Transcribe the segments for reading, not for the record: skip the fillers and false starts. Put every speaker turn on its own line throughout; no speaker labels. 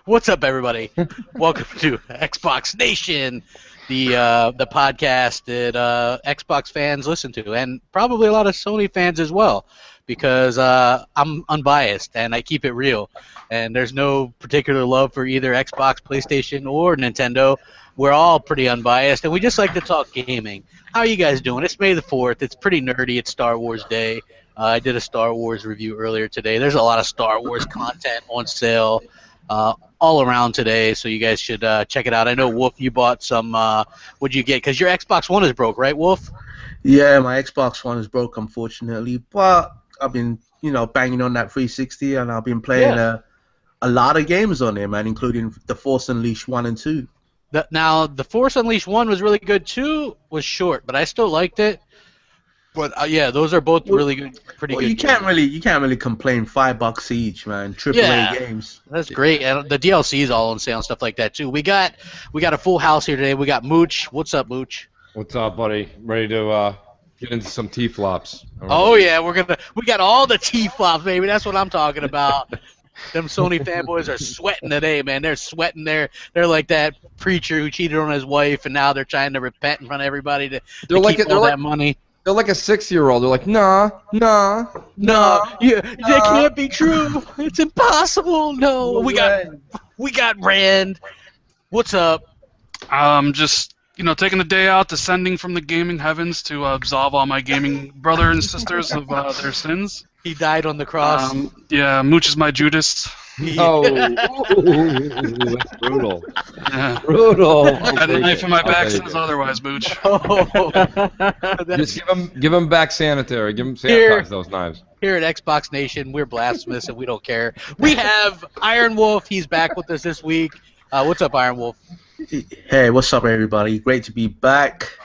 What's up, everybody? Welcome to Xbox Nation, the podcast that Xbox fans listen to, and probably a lot of Sony fans as well, because I'm unbiased and I keep it real, and there's no particular love for either Xbox, PlayStation, or Nintendo. We're all pretty unbiased, and we just like to talk gaming. How are you guys doing? It's May the 4th. It's pretty nerdy. It's Star Wars Day. I did a Star Wars review earlier today. There's a lot of Star Wars content on sale all around today, so you guys should check it out. I know, Wolf, you bought some. What'd you get? Because your Xbox One is broke, right, Wolf?
Yeah, my Xbox One is broke, unfortunately. But I've been, banging on that 360, and I've been playing a lot of games on there, man, including The Force Unleashed 1 and 2.
Now, The Force Unleashed 1 was really good. 2 was short, but I still liked it. But yeah, those are both really good, pretty good.
You can't really complain. $5 each, man. AAA games.
That's great, and the DLC is all on sale and stuff like that too. We got a full house here today. We got Mooch. What's up, Mooch?
What's up, buddy? Ready to get into some TFLOPs?
Oh yeah, we got all the TFLOPs, baby. That's what I'm talking about. Them Sony fanboys are sweating today, man. They're sweating. They're like that preacher who cheated on his wife, and now they're trying to repent in front of everybody to keep all that money.
They're like a 6-year-old. They're like, nah.
Yeah, that can't be true. It's impossible. No, we got Rand. What's up?
Just taking the day out, descending from the gaming heavens to absolve all my gaming brothers and sisters of their sins.
He died on the cross.
Yeah, Mooch is my Judas.
Oh, that's brutal.
Yeah.
Brutal.
I had a knife in my back, says otherwise, Mooch.
Just give him back sanitary. Give him sanitize those knives.
Here at Xbox Nation, we're blasphemous and we don't care. We have Iron Wolf. He's back with us this week. What's up, Iron Wolf?
Hey, what's up, everybody? Great to be back.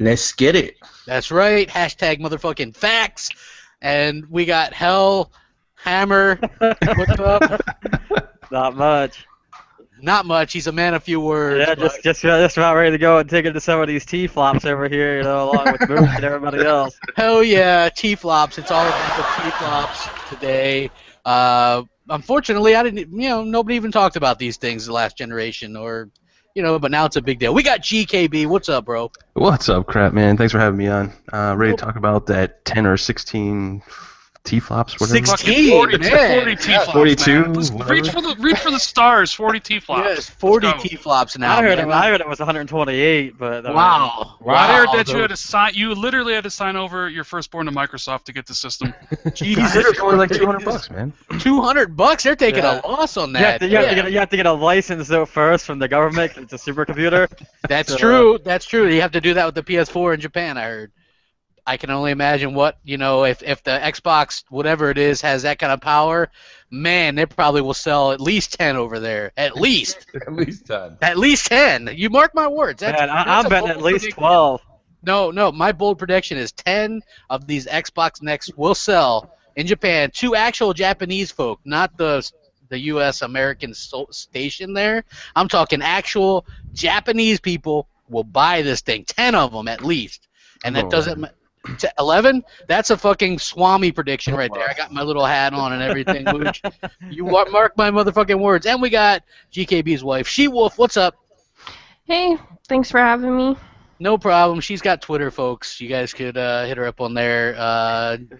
Let's get it.
That's right. Hashtag motherfucking facts. And we got Hell Hammer. What's up?
Not much.
Not much. He's a man of few words.
Yeah, just about ready to go and take it to some of these TFLOPs over here, along with Mooch and everybody else.
Hell yeah, TFLOPs. It's all about the TFLOPs today. Unfortunately, I didn't. Nobody even talked about these things the last generation, or but now it's a big deal. We got GKB. What's up, bro?
What's up, crap, man? Thanks for having me on. Ready to talk about that 10 or 16 TFLOPs, whatever.
16,
40
man.
TFLOPs,
42.
Man. Reach for the stars. 40 TFLOPs.
Yes, 40 TFLOPs now.
I heard it was 128, but
wow.
I heard that you had to sign. You literally had to sign over your firstborn to Microsoft to get the system.
Jesus, it's only like $200, man.
$200? They're taking a loss on that.
You have to get a license though first from the government. It's a supercomputer.
That's true. That's true. You have to do that with the PS4 in Japan, I heard. I can only imagine what, if the Xbox, whatever it is, has that kind of power, man, they probably will sell at least 10 over there. At least.
At least 10.
At least 10. You mark my words.
I'm betting at least 12.
No, my bold prediction is 10 of these Xbox Next will sell in Japan to actual Japanese folk, not the U.S. American station there. I'm talking actual Japanese people will buy this thing. 10 of them at least. And that doesn't... 11? That's a fucking Swami prediction right there. I got my little hat on and everything. You mark my motherfucking words. And we got GKB's wife, She-Wolf. What's up?
Hey, thanks for having me.
No problem. She's got Twitter, folks. You guys could hit her up on there.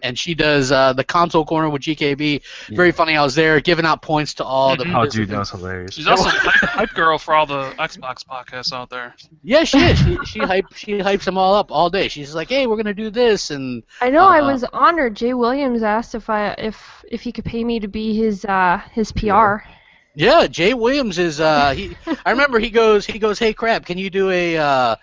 And she does the console corner with GKB. Very funny. I was there giving out points to all the.
Oh, dude, that was hilarious.
She's also hype girl for all the Xbox podcasts out there.
Yeah, she is. She hypes them all up all day. She's like, hey, we're gonna do this, and.
I know. I was honored. Jay Williams asked if he could pay me to be his PR.
Yeah, Jay Williams is. I remember he goes. Hey, Crap, can you do a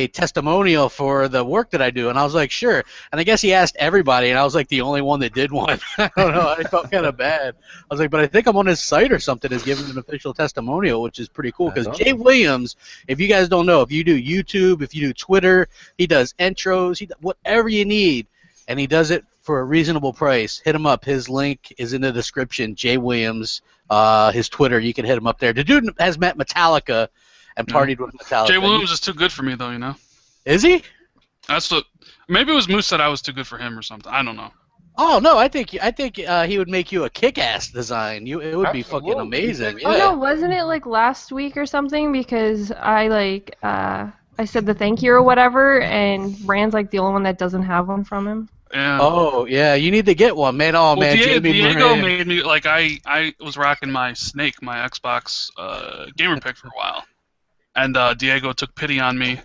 testimonial for the work that I do? And I was like, sure. And I guess he asked everybody, and I was like the only one that did one. I don't know. I felt kind of bad. I was like, but I think I'm on his site or something as giving an official testimonial, which is pretty cool. Because Jay Williams, if you guys don't know, if you do YouTube, if you do Twitter, he does intros, he does whatever you need, and he does it for a reasonable price. Hit him up. His link is in the description. Jay Williams, his Twitter. You can hit him up there. The dude has met Metallica and partied with Metallica.
Jay Williams is too good for me, though.
Is he?
That's what. Maybe it was Moose said I was too good for him or something. I don't know.
Oh no, I think he would make you a kick-ass design. It would be fucking
Absolutely.
amazing.
Oh no,
Yeah.
wasn't it like last week or something? Because I said the thank you or whatever, and Rand's like the only one that doesn't have one from him.
Yeah.
Oh yeah, you need to get one, man. Oh
Well,
man, Jamie
Diego
Moran.
made me like I was rocking my Snake, my Xbox gamer pick for a while, and Diego took pity on me,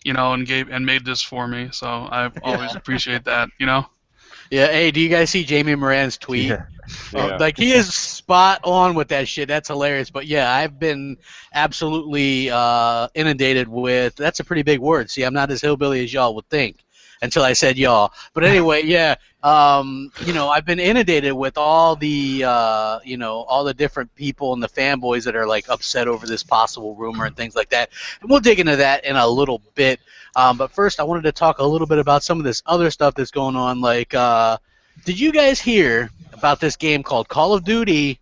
and made this for me. So I always appreciate that,
Yeah. Hey, do you guys see Jamie Moran's tweet?
Yeah.
Yeah.
Like he is spot on with that shit. That's hilarious. But yeah, I've been absolutely inundated with. That's a pretty big word. See, I'm not as hillbilly as y'all would think until I said y'all. But anyway, yeah. I've been inundated with all the all the different people and the fanboys that are like upset over this possible rumor and things like that. And we'll dig into that in a little bit. But first, I wanted to talk a little bit about some of this other stuff that's going on. Like, did you guys hear about this game called Call of Duty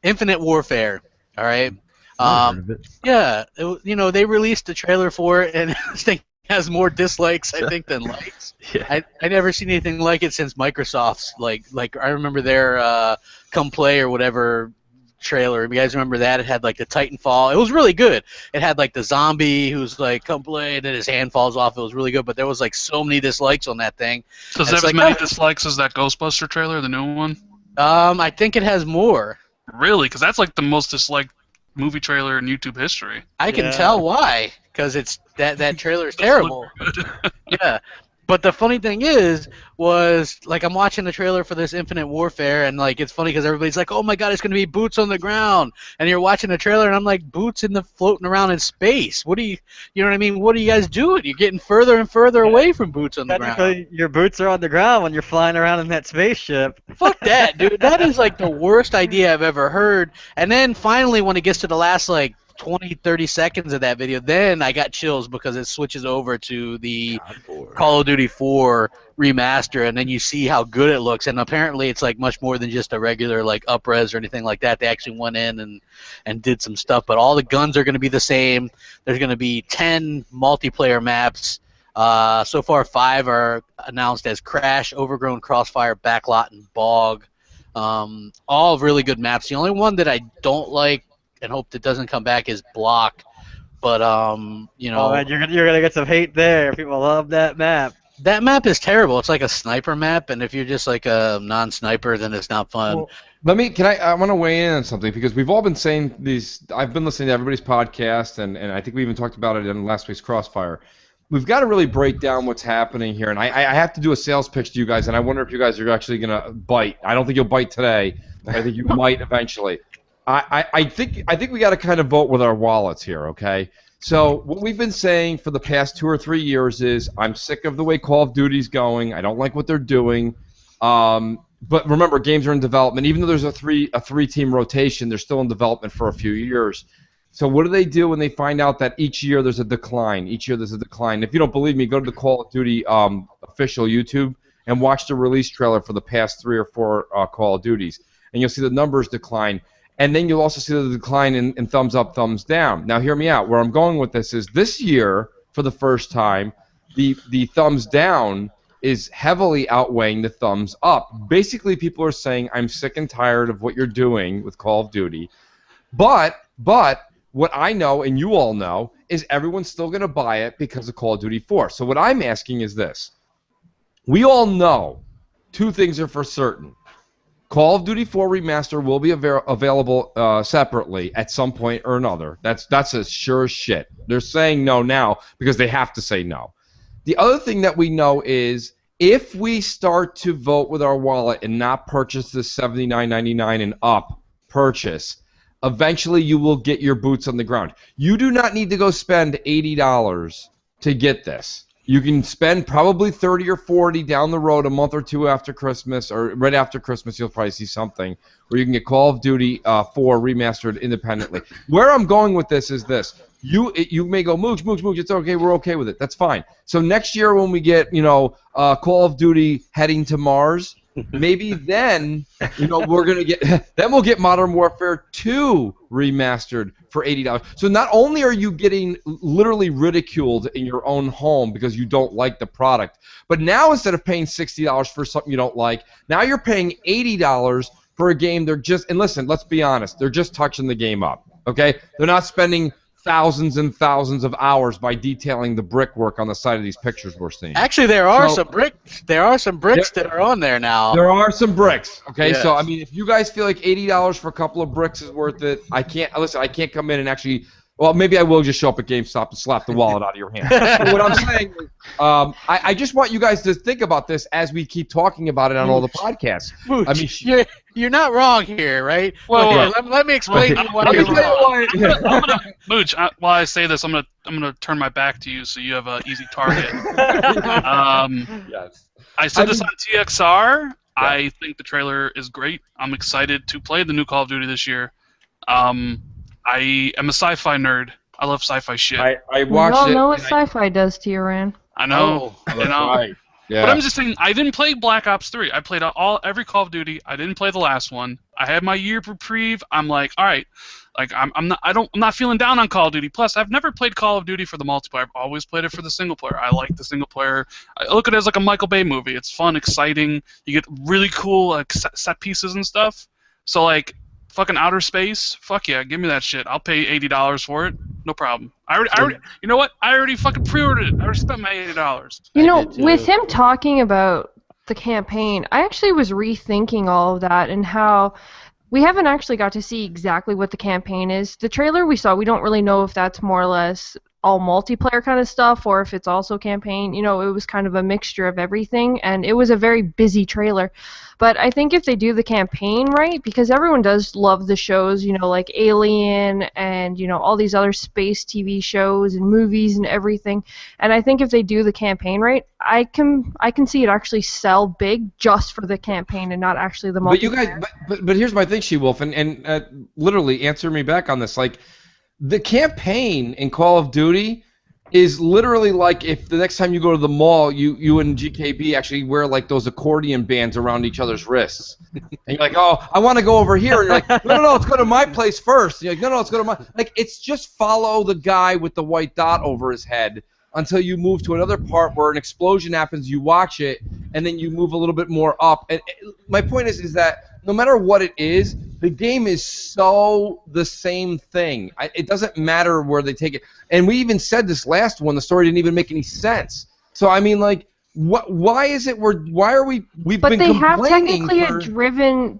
Infinite Warfare? All right.
Never heard of it.
Yeah, they released the trailer for it, and this thing has more dislikes, I think, than likes.
Yeah.
I never seen anything like it since Microsoft's like I remember their Come Play or whatever trailer. You guys remember that? It had like the Titanfall. It was really good. It had like the zombie who's like come play, and then his hand falls off. It was really good, but there was like so many dislikes on that thing.
Does it
It's
have as
like,
many dislikes as that Ghostbuster trailer, the new one?
I think it has more.
Really? Because that's like the most disliked movie trailer in YouTube history.
I can
Yeah.
tell why, because it's that trailer is terrible. Yeah. But the funny thing was like I'm watching the trailer for this Infinite Warfare, and like it's funny because everybody's like, "Oh my God, it's gonna be boots on the ground," and you're watching the trailer, and I'm like, "Boots floating around in space? What do you know what I mean? What are you guys doing? You're getting further and further away from boots on the ground."
Technically, your boots are on the ground when you're flying around in that spaceship.
Fuck that, dude. That is like the worst idea I've ever heard. And then finally, when it gets to the last like 20, 30 seconds of that video, then I got chills because it switches over to the Call of Duty 4 remaster, and then you see how good it looks. And apparently, it's like much more than just a regular like up-res or anything like that. They actually went in and did some stuff. But all the guns are going to be the same. There's going to be 10 multiplayer maps. So far, 5 are announced as Crash, Overgrown, Crossfire, Backlot, and Bog. All really good maps. The only one that I don't like and hope that doesn't come back is Block. But
Oh man, you're gonna get some hate there. People love that map.
that map is terrible. It's like a sniper map, and if you're just like a non-sniper, then it's not fun.
Well, I want to weigh in on something because we've all been saying these. I've been listening to everybody's podcast, and I think we even talked about it in last week's Crossfire. We've got to really break down what's happening here, and I have to do a sales pitch to you guys, and I wonder if you guys are actually going to bite. I don't think you'll bite today, but I think you might eventually. I think we got to kind of vote with our wallets here, okay? So what we've been saying for the past 2 or 3 years is I'm sick of the way Call of Duty's going. I don't like what they're doing. But remember, games are in development. Even though there's a three-team rotation, they're still in development for a few years. So what do they do when they find out that each year there's a decline? Each year there's a decline. If you don't believe me, go to the Call of Duty official YouTube and watch the release trailer for the past 3 or 4 Call of Duties, and you'll see the numbers decline. And then you'll also see the decline in thumbs up, thumbs down. Now, hear me out. Where I'm going with this is this year, for the first time, the thumbs down is heavily outweighing the thumbs up. Basically, people are saying, I'm sick and tired of what you're doing with Call of Duty. But what I know, and you all know, is everyone's still going to buy it because of Call of Duty 4. So what I'm asking is this. We all know 2 things are for certain. Call of Duty 4 Remaster will be available separately at some point or another. That's as sure as shit. They're saying no now because they have to say no. The other thing that we know is if we start to vote with our wallet and not purchase the $79.99 and up purchase, eventually you will get your boots on the ground. You do not need to go spend $80 to get this. You can spend probably $30 or $40 down the road a month or 2 after Christmas, or right after Christmas you'll probably see something where you can get Call of Duty 4 remastered independently. Where I'm going with this is this. You may go, Mooch, it's okay, we're okay with it. That's fine. So next year when we get, Call of Duty Heading to Mars, maybe then, we're gonna get we'll get Modern Warfare 2 remastered for $80. So not only are you getting literally ridiculed in your own home because you don't like the product, but now instead of paying $60 for something you don't like, now you're paying $80 for a game and listen, let's be honest, they're just touching the game up. Okay? They're not spending thousands and thousands of hours by detailing the brickwork on the side of these pictures we're seeing.
Actually, there are some bricks that are on there now.
There are some bricks. Okay,
Yes.
so I mean, if you guys feel like $80 for a couple of bricks is worth it, I can't come in and actually. Well, maybe I will just show up at GameStop and slap the wallet out of your hand. But what I'm saying is, I just want you guys to think about this as we keep talking about it on all the podcasts.
Mooch,
I mean,
you're not wrong here, right?
Well,
let me explain to you why you're wrong.
Mooch, while I say this, I'm gonna turn my back to you so you have an easy target.
Yes.
I said this on TXR. Yeah. I think the trailer is great. I'm excited to play the new Call of Duty this year. I am a sci-fi nerd. I love sci-fi shit.
I watched it.
We all know what sci-fi does to you, Ran.
I know.
Right. Yeah.
But I'm just saying, I didn't play Black Ops 3. I played every Call of Duty. I didn't play the last one. I had my year reprieve. I'm like, all right, like I'm not feeling down on Call of Duty. Plus, I've never played Call of Duty for the multiplayer. I've always played it for the single player. I like the single player. I look at it as like a Michael Bay movie. It's fun, exciting. You get really cool like set pieces and stuff. So like. Fucking outer space, fuck yeah, give me that shit. I'll pay $80 for it, no problem. I already, you know what? I already fucking pre-ordered it. I already spent my $80.
You know, with him talking about the campaign, I actually was rethinking all of that and how we haven't actually got to see exactly what the campaign is. The trailer we saw, we don't really know if that's more or less all multiplayer kind of stuff or if it's also campaign. You know, it was kind of a mixture of everything, and it was a very busy trailer. But I think if they do the campaign right, because everyone does love the shows, you know, like Alien and, you know, all these other space TV shows and movies and everything. And I think if they do the campaign right, I can see it actually sell big just for the campaign and not actually the multiplayer.
But you guys, but here's my thing, She-Wolf, and literally answer me back on this. Like, the campaign in Call of Duty is literally like if the next time you go to the mall, you and GKB actually wear like those accordion bands around each other's wrists. And you're like, oh, I want to go over here. And you're like, no, let's go to my place first. And you're like, no, let's go to my... Like, it's just follow the guy with the white dot over his head until you move to another part where an explosion happens, you watch it, and then you move a little bit more up. And my point is that no matter what it is, the game is so the same thing. It doesn't matter where they take it. And we even said this last one, the story didn't even make any sense. So, I mean, like, why is it why are we've
but
been
they have
complaining
technically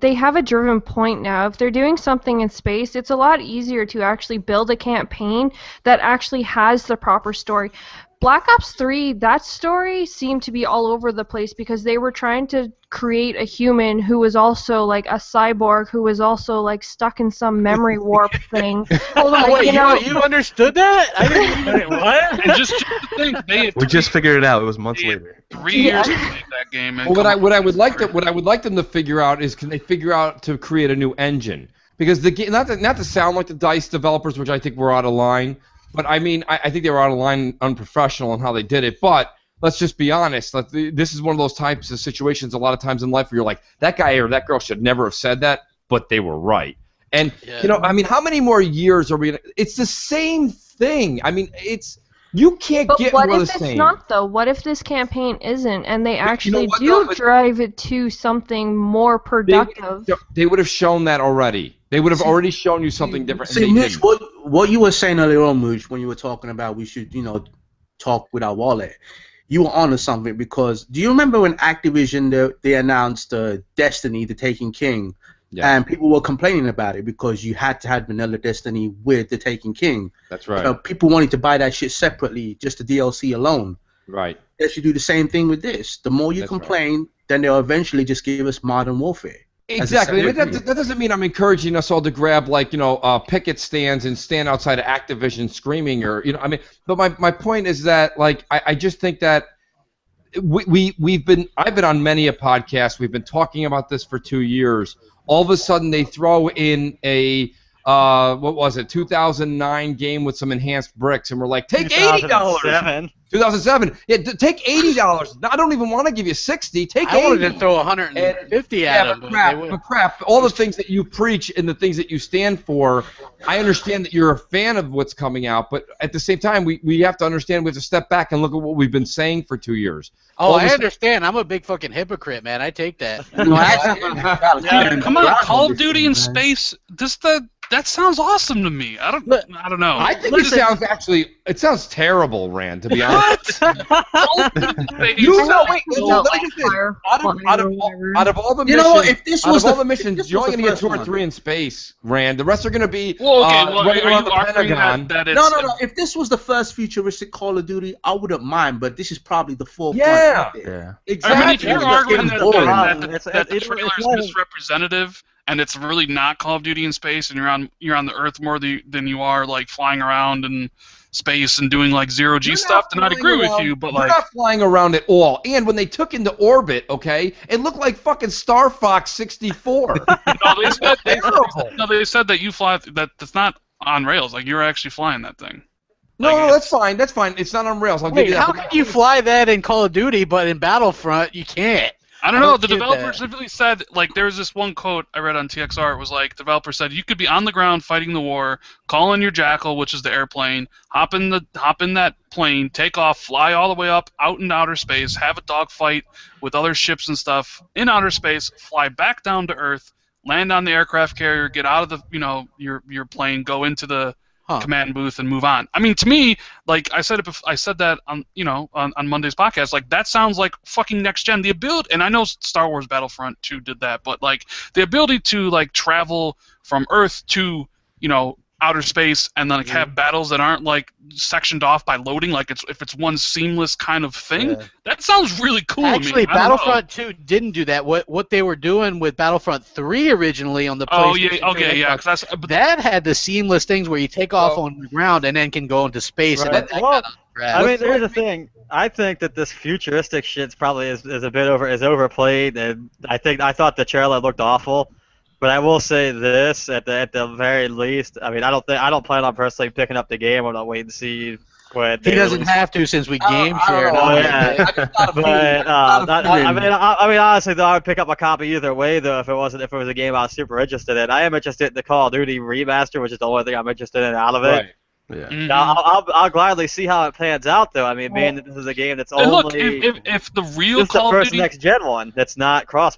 they have a driven point now. If they're doing something in space, it's a lot easier to actually build a campaign that actually has the proper story. Black Ops 3, that story seemed to be all over the place because they were trying to create a human who was also like a cyborg who was also like stuck in some memory warp thing.
Hold on, wait, you understood that? I didn't. What?
And just to think,
we just figured it out. It was months later.
3 years to make that game. And
well, what I would like them to figure out is, can they figure out to create a new engine? Because the game, not to sound like the DICE developers, which I think were out of line. But I mean, I think they were out of line, unprofessional in how they did it. But let's just be honest. This is one of those types of situations a lot of times in life where you're like, that guy or that girl should never have said that, but they were right. And, you know, I mean, how many more years are we going to... It's the same thing. I mean, it's... You can't get more the same. But what if it's
not, though? What if this campaign isn't, and they actually drive it to something more productive?
They would have shown that already. They would have already shown you something different.
See, Mooch, what you were saying earlier on, Mooch, when you were talking about we should, you know, talk with our wallet, you were onto something, because do you remember when Activision, they announced Destiny, The Taken King, and people were complaining about it because you had to have vanilla Destiny with The Taken King.
That's right.
People wanted to buy that shit separately, just the DLC alone.
Right.
They should do the same thing with this. The more you complain, then they'll eventually just give us Modern Warfare.
Exactly. I mean, that doesn't mean I'm encouraging us all to grab, like, you know, picket stands and stand outside of Activision screaming, or, you know, I mean, but my point is that, like, I just think that I've been on many a podcast. We've been talking about this for 2 years. All of a sudden, they throw in a what was it, 2009 game with some enhanced bricks, and we're like, take $80. 2007. Yeah, take $80. I don't even want to give you 60. Take 80.
I wanted to throw 150 at them.
But crap, all the things that you preach and the things that you stand for, I understand that you're a fan of what's coming out, but at the same time, we have to understand we have to step back and look at what we've been saying for 2 years.
Oh, I understand. I'm a big fucking hypocrite, man. I take that.
Come on, Call of Duty in space. That sounds awesome to me. I don't know.
I think it sounds terrible, Rand, to be honest. Out of all the missions,
you know what, if this was
all the missions, you're only going to get 2 or 3 in space, Rand. The rest are going to be
running around
the Pentagon.
No. If this was the first futuristic Call of Duty, I wouldn't mind, but this is probably the forefront.
Yeah, exactly.
I mean, if you're arguing that the trailer is misrepresentative, and it's really not Call of Duty in space, and you're on the Earth more than you are like flying around in space and doing like zero-G stuff, then I'd agree with you. But
you're not flying around at all. And when they took into orbit, okay, it looked like fucking Star Fox 64.
They said that you fly that's not on rails. Like you're actually flying that thing.
No, that's fine. That's fine. It's not on rails. I'll give you that.
How can you fly that in Call of Duty, but in Battlefront you can't?
I don't know. The developer simply said, like, there was this one quote I read on TXR. It was like, the developer said, you could be on the ground fighting the war, call in your Jackal, which is the airplane, hop in that plane, take off, fly all the way up, out in outer space, have a dogfight with other ships and stuff in outer space, fly back down to Earth, land on the aircraft carrier, get out of the, your plane, go into the command booth and move on. I mean, to me, like I said that on on Monday's podcast, like that sounds like fucking next gen. The ability, and I know Star Wars Battlefront 2 did that, but like the ability to like travel from Earth to outer space and then like have battles that aren't like sectioned off by loading, like if it's one seamless kind of thing. That sounds really cool.
Actually,
to me.
Battlefront 2 didn't do that. What they were doing with Battlefront 3 originally on the PlayStation, that had the seamless things where you take off on the ground and then can go into space.
Right.
And
I mean, here's the thing. I think that this futuristic shit's probably is a bit overplayed, and I thought the trailer looked awful. But I will say this at the very least. I mean, I don't plan on personally picking up the game. I'm gonna wait and see what.
He doesn't have to since we game shared.
But I mean, honestly, though, I would pick up a copy either way. Though, if it was a game I was super interested in, I am interested in the Call of Duty remaster, which is the only thing I'm interested in out of it.
Right.
Yeah.
Mm-hmm.
I'll gladly see how it pans out, though. I mean, being that this is a game that's only
if the real
Call
of
first
Duty
next gen one that's not cross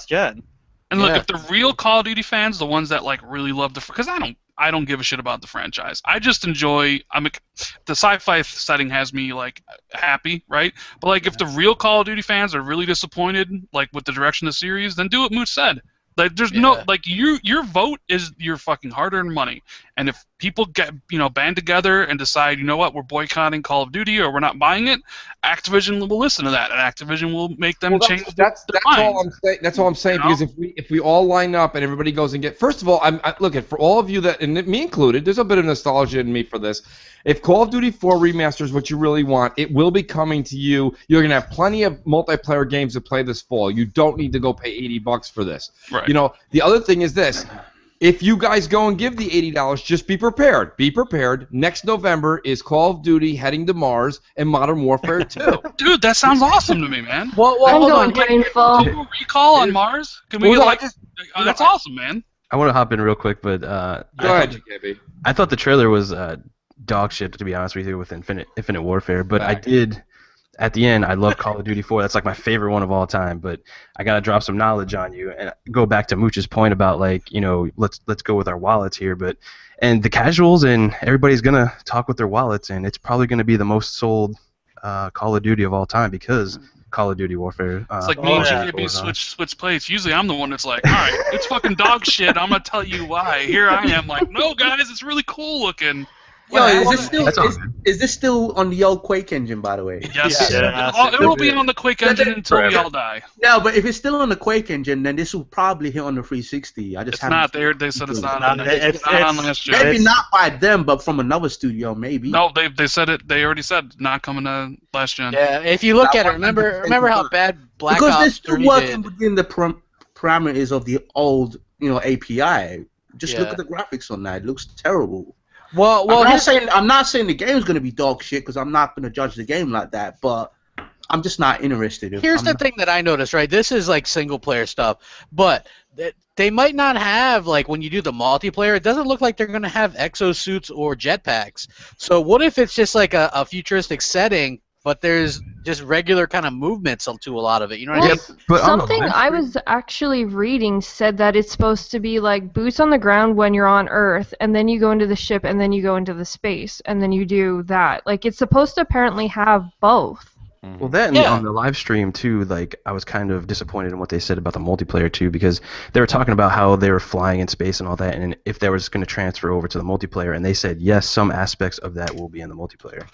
gen.
And look, if the real Call of Duty fans, the ones that like really love because I don't give a shit about the franchise. I just enjoy. The sci-fi setting has me like happy, right? But like, if the real Call of Duty fans are really disappointed, like with the direction of the series, then do what Mooch said. Like, there's no like your vote is your fucking hard-earned money, and if people get band together and decide, we're boycotting Call of Duty or we're not buying it, Activision will listen to that, and Activision will make them change.
That's all I'm saying. That's all I'm saying. Because if we all line up and everybody goes and first of all, look at for all of you that, and me included, there's a bit of nostalgia in me for this. If Call of Duty 4 Remaster is what you really want, it will be coming to you. You're gonna have plenty of multiplayer games to play this fall. You don't need to go pay $80 for this.
Right.
The other thing is this. If you guys go and give the $80, just be prepared. Be prepared. Next November is Call of Duty Heading to Mars and Modern Warfare 2.
Dude, that sounds awesome to me, man.
I'm going painful.
Total Recall on Mars? Can we that's awesome, man.
I want to hop in real quick, but
go ahead, JKB.
I thought the trailer was dog shit, to be honest with you, with Infinite Warfare, but I did. At the end, I love Call of Duty 4. That's like my favorite one of all time. But I gotta drop some knowledge on you and go back to Mooch's point about let's go with our wallets here. And the casuals and everybody's gonna talk with their wallets, and it's probably gonna be the most sold Call of Duty of all time because Call of Duty Warfare.
It's like me and JKB switch plates. Usually I'm the one that's like, all right, it's fucking dog shit. I'm gonna tell you why. Here I am like, no guys, it's really cool looking.
Yo, is this still on the old Quake engine, by the way?
Yes. It will be on the Quake engine until we all die.
No, but if it's still on the Quake engine, then this will probably hit on the 360.
It's not. They said it's not on. It's not on last gen.
Maybe not by them, but from another studio, maybe.
No, they said it. They already said not coming to last gen.
Yeah, if you look at it, remember how bad Black Ops 3 did.
Because they're still working within the parameters of the old, API. Just look at the graphics on that. It looks terrible.
Well,
I'm not saying the game's gonna be dog shit because I'm not gonna judge the game like that, but I'm just not interested.
Here's the thing that I noticed, right? This is like single player stuff, but they might not have, like, when you do the multiplayer, it doesn't look like they're going to have exosuits or jetpacks. So what if it's just like a futuristic setting, but there's just regular kind of movements to a lot of it? You know what I mean?
But something I was actually reading said that it's supposed to be like boots on the ground when you're on Earth, and then you go into the ship, and then you go into the space, and then you do that. Like, it's supposed to apparently have both.
Well, that and on the live stream too, like, I was kind of disappointed in what they said about the multiplayer too, because they were talking about how they were flying in space and all that, and if they was going to transfer over to the multiplayer, and they said yes, some aspects of that will be in the multiplayer.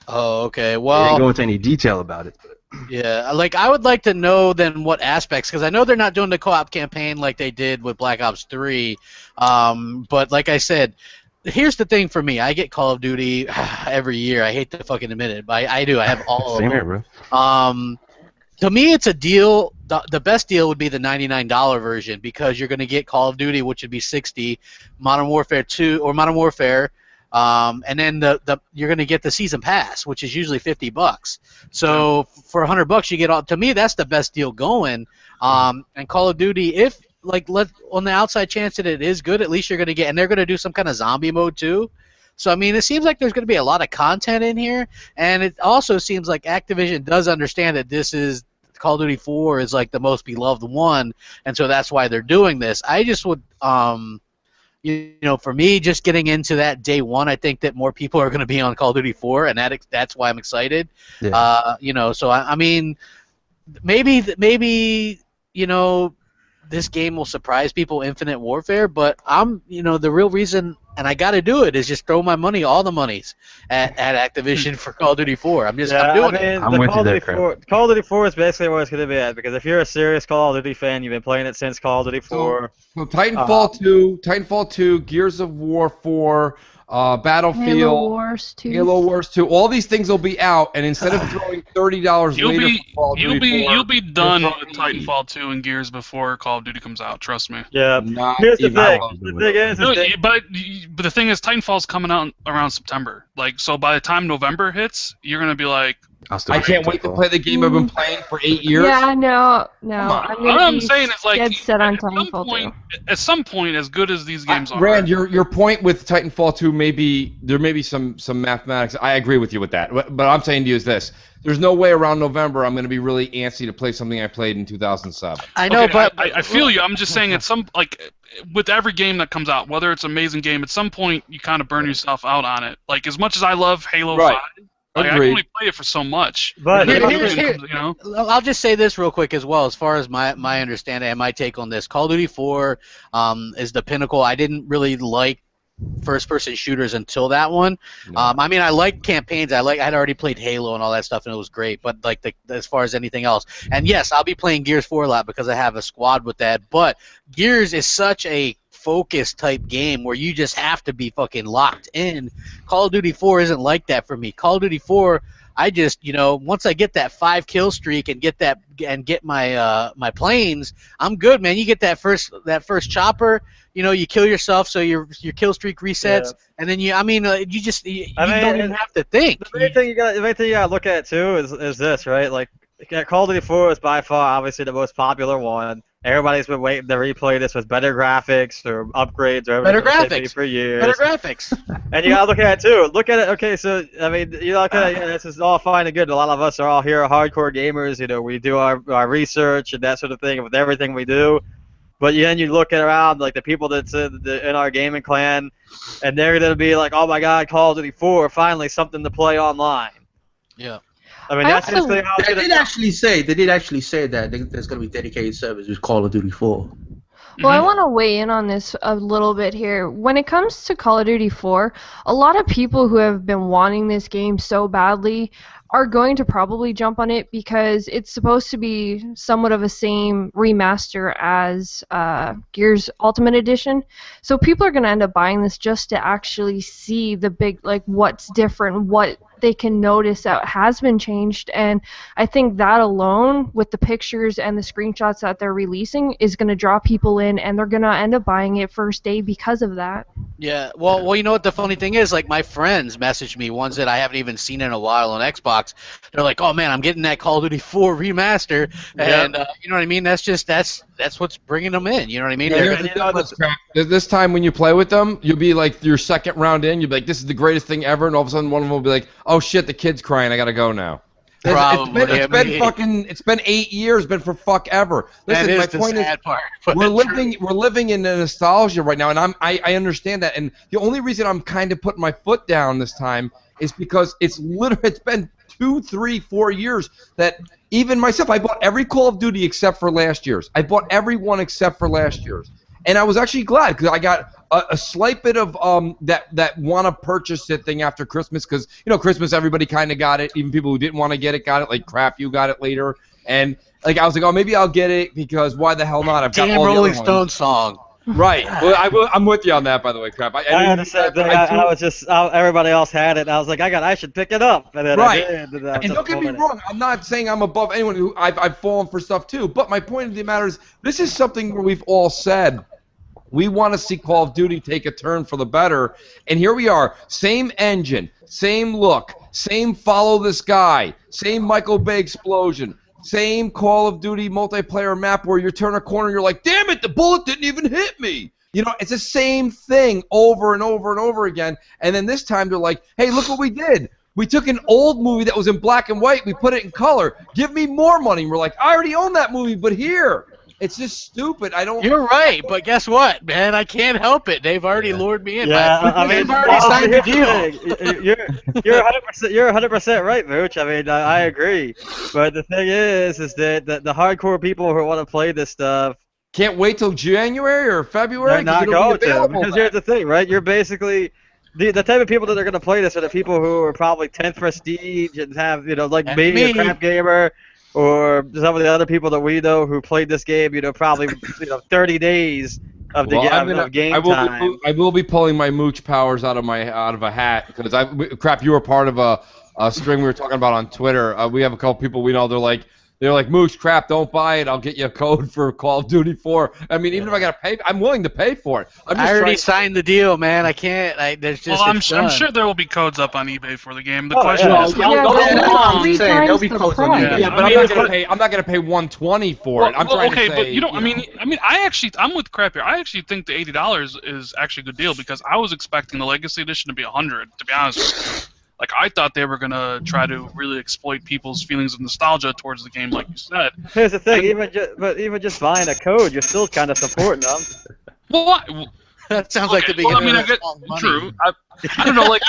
Oh, okay. Well,
they didn't go into any detail about it. But.
Yeah, like, I would like to know then what aspects, because I know they're not doing the co-op campaign like they did with Black Ops 3, but like I said, here's the thing for me. I get Call of Duty every year. I hate to fucking admit it, but I do. I have all
Same
of them.
here, bro.
To me, it's a deal. The best deal would be the $99 version, because you're going to get Call of Duty, which would be $60, Modern Warfare 2 or Modern Warfare, and then you're going to get the season pass, which is usually $50. So for $100, you get all. To me, that's the best deal going. And Call of Duty, if on the outside chance that it is good, at least you're going to get, and they're going to do some kind of zombie mode too. So, I mean, it seems like there's going to be a lot of content in here, and it also seems like Activision does understand that this is, Call of Duty 4 is like the most beloved one, and so that's why they're doing this. I just would, for me, just getting into that day one, I think that more people are going to be on Call of Duty 4, and that's why I'm excited.
Yeah.
So I mean, maybe, this game will surprise people, Infinite Warfare, but the real reason, and I got to do it, is just throw my money, all the monies, at Activision for Call of Duty 4. I'm doing it.
I'm with you there, Crap.
Call of Duty 4 is basically where it's going to be at, because if you're a serious Call of Duty fan, you've been playing it since Call of Duty 4.
So Titanfall 2, Gears of War 4, Battlefield, Halo Wars 2, all these things will be out, and instead of throwing $30
you'll be done with Titanfall 2 and Gears before Call of Duty comes out. Trust me.
Yeah. Here's the thing.
But the thing is, Titanfall's coming out around September. Like, so by the time November hits, you're gonna be like,
I can't wait to play the game I've been playing for 8 years.
Yeah, no.
What I'm saying is, like,
dead set on Titanfall 2.
At some point, as good as these games are,
Rand, your point with Titanfall 2 there may be some mathematics. I agree with you with that. But I'm saying to you is this: there's no way around November I'm going to be really antsy to play something I played in 2007.
I know, but
I feel you. I'm just saying, with every game that comes out, whether it's an amazing game, at some point you kind of burn yourself out on it. Like, as much as I love Halo 5. Like, I can only play it for so much.
But
I'll just say this real quick as well, as far as my understanding and my take on this. Call of Duty 4 is the pinnacle. I didn't really like first-person shooters until that one.
No.
I mean, I like campaigns. I'd already played Halo and all that stuff, and it was great. But as far as anything else, and yes, I'll be playing Gears 4 a lot because I have a squad with that. But Gears is such a focus type game where you just have to be fucking locked in. Call of Duty 4 isn't like that for me. Call of Duty 4, I just, once I get that 5 kill streak and get my planes, I'm good, man. You get that first chopper, you kill yourself, so your kill streak resets, and then you don't even have to think.
The main thing you gotta look at too is this, right? Like, Call of Duty 4 is by far obviously the most popular one. Everybody's been waiting to replay this with better graphics or upgrades or
better graphics
for years.
Better graphics.
And you gotta look at it too. Look at it. Okay, so I mean, you look at it. This is all fine and good. A lot of us are all here, hardcore gamers. We do our research and that sort of thing with everything we do. But then you look around, like the people that's in our gaming clan, and they're gonna be like, "Oh my God, Call of Duty 4, finally something to play online."
Yeah.
I mean, that's just how it's
They did actually say that there's going to be dedicated servers with Call of Duty 4.
Well, I want to weigh in on this a little bit here. When it comes to Call of Duty 4, a lot of people who have been wanting this game so badly are going to probably jump on it because it's supposed to be somewhat of a same remaster as Gears Ultimate Edition. So people are going to end up buying this just to actually see the big, like, what's different, what they can notice that has been changed. And I think that alone, with the pictures and the screenshots that they're releasing, is going to draw people in, and they're going to end up buying it first day because of that.
Yeah, well, you know what the funny thing is? Like, my friends message me, ones that I haven't even seen in a while on Xbox. They're like, "Oh man, I'm getting that Call of Duty 4 remaster," and you know what I mean? That's what's bringing them in. You know what I mean?
This time when you play with them, you'll be like your second round in. You'll be like, "This is the greatest thing ever," and all of a sudden one of them will be like, "Oh shit, the kid's crying. I gotta go now."
Probably.
It's been 8 years, been for fuck ever. Listen, my point is, we're living in a nostalgia right now, and I understand that. And the only reason I'm kind of putting my foot down this time is because it's been 2, 3, 4 years that even myself, I bought every Call of Duty except for last year's. I bought every one except for last year's. And I was actually glad because I got a slight bit of that want to purchase it thing after Christmas, because Christmas everybody kind of got it, even people who didn't want to get it got it. Like Crap, you got it later, and like I was like, oh, maybe I'll get it because why the hell not? I've got all the
Rolling
other
Stone
ones.
Song.
Right. Well, I'm with you on that, by the way, Crap.
I understand. I was just everybody else had it. And I was like, I should pick it up, and then
right.
I did.
And don't get me wrong, I'm not saying I'm above anyone who I've fallen for stuff too. But my point of the matter is, this is something where we've all said we want to see Call of Duty take a turn for the better, and here we are, same engine, same look, same follow this guy, same Michael Bay explosion, same Call of Duty multiplayer map where you turn a corner and you're like, damn it, the bullet didn't even hit me. It's the same thing over and over and over again, and then this time they're like, hey, look what we did. We took an old movie that was in black and white, we put it in color, give me more money. And we're like, I already own that movie, but here. It's just stupid.
You're right, but guess what, man? I can't help it. They've already lured me in.
Yeah,
they've already signed the
deal. You're 100% right, Mooch. I mean, I agree. But the thing is that the hardcore people who want to play this stuff
can't wait till January or February.
They're not going to, because here's the thing, right? You're basically the type of people that are going to play this are the people who are probably 10th prestige and have like maybe a crap gamer. Or some of the other people that we know who played this game, probably 30 days of the game time.
I will be pulling my mooch powers out of a hat because Crap, you were part of a string we were talking about on Twitter. We have a couple people we know. They're like, Mooch, Crap, don't buy it. I'll get you a code for Call of Duty 4. I mean, even if I gotta pay, I'm willing to pay for it.
I already signed the deal, man. I can't.
I'm sure there will be codes up on eBay for the game. The question is,
there'll be codes on eBay.
Yeah, but I'm not gonna pay $120 for it. I'm trying to say.
But you don't. I mean, I'm with Crap here. I actually think the $80 is actually a good deal because I was expecting the Legacy Edition to be $100. To be honest with you. Like, I thought they were going to try to really exploit people's feelings of nostalgia towards the game, like you said.
Here's the thing, even just buying a code, you're still kind of supporting them.
Well,
that sounds like the beginning of money.
True. I don't know, like,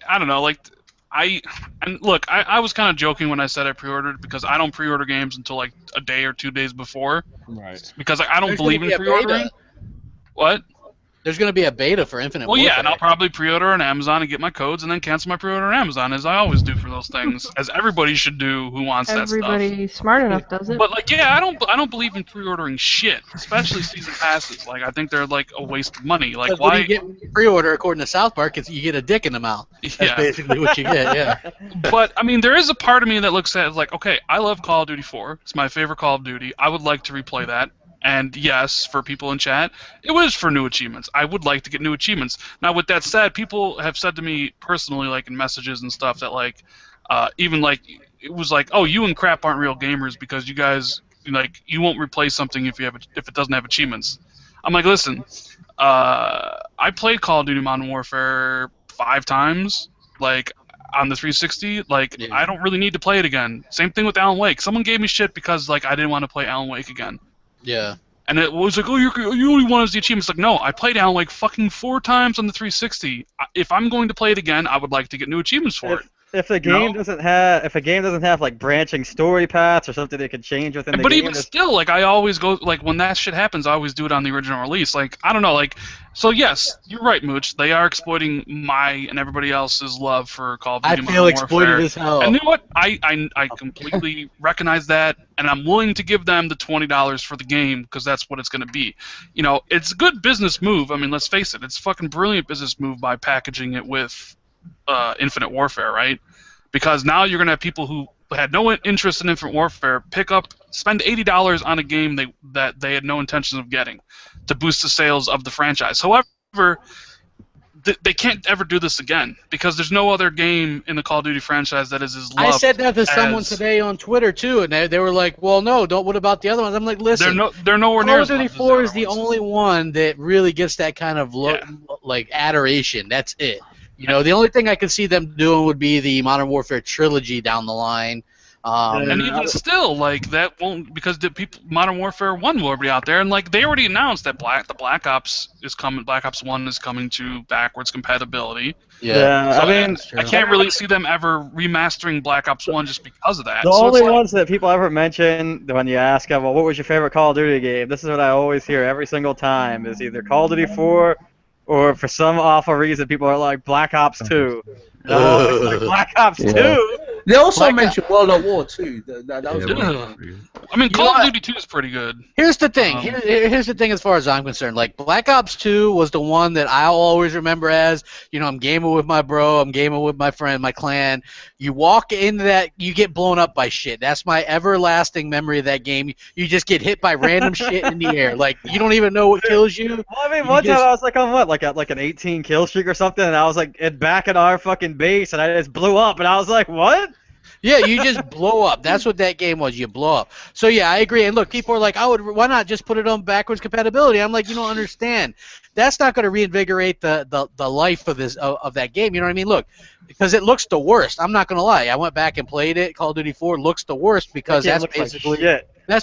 I don't know, like, I was kind of joking when I said I pre-ordered because I don't pre-order games until, like, a day or 2 days before.
Right.
Because I don't believe in pre-ordering. What?
There's going to be a beta for Infinite Warfare.
Well, yeah, and I'll probably pre-order on Amazon and get my codes and then cancel my pre-order on Amazon, as I always do for those things, as everybody should do who wants that stuff.
Everybody smart enough does it.
But, like, yeah, I don't believe in pre-ordering shit, especially season passes. Like, I think they're, like, a waste of money. Like, why?
When you get pre-order, according to South Park, you get a dick in the mouth. That's basically what you get, yeah.
But, I mean, there is a part of me that looks at it like, okay, I love Call of Duty 4. It's my favorite Call of Duty. I would like to replay that. And yes, for people in chat, it was for new achievements. I would like to get new achievements. Now, with that said, people have said to me personally, like in messages and stuff, that like, even like it was like, oh, you and Crap aren't real gamers because you guys like you won't replace something if it doesn't have achievements. I'm like, listen, I played Call of Duty Modern Warfare 5 times, like on the 360. Like, yeah. I don't really need to play it again. Same thing with Alan Wake. Someone gave me shit because like I didn't want to play Alan Wake again.
Yeah.
And it was like, oh, you only want the achievements. Like, no, I played Alan Wake fucking 4 times on the 360. If I'm going to play it again, I would like to get new achievements for it.
If a game doesn't have like branching story paths or something that can change within the game.
But even still, like I always go like when that shit happens, I always do it on the original release. Like I don't know, like so yes, you're right, Mooch. They are exploiting my and everybody else's love for Call of Duty Modern Warfare.
I feel exploited as hell.
And you know what? I completely recognize that, and I'm willing to give them the $20 for the game because that's what it's going to be. You know, it's a good business move. I mean, let's face it, it's a fucking brilliant business move by packaging it with Infinite Warfare, right? Because now you're going to have people who had no interest in Infinite Warfare spend $80 on a game that they had no intention of getting to boost the sales of the franchise. However, they can't ever do this again because there's no other game in the Call of Duty franchise that is as loved.
I said that to someone today on Twitter too, and they were like, "Well, no, don't. What about the other ones?" I'm like, "Listen,
they're nowhere near
Call
as
of Duty
loved as
4
the
is
other
the
ones.
only one that really gets that kind of like adoration. That's it. You know, the only thing I could see them doing would be the Modern Warfare trilogy down the line."
And even still, like that won't because Modern Warfare 1 will be out there, and like they already announced that the Black Ops is coming. Black Ops 1 is coming to backwards compatibility.
Yeah,
So
I mean,
I can't really see them ever remastering Black Ops 1 just because of that.
the
So
only
it's like,
ones that people ever mention when you ask them, well, what was your favorite Call of Duty game? This is what I always hear every single time: is either Call of Duty 4, or for some awful reason, people are like Black Ops 2. No, like Black Ops 2.
They also mentioned World at War too. That was
I mean, Call of Duty 2 is pretty good.
Here's the thing. Here's the thing as far as I'm concerned. Like, Black Ops 2 was the one that I'll always remember as, you know, I'm gaming with my bro, I'm gaming with my friend, my clan. You walk into that, you get blown up by shit. That's my everlasting memory of that game. You just get hit by random shit in the air. Like, you don't even know what kills you.
Well, I mean, one time I was like on what, like an 18 kill streak or something, and I was like back at our fucking base, and I just blew up, and I was like, what?
Yeah, you just blow up. That's what that game was. You blow up. So yeah, I agree. And look, people are like, why not just put it on backwards compatibility? I'm like, you don't understand. That's not going to reinvigorate the life of of that game. You know what I mean? Look, because it looks the worst. I'm not going to lie. I went back and played it. Call of Duty 4 looks the worst because that's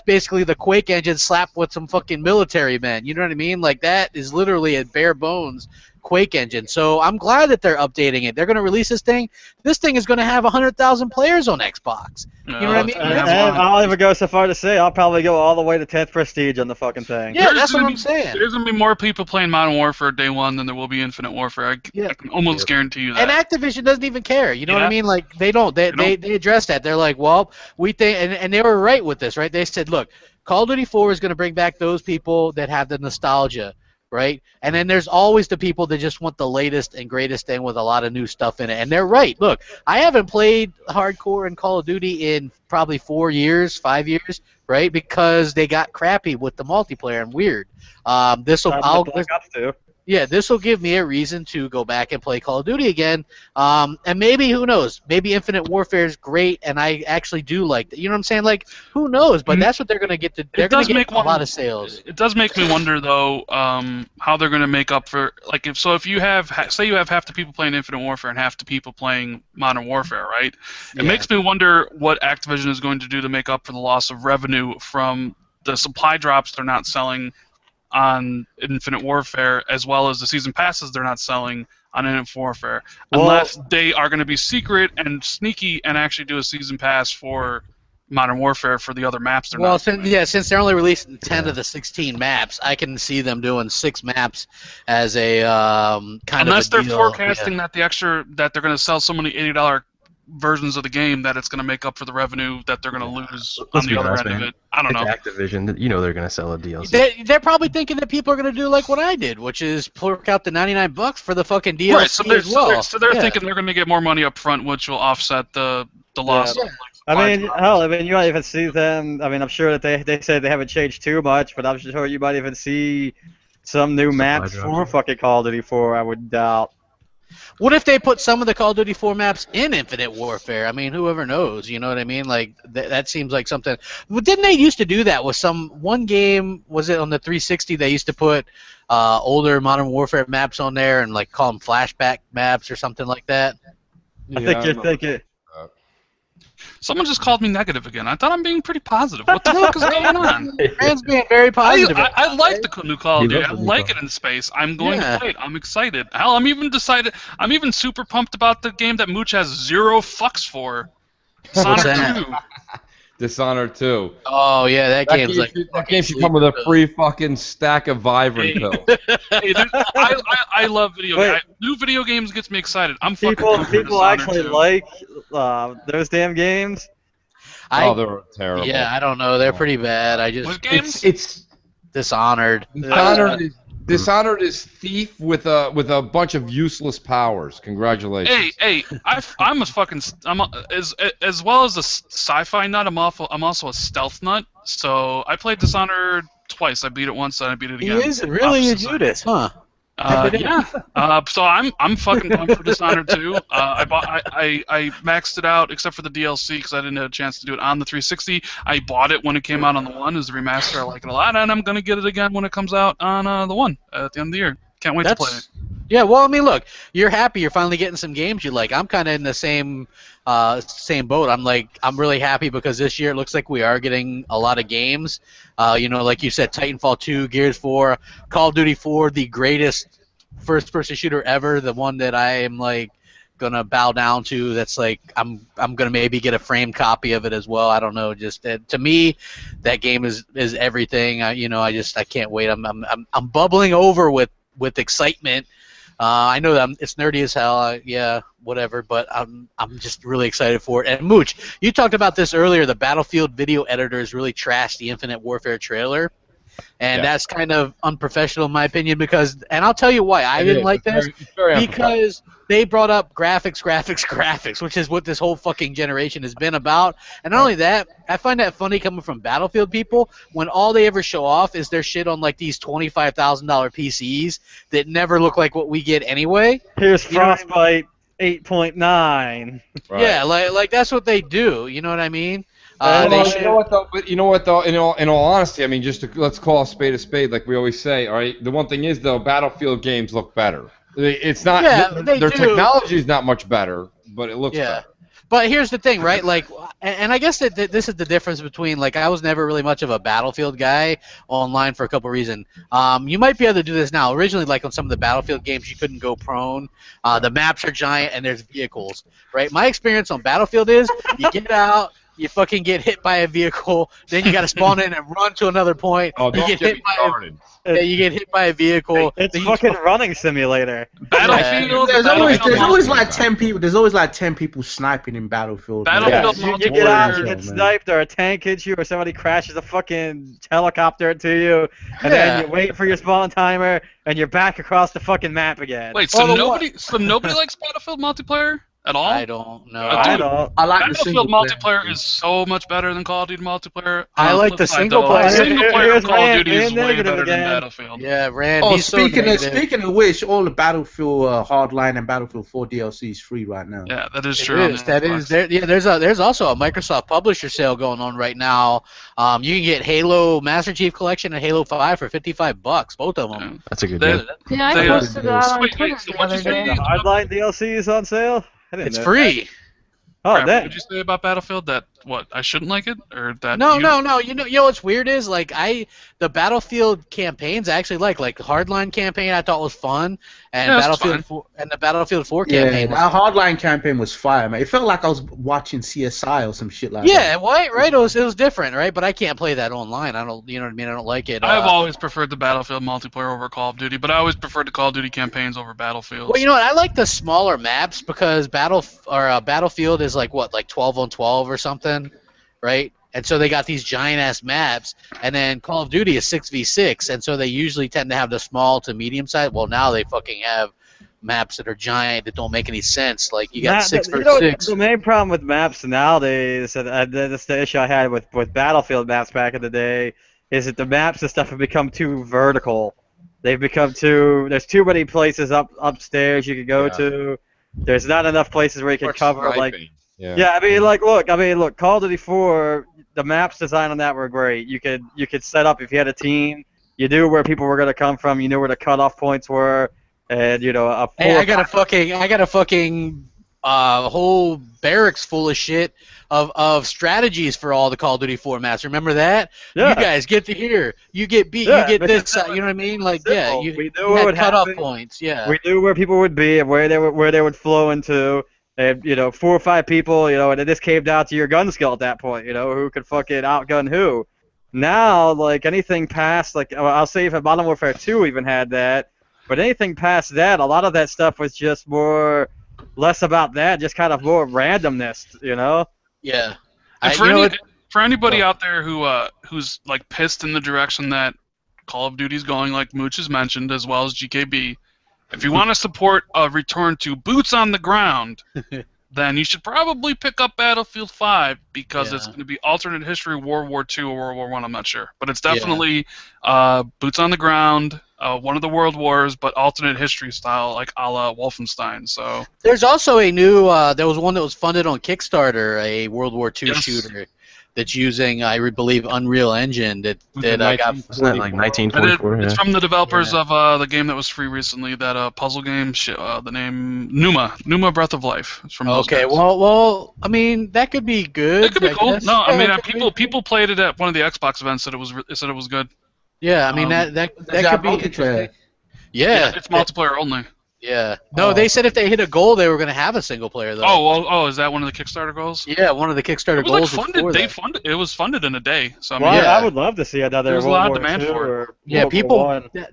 basically the Quake engine slapped with some fucking military men. You know what I mean? Like, that is literally a bare bones Quake engine. So I'm glad that they're updating it. They're going to release this thing. This thing is going to have 100,000 players on Xbox. You know what I mean?
And I'll even go so far to say I'll probably go all the way to 10th Prestige on the fucking thing.
Yeah, that's what I'm saying.
There's going to be more people playing Modern Warfare day one than there will be Infinite Warfare. I can almost guarantee you that.
And Activision doesn't even care. You know what I mean? Like, they don't. They address that. They're like, well, we think, and they were right with this, right? They said, look, Call of Duty 4 is going to bring back those people that have the nostalgia. Right? And then there's always the people that just want the latest and greatest thing with a lot of new stuff in it. And they're right. Look, I haven't played hardcore in Call of Duty in probably 4 years, 5 years, right? Because they got crappy with the multiplayer and weird. This will give me a reason to go back and play Call of Duty again. And maybe, who knows? Maybe Infinite Warfare is great, and I actually do like that. You know what I'm saying? Like, who knows? But that's what they're going to get. They're going to get a lot of sales.
It does make me wonder, though, how they're going to make up for, like, if you have, say you have half the people playing Infinite Warfare and half the people playing Modern Warfare, right? It makes me wonder what Activision is going to do to make up for the loss of revenue from the supply drops they're not selling on Infinite Warfare, as well as the season passes they're not selling on Infinite Warfare, unless they are going to be secret and sneaky and actually do a season pass for Modern Warfare for the other maps they're not doing.
Since they're only releasing 10 of the 16 maps, I can see them doing 6 maps as a
unless they're forecasting that that they're going to sell so many $80 versions of the game that it's going to make up for the revenue that they're going to lose on the other end of it. I don't know.
Activision, you know they're going to sell a DLC.
They're probably thinking that people are going to do like what I did, which is fork out the $99 for the fucking DLC
so they're thinking they're going to get more money up front, which will offset the loss.
Yeah. I mean, you might even see them. I mean, I'm sure that they said they haven't changed too much, but I'm sure you might even see some new maps for fucking Call of Duty 4. I would doubt.
What if they put some of the Call of Duty 4 maps in Infinite Warfare? I mean, whoever knows, you know what I mean? Like, that seems like something. Well, didn't they used to do that with one game, was it on the 360, they used to put older Modern Warfare maps on there and, like, call them flashback maps or something like that?
I think you're thinking.
Someone just called me negative again. I thought I'm being pretty positive. What the fuck is going on?
Man's being very positive.
I like the new Call of Duty. I like it in space. I'm going to play it. I'm excited. Hell, I'm even super pumped about the game that Mooch has 0 fucks for. Dishonored 2.
Dishonored 2.
Oh yeah, that
game should come with a free fucking stack of Vibrant pills.
I love video games. New video games gets me excited.
People actually like those damn games.
They're terrible.
Yeah, I don't know. They're pretty bad.
It's Dishonored.
Dishonored
Dishonored is thief with a bunch of useless powers. Congratulations.
Hey, I'm a fucking as well as a sci-fi nut. I'm also a stealth nut. So I played Dishonored twice. I beat it once and I beat it again.
He is really a Judas, huh?
Yeah. So I'm fucking pumped for Dishonored 2. I maxed it out except for the DLC because I didn't have a chance to do it on the 360. I bought it when it came out on the One as a remaster. I like it a lot, and I'm gonna get it again when it comes out on the One at the end of the year. Can't wait to play it.
Yeah, well, I mean, look, you're happy you're finally getting some games you like. I'm kind of in the same boat. I'm really happy because this year it looks like we are getting a lot of games. Like you said, Titanfall 2, Gears 4, Call of Duty 4, the greatest first-person shooter ever, the one that I am gonna bow down to. That's I'm gonna maybe get a framed copy of it as well. I don't know. Just to me, that game is everything. I can't wait. I'm bubbling over with excitement. I know that it's nerdy as hell, yeah, whatever, but I'm just really excited for it. And Mooch, you talked about this earlier. The Battlefield video editors really trashed the Infinite Warfare trailer, and that's kind of unprofessional in my opinion. And I'll tell you why I didn't like this. Because they brought up graphics, which is what this whole fucking generation has been about. And not only that, I find that funny coming from Battlefield people when all they ever show off is their shit on these $25,000 PCs that never look like what we get anyway.
Here's Frostbite 8.9.
Right.
Yeah, like that's what they do. You know what I mean?
You know what though? In all honesty, I mean, let's call a spade like we always say. All right. The one thing is though, Battlefield games look better. It's not.
Yeah,
their technology is not much better, but it looks better.
But here's the thing, right? And I guess that this is the difference between I was never really much of a Battlefield guy online for a couple reasons. You might be able to do this now. Originally, on some of the Battlefield games, you couldn't go prone. The maps are giant and there's vehicles, right? My experience on Battlefield is you get out. You fucking get hit by a vehicle, then you got to spawn in and run to another point.
Oh, don't get me started.
You get hit by a vehicle.
It's fucking running simulator.
Battlefield.
There's always like 10 people. There's always 10 people sniping in Battlefield.
You get out, you get sniped, or a tank hits you, or somebody crashes a fucking helicopter into you, and then you wait for your spawn timer, and you're back across the fucking map again.
Wait, so nobody likes Battlefield multiplayer? At all?
I don't know.
I don't.
I like
Battlefield multiplayer is so much better than Call of Duty multiplayer.
I like the single player.
Single player of Call of Duty is way better than Battlefield.
Yeah, Rand.
Oh, speaking of which, all the Battlefield Hardline and Battlefield 4 DLC is free right now.
Yeah, that is true.
That is there. Yeah, there's also a Microsoft Publisher sale going on right now. You can get Halo Master Chief Collection and Halo 5 for $55, both of them.
That's a good deal.
Yeah, I posted that on Twitter
so
the
what'd
other
you say?
day.
Hardline DLC is on sale?
It's free.
Oh,
Crap,
that.
what did you say about Battlefield? That what? I shouldn't like it, or that?
No. You know what's weird is the Battlefield campaigns I actually like Hardline campaign I thought was fun, and Battlefield 4, and the Battlefield 4 campaign.
Our Hardline campaign was fire, man. It felt like I was watching CSI or some shit like that.
Yeah, right. It was different, right? But I can't play that online. I don't, you know what I mean? I don't like it.
I've always preferred the Battlefield multiplayer over Call of Duty, but I always preferred the Call of Duty campaigns over Battlefield.
Well, you know what? I like the smaller maps because Battlefield is like 12 on 12 or something, right? And so they got these giant ass maps, and then Call of Duty is 6v6, and so they usually tend to have the small to medium size. Well, now they fucking have maps that are giant that don't make any sense. Like you got 6v6.
The main problem with maps nowadays, and that's the issue I had with Battlefield maps back in the day, is that the maps and stuff have become too vertical. They've become there's too many places upstairs you can go to. There's not enough places where you can cover Yeah, I mean, look, Call of Duty 4, the maps design on that were great. You could set up if you had a team, you knew where people were gonna come from, you knew where the cutoff points were, and
I got a fucking whole barracks full of shit of strategies for all the Call of Duty 4 maps. Remember that?
Yeah.
You guys get to here. You get beat.
Yeah,
you get this. You know what I mean? Like,
simple.
you
We knew what would
cutoff
happen.
points. Yeah.
We knew where people would be and where they would flow into. And 4 or 5 people, and it just came down to your gun skill at that point, who could fucking outgun who. Now, anything past, I'll say if Modern Warfare 2 even had that, but anything past that, a lot of that stuff was just less about that, just kind of more randomness,
Yeah.
And for anybody out there who's pissed in the direction that Call of Duty's going, like Mooch has mentioned, as well as GKB. If you want to support a return to boots on the ground, then you should probably pick up Battlefield 5 because it's going to be alternate history, World War II or World War I. I'm not sure, but it's definitely boots on the ground, one of the World Wars, but alternate history style, like a la Wolfenstein. So
there's also a new. There was one that was funded on Kickstarter, a World War II shooter that's using, I believe, Unreal Engine. That I got.
Wasn't that like 1944?
It's from the developers of the game that was free recently, that puzzle game. The name Numa Breath of Life. It's from those guys.
Well, I mean that could be good.
It could be cool.
Guess.
No, I mean people played it at one of the Xbox events. Said it was good.
Yeah, I mean that could be interesting. Yeah,
it's multiplayer only.
Yeah. No, they said if they hit a goal, they were going to have a single player though.
Oh, is that one of the Kickstarter goals?
Yeah, one of the Kickstarter goals.
It was funded in a day. So I mean,
I would love to see another.
There's a lot of demand for it.
Yeah,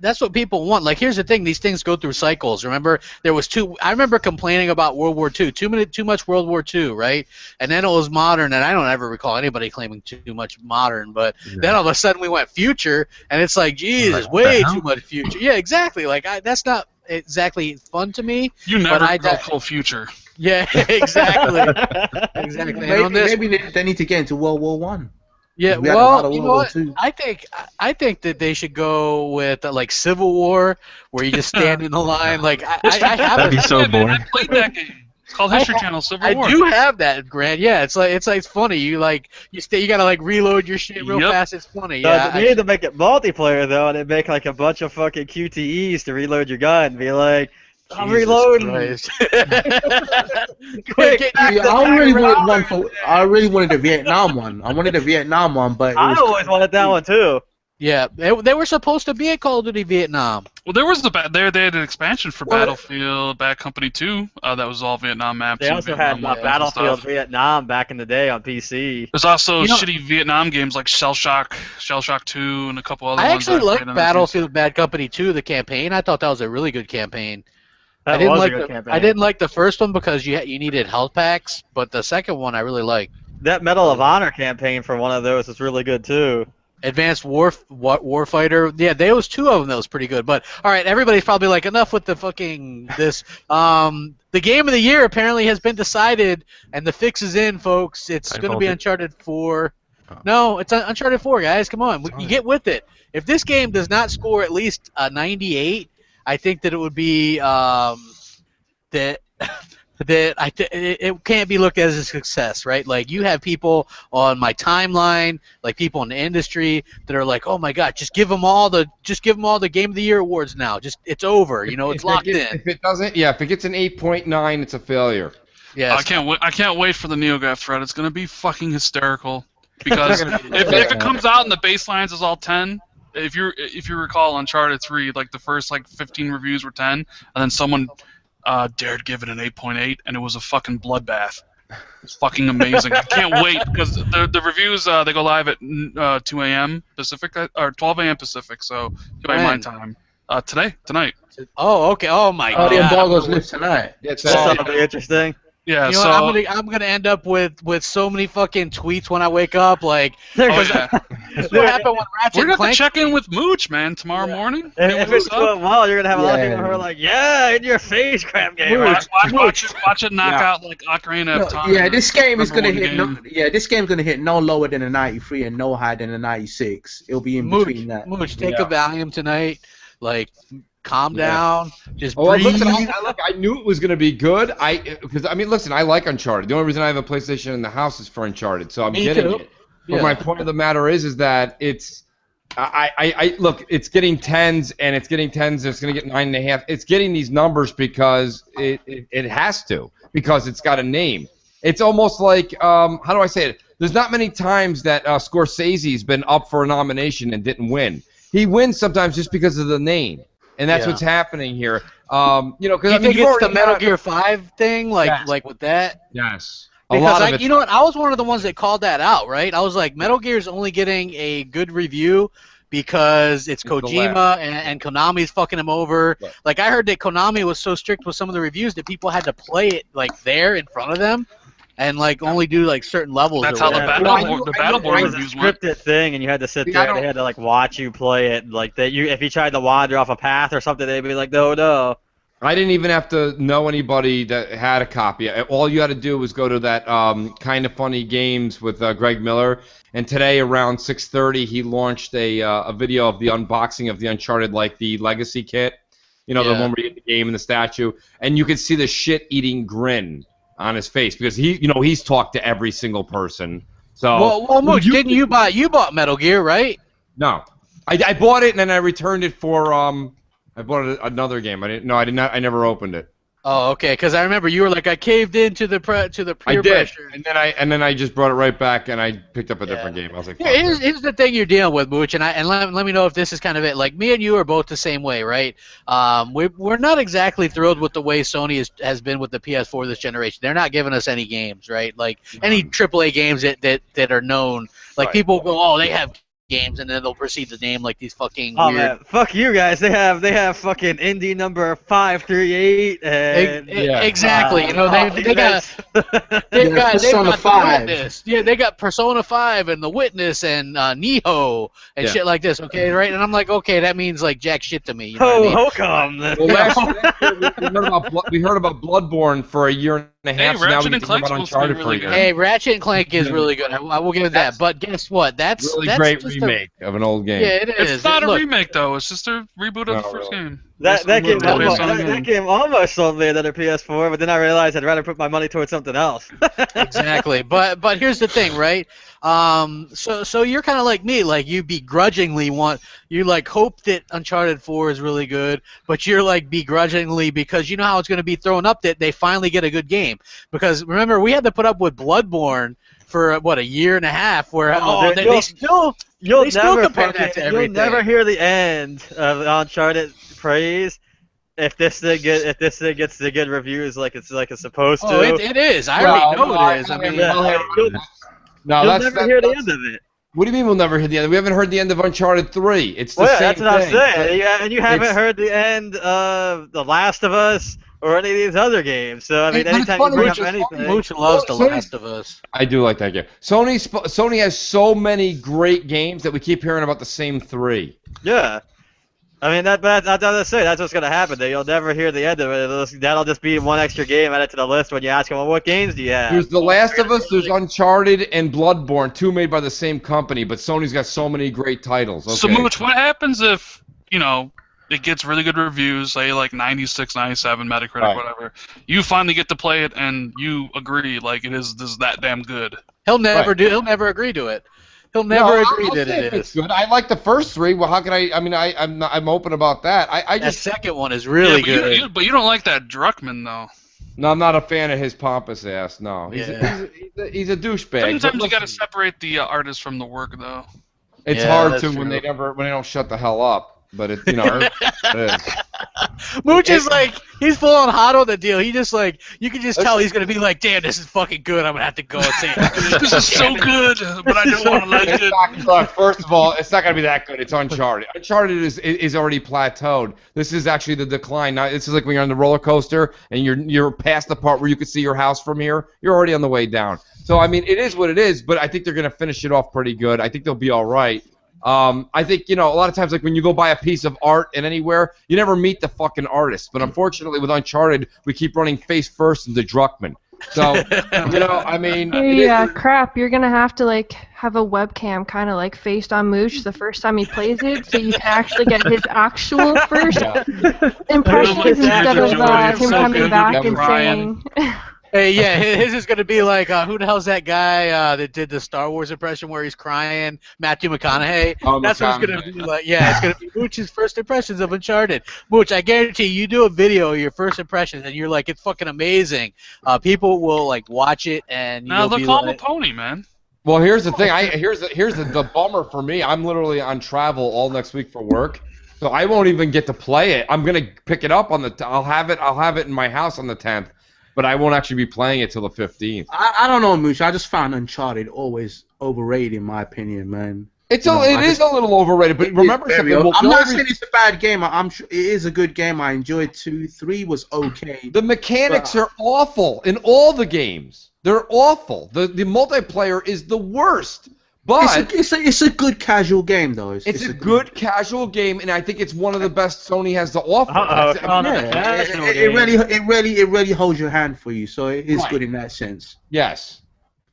that's what people want. Like, here's the thing: these things go through cycles. Remember, there was I remember complaining about World War II. Too much World War II, right? And then it was modern, and I don't ever recall anybody claiming too much modern. But then all of a sudden we went future, and it's like, Jesus, way too much future. Yeah, exactly. Like that's not exactly fun to me.
You never go full future.
Yeah, exactly. Exactly.
Maybe they need to get into World War One.
Yeah, well, you know what? I think that they should go with like Civil War, where you just stand in the line. Like I have
that'd be so boring.
I played that game. It's called History Channel Civil War.
I do have that, Grant. Yeah, it's funny. You gotta like reload your shit real fast. It's funny. Yeah.
They need to make it multiplayer though, and they make like a bunch of fucking QTEs to reload your gun. And be like, I'm reloading.
Quick, I really wanted the Vietnam one. I wanted the Vietnam one, but
I always wanted that one too.
Yeah, they were supposed to be a Call of Duty Vietnam.
Well, there was they had an expansion for Battlefield Bad Company 2 that was all Vietnam maps.
They also had Battlefield Vietnam back in the day on PC.
There's also shitty Vietnam games like Shell Shock 2, and a couple other ones.
I actually liked Battlefield Bad Company 2, the campaign. I thought that was a really good campaign. I didn't like the first one because you needed health packs, but the second one I really liked.
That Medal of Honor campaign for one of those is really good too.
Advanced Warfighter. Yeah, there was two of them that was pretty good. But all right, everybody's probably like, enough with the fucking this. The game of the year apparently has been decided, and the fix is in, folks. It's going to be Uncharted 4. No, it's Uncharted 4, guys. Come on, you get with it. If this game does not score at least 98, I think that it would be it can't be looked at as a success, right? Like, you have people on my timeline, like people in the industry that are like, "Oh my God, just give them all the Game of the Year awards now. Just it's over, it's locked in."
If it doesn't, if it gets an 8.9, it's a failure.
Yeah, I can't wait for the NeoGaf thread. It's gonna be fucking hysterical because if it comes out and the baselines is all 10. If you recall Uncharted 3, like the first 15 reviews were 10, and then someone dared give it an 8.8, and it was a fucking bloodbath. It's fucking amazing. I can't wait because the reviews they go live at 2 a.m. Pacific or 12 a.m. Pacific, so 2 a.m. my time. Tonight.
Oh, okay. Oh my God.
The embargoes live tonight.
That's gonna be interesting.
Yeah,
so I'm gonna end up with so many fucking tweets when I wake up, like.
What
happened when Ratchet
We're gonna have to check in with Mooch, man, tomorrow morning.
If it's going well, you're gonna have a lot of people who are like, "Yeah, in your face, Crapgamer."
Watch it knock out like Ocarina of Time.
Yeah, this game is gonna hit. This game's gonna hit no lower than a 93 and no higher than a 96. It'll be in between that.
Mooch, take a Valium tonight, like. Calm down. Just breathe.
Listen, I knew it was going to be good. Listen, I like Uncharted. The only reason I have a PlayStation in the house is for Uncharted, so I'm getting it. But my point of the matter is that it's. Look, it's getting 10s, and it's getting 10s. It's going to get 9.5. It's getting these numbers because it has to, because it's got a name. It's almost like how do I say it? There's not many times that Scorsese's been up for a nomination and didn't win. He wins sometimes just because of the name. And that's what's happening here. Because
you think it's the Metal Gear 5 thing, like with that?
Yes.
Because you know what? I was one of the ones that called that out, right? I was like, Metal Gear's only getting a good review because it's Kojima and Konami's fucking him over. Right. Like, I heard that Konami was so strict with some of the reviews that people had to play it like there in front of them. and like only do like certain levels.
That's
or
how the
whatever.
Battleborn
It was a
reviews went.
scripted thing, and you had to sit there. They had to like watch you play it. Like if you tried to wander off a path or something, they'd be like, no.
I didn't even have to know anybody that had a copy. All you had to do was go to that Kind of Funny Games with Greg Miller. And today around 6:30, he launched a video of the unboxing of the Uncharted, like the Legacy kit. You know, the one where you get the game and the statue. And you could see the shit-eating grin on his face because he's talked to every single person. So
well, Mooch, didn't you bought Metal Gear, right?
No, I bought it and then I returned it for I bought another game. I did not. I never opened it.
Oh, okay. Because I remember you were like, I caved into the peer
I did,
pressure.
and then I just brought it right back, and I picked up a different game. I was like,
here's the thing you're dealing with, Mooch, and let me know if this is kind of it. Like me and you are both the same way, right? We're not exactly thrilled with the way Sony has been with the PS4 this generation. They're not giving us any games, right? Like any AAA games that are known. Like people go, oh, they have games, and then they'll proceed to name like these fucking weird.
Man, fuck you guys. They have fucking indie number 538 and
exactly. You know they've got
Persona 5.
Witness. Yeah, they got Persona 5 and The Witness and Neo and shit like this. Okay, right? And I'm like, okay, that means like jack shit to me. You know what I mean?
How come?
Well, last year we heard about Bloodborne for a year and a half.
Hey,
so now
Ratchet
we
and
can talk
Clank's
about
supposed to be
Uncharted for a
really
year.
good.
Hey, Ratchet and Clank is really good. I will give it that. But guess what? That's
Great
just
remake of an old game.
Yeah, it is.
It's not a
Look,
remake though. It's just a reboot of the first game.
That game
Based on the
almost,
game.
that game almost sold me another PS4, but then I realized I'd rather put my money towards something else.
Exactly. But here's the thing, right? So you're kind of like me, like you begrudgingly you like hope that Uncharted 4 is really good, but you're like begrudgingly because you know how it's going to be thrown up that they finally get a good game. Because remember, we had to put up with Bloodborne for what, a year and a half, where they still compare that to everything.
You'll never hear the end of Uncharted praise if this thing gets the good reviews like it's supposed to.
Oh, it is. I already know it is. I mean,
you'll never hear the end of it.
What do you mean we'll never hear the end? We haven't heard the end of Uncharted 3. It's the same
that's what
thing.
I'm saying. Yeah, and you haven't heard the end of The Last of Us or any of these other games. So I mean, anytime you bring up anything,
Mooch loves The Last of Us.
I do like that game. Sony has so many great games that we keep hearing about the same 3.
Yeah. I mean, that's what's going to happen. You'll never hear the end of it. That'll just be one extra game added to the list when you ask them, well, what games do you have?
There's The Last of Us, there's Uncharted, and Bloodborne, 2 made by the same company, but Sony's got so many great titles. Okay.
So, Mooch, what happens if, it gets really good reviews, say like 96, 97, Metacritic, whatever. You finally get to play it, and you agree, like, this is that damn good.
He'll never agree to it. He'll never agree that it is.
It's good. I like the first 3. Well, how can I? I mean, I'm open about that.
That second one is really good.
But you don't like that Druckmann though.
No, I'm not a fan of his pompous ass. No, he's a douchebag.
Sometimes you got to separate the artist from the work, though.
It's hard to when they don't shut the hell up. But it is.
Mooch is like, he's full on hot on the deal. He just like, you can just tell he's gonna be like, damn, this is fucking good. I'm gonna have to go and say it.
This is so good, but I don't want to like it.
Look, first of all, it's not gonna be that good. It's Uncharted. Uncharted is already plateaued. This is actually the decline. Now, this is like when you're on the roller coaster and you're past the part where you can see your house from here. You're already on the way down. So I mean, it is what it is. But I think they're gonna finish it off pretty good. I think they'll be all right. I think, a lot of times, like when you go buy a piece of art and anywhere, you never meet the fucking artist. But unfortunately, with Uncharted, we keep running face first into Druckmann. So, I mean...
Hey, Crap, you're going to have to, like, have a webcam kind of, like, faced on Mooch the first time he plays it, so you can actually get his actual first impressions instead of him coming back and saying...
Hey, yeah, his is going to be like, who the hell's that guy that did the Star Wars impression where he's crying? Matthew McConaughey. That's what it's going to be like. Yeah, it's going to be Mooch's first impressions of Uncharted. Mooch, I guarantee you do a video of your first impressions, and you're like, it's fucking amazing. People will, like, watch it, and
you'll be like... Now, the pony, man.
Well, here's the thing. Here's the bummer for me. I'm literally on travel all next week for work, so I won't even get to play it. I'm going to pick it up on the... I'll have it in my house on the 10th. But I won't actually be playing it till the 15th.
I don't know, Mooch. I just found Uncharted always overrated, in my opinion, man.
It is a little overrated, but remember something.
I'm not saying it's a bad game. I'm sure it is a good game. I enjoyed 2. 3 was okay.
The mechanics are awful in all the games. They're awful. The multiplayer is the worst. But
it's a good casual game though.
It's a good casual game, and I think it's one of the best Sony has to offer.
It really holds your hand for you, so it is good in that sense.
Yes.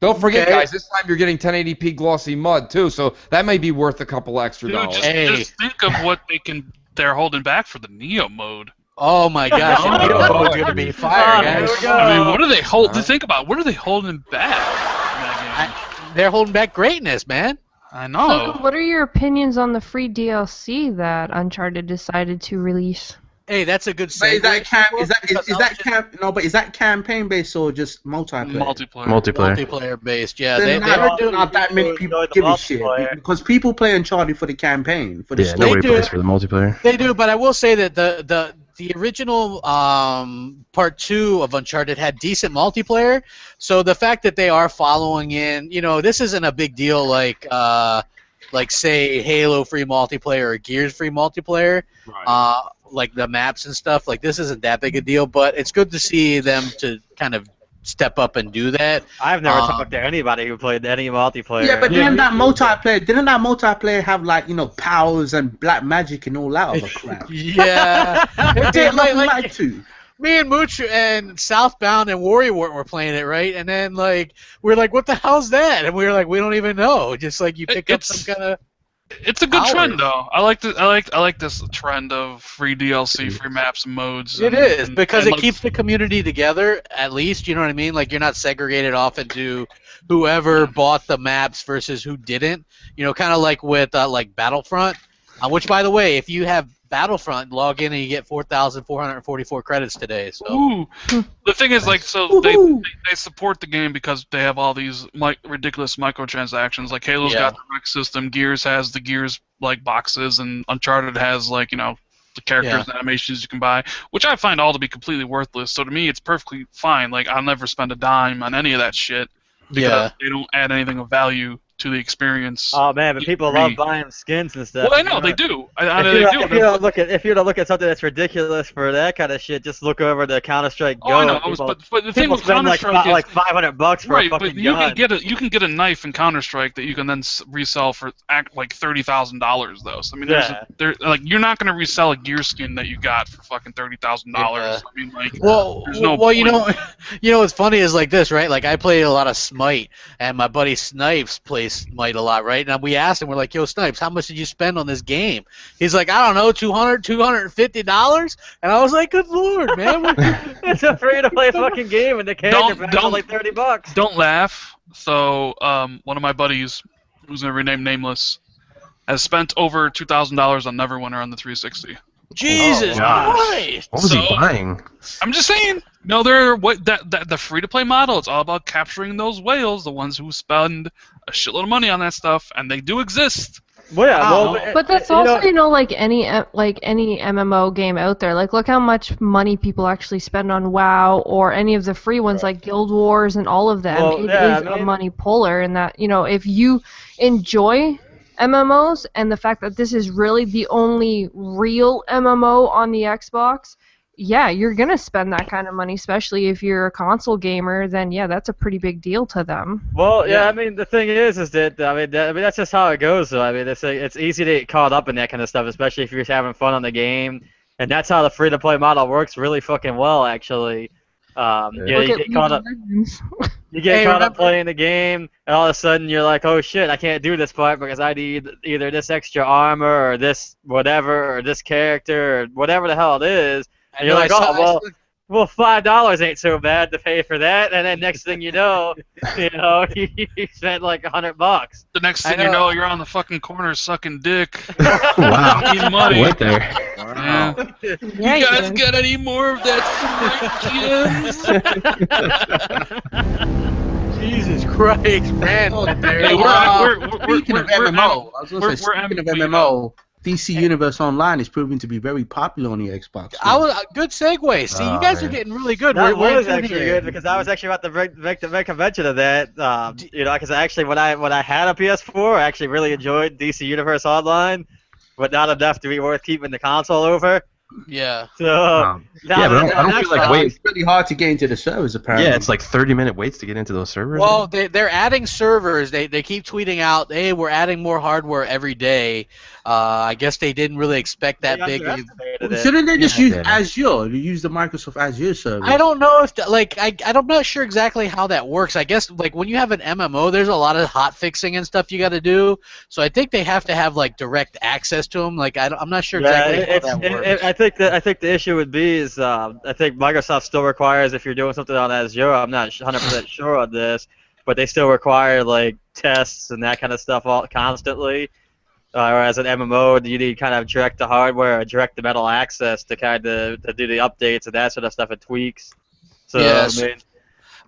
Don't forget, guys. This time you're getting 1080p glossy mud too, so that may be worth a couple extra dollars.
Just think of what they're holding back for the Neo mode.
Oh my gosh, the Neo mode's gonna be fire, guys.
I mean, what are they holding? Think about what are they holding back?
They're holding back greatness, man.
I know.
So what are your opinions on the free DLC that Uncharted decided to release?
Hey, that's a good
segue.
But
is that campaign based or just multiplayer?
Multiplayer based, yeah.
They are doing not that many people give a shit because people play Uncharted for the campaign.
Nobody plays for the multiplayer.
They do, but I will say that the original part 2 of Uncharted had decent multiplayer. So the fact that they are following in, this isn't a big deal like say Halo free multiplayer or Gears free multiplayer. Right. Like the maps and stuff, like this isn't that big a deal, but it's good to see them to kind of step up and do that.
I've never talked to anybody who played any multiplayer.
Yeah, but didn't that multiplayer have like powers and black magic and all that other crap?
Yeah,
it did like to.
Me and Mooch and Southbound and Warrior were playing it, right? And then we're like, what the hell's that? And we were like, we don't even know. Just like you pick up some kind of.
It's a good trend, though. I like this trend of free DLC, free maps, and modes.
It is because it keeps the community together. At least, you know what I mean. Like you're not segregated off into whoever bought the maps versus who didn't. Kind of like with like Battlefront. Which, by the way, if you have Battlefront, log in and you get 4,444 credits today. So.
Ooh. The thing is, they support the game because they have all these ridiculous microtransactions. Like Halo's got the rec system, Gears has the Gears boxes, and Uncharted has the characters and animations you can buy, which I find all to be completely worthless. So to me, it's perfectly fine. Like I'll never spend a dime on any of that shit because they don't add anything of value to the experience.
Oh man, but people love buying skins and stuff.
Well, I know they do.
If you don't look at something that's ridiculous for that kind of shit, just look over to Counter-Strike Go.
I know, but the thing with Counter-Strike
like $500 for a fucking
but you can get a knife in Counter-Strike that you can then resell for like $30,000 though. So, I mean, you're not going to resell a gear skin that you got for fucking $30,000. I mean, there's no point.
What's funny is like this, right? Like I play a lot of Smite, and my buddy Snipes plays Smite a lot, right? And we asked him, we're like, yo, Snipes, how much did you spend on this game? He's like, I don't know, $250? And I was like, good lord, man.
It's a free-to-play fucking game, and the character pack's like $30.
Don't laugh. So, one of my buddies, who's going to rename nameless, has spent over $2,000 on Neverwinter on the 360.
Jesus Christ!
What was he buying?
I'm just saying. No, the free-to-play model. It's all about capturing those whales, the ones who spend a shitload of money on that stuff, and they do exist.
Well, yeah,
but that's also like any MMO game out there. Like look how much money people actually spend on WoW or any of the free ones like Guild Wars and all of them. It is a money puller, and that if you enjoy MMOs and the fact that this is really the only real MMO on the Xbox, yeah, you're gonna spend that kind of money, especially if you're a console gamer. Then yeah, that's a pretty big deal to them.
Well, yeah, I mean the thing is that that's just how it goes. So I mean it's easy to get caught up in that kind of stuff, especially if you're just having fun on the game, and that's how the free-to-play model works really fucking well, actually. You get caught up. You get caught up playing the game, and all of a sudden you're like, oh shit, I can't do this part because I need either this extra armor or this whatever or this character or whatever the hell it is. And you're like, well, $5 ain't so bad to pay for that. And then next thing you know, you spent like $100.
The next thing you know, you're on the fucking corner sucking dick.
Wow.
Eating money.
What there?
Wow. Yeah. You guys got any more of that kids?
Jesus Christ, man.
Speaking of MMO, DC Universe Online is proving to be very popular on the Xbox.
Good segue. See, you guys are getting really good.
That
We're
was actually good because I was actually about to make a mention of that. Because actually when I had a PS4, I actually really enjoyed DC Universe Online, but not enough to be worth keeping the console over.
Yeah.
So
yeah, but I don't feel like waiting.
It's really hard to get into the servers, apparently.
Yeah, it's like 30-minute waits to get into those servers.
Well, they're adding servers. They keep tweeting out, hey, we're adding more hardware every day. I guess they didn't really expect that big.
Shouldn't they just use Azure? Use the Microsoft Azure server?
I don't know if I'm not sure exactly how that works. I guess like when you have an MMO, there's a lot of hot fixing and stuff you got to do. So I think they have to have like direct access to them. Like I'm not sure exactly how that works.
I think the issue would be is I think Microsoft still requires if you're doing something on Azure. I'm not 100% sure on this, but they still require like tests and that kind of stuff constantly. Or as an MMO, you need kind of direct to hardware or direct to metal access to kind of to do the updates and that sort of stuff and tweaks. So
yes.
I mean,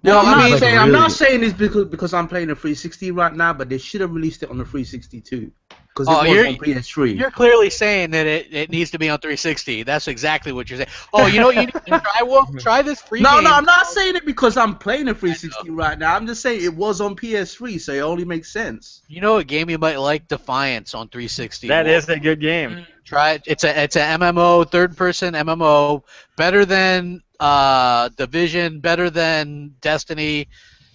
no, I'm not saying this because I'm playing the 360 right now, but they should have released it on the 360 too. Because it was on PS3.
You're clearly saying that it needs to be on 360. That's exactly what you're saying. Oh, you know what you need to try, Wolf? Try this free game.
No, I'm not saying it because I'm playing the 360 right now. I'm just saying it was on PS3, so it only makes sense.
You know what game you might like? Defiance on 360.
That is a good game.
Try it. It's a MMO, third-person MMO. Better than Division. Better than Destiny.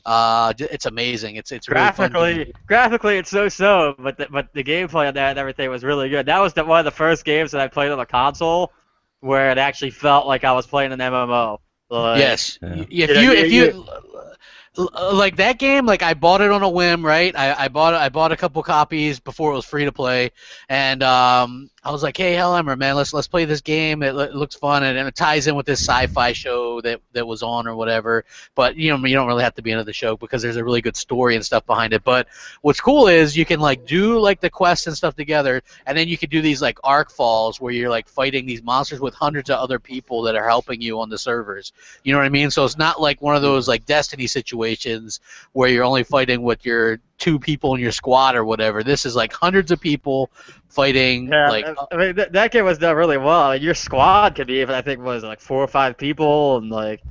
It's amazing. It's
graphically it's so, but the gameplay on that and everything was really good. That was one of the first games that I played on the console where it actually felt like I was playing an MMO.
Yes. If you like that game, like I bought it on a whim, right? I bought a couple copies before it was free to play, and I was like, hey, Hellhammer, man, let's play this game. It looks fun, and it ties in with this sci-fi show that was on or whatever. But you don't really have to be into the show because there's a really good story and stuff behind it. But what's cool is you can like do like the quests and stuff together, and then you can do these like arc falls where you're like fighting these monsters with hundreds of other people that are helping you on the servers. You know what I mean? So it's not like one of those like Destiny situations where you're only fighting with your 2 people in your squad or whatever. This is like hundreds of people fighting.
Yeah,
like
I mean that game was done really well. Like, your squad could be even I think was like 4 or 5 people, and like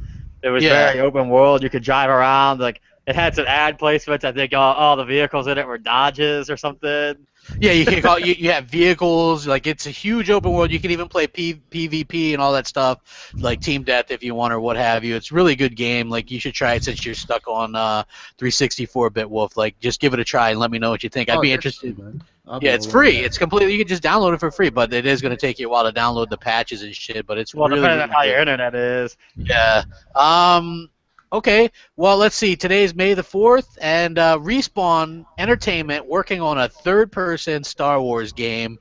it was very open world. You could drive around. Like it had some ad placements. I think all the vehicles in it were Dodges or something.
Yeah, you can you have vehicles. Like it's a huge open world. You can even play PvP and all that stuff, like team death if you want or what have you. It's a really good game. Like you should try it since you're stuck on 364-bit Wolf. Like just give it a try and let me know what you think. I'd be interested. Yeah, it's free. It's completely. You can just download it for free, but it is going to take you a while to download the patches and shit. But it's really
depending on how your internet is.
Yeah. Okay, well, let's see. Today's May the 4th, and Respawn Entertainment working on a third-person Star Wars game.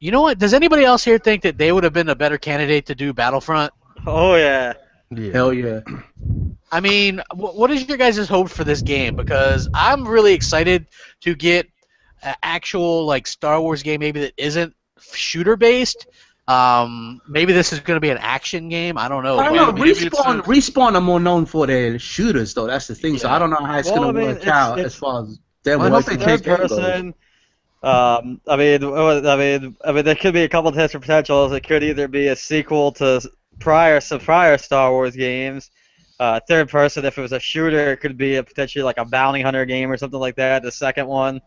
You know what? Does anybody else here think that they would have been a better candidate to do Battlefront?
Oh, yeah.
Hell yeah.
I mean, what is your guys' hope for this game? Because I'm really excited to get an actual like Star Wars game maybe that isn't shooter-based. Maybe this is going to be an action game. I don't know.
I don't know. Respawn are more known for their shooters, though. That's the thing. Yeah. So I don't know how it's going to work out as far as them working third person.
I mean, there could be a couple of different potentials. It could either be a sequel to prior Star Wars games. Third person, if it was a shooter, it could be potentially like a bounty hunter game or something like that. The second one.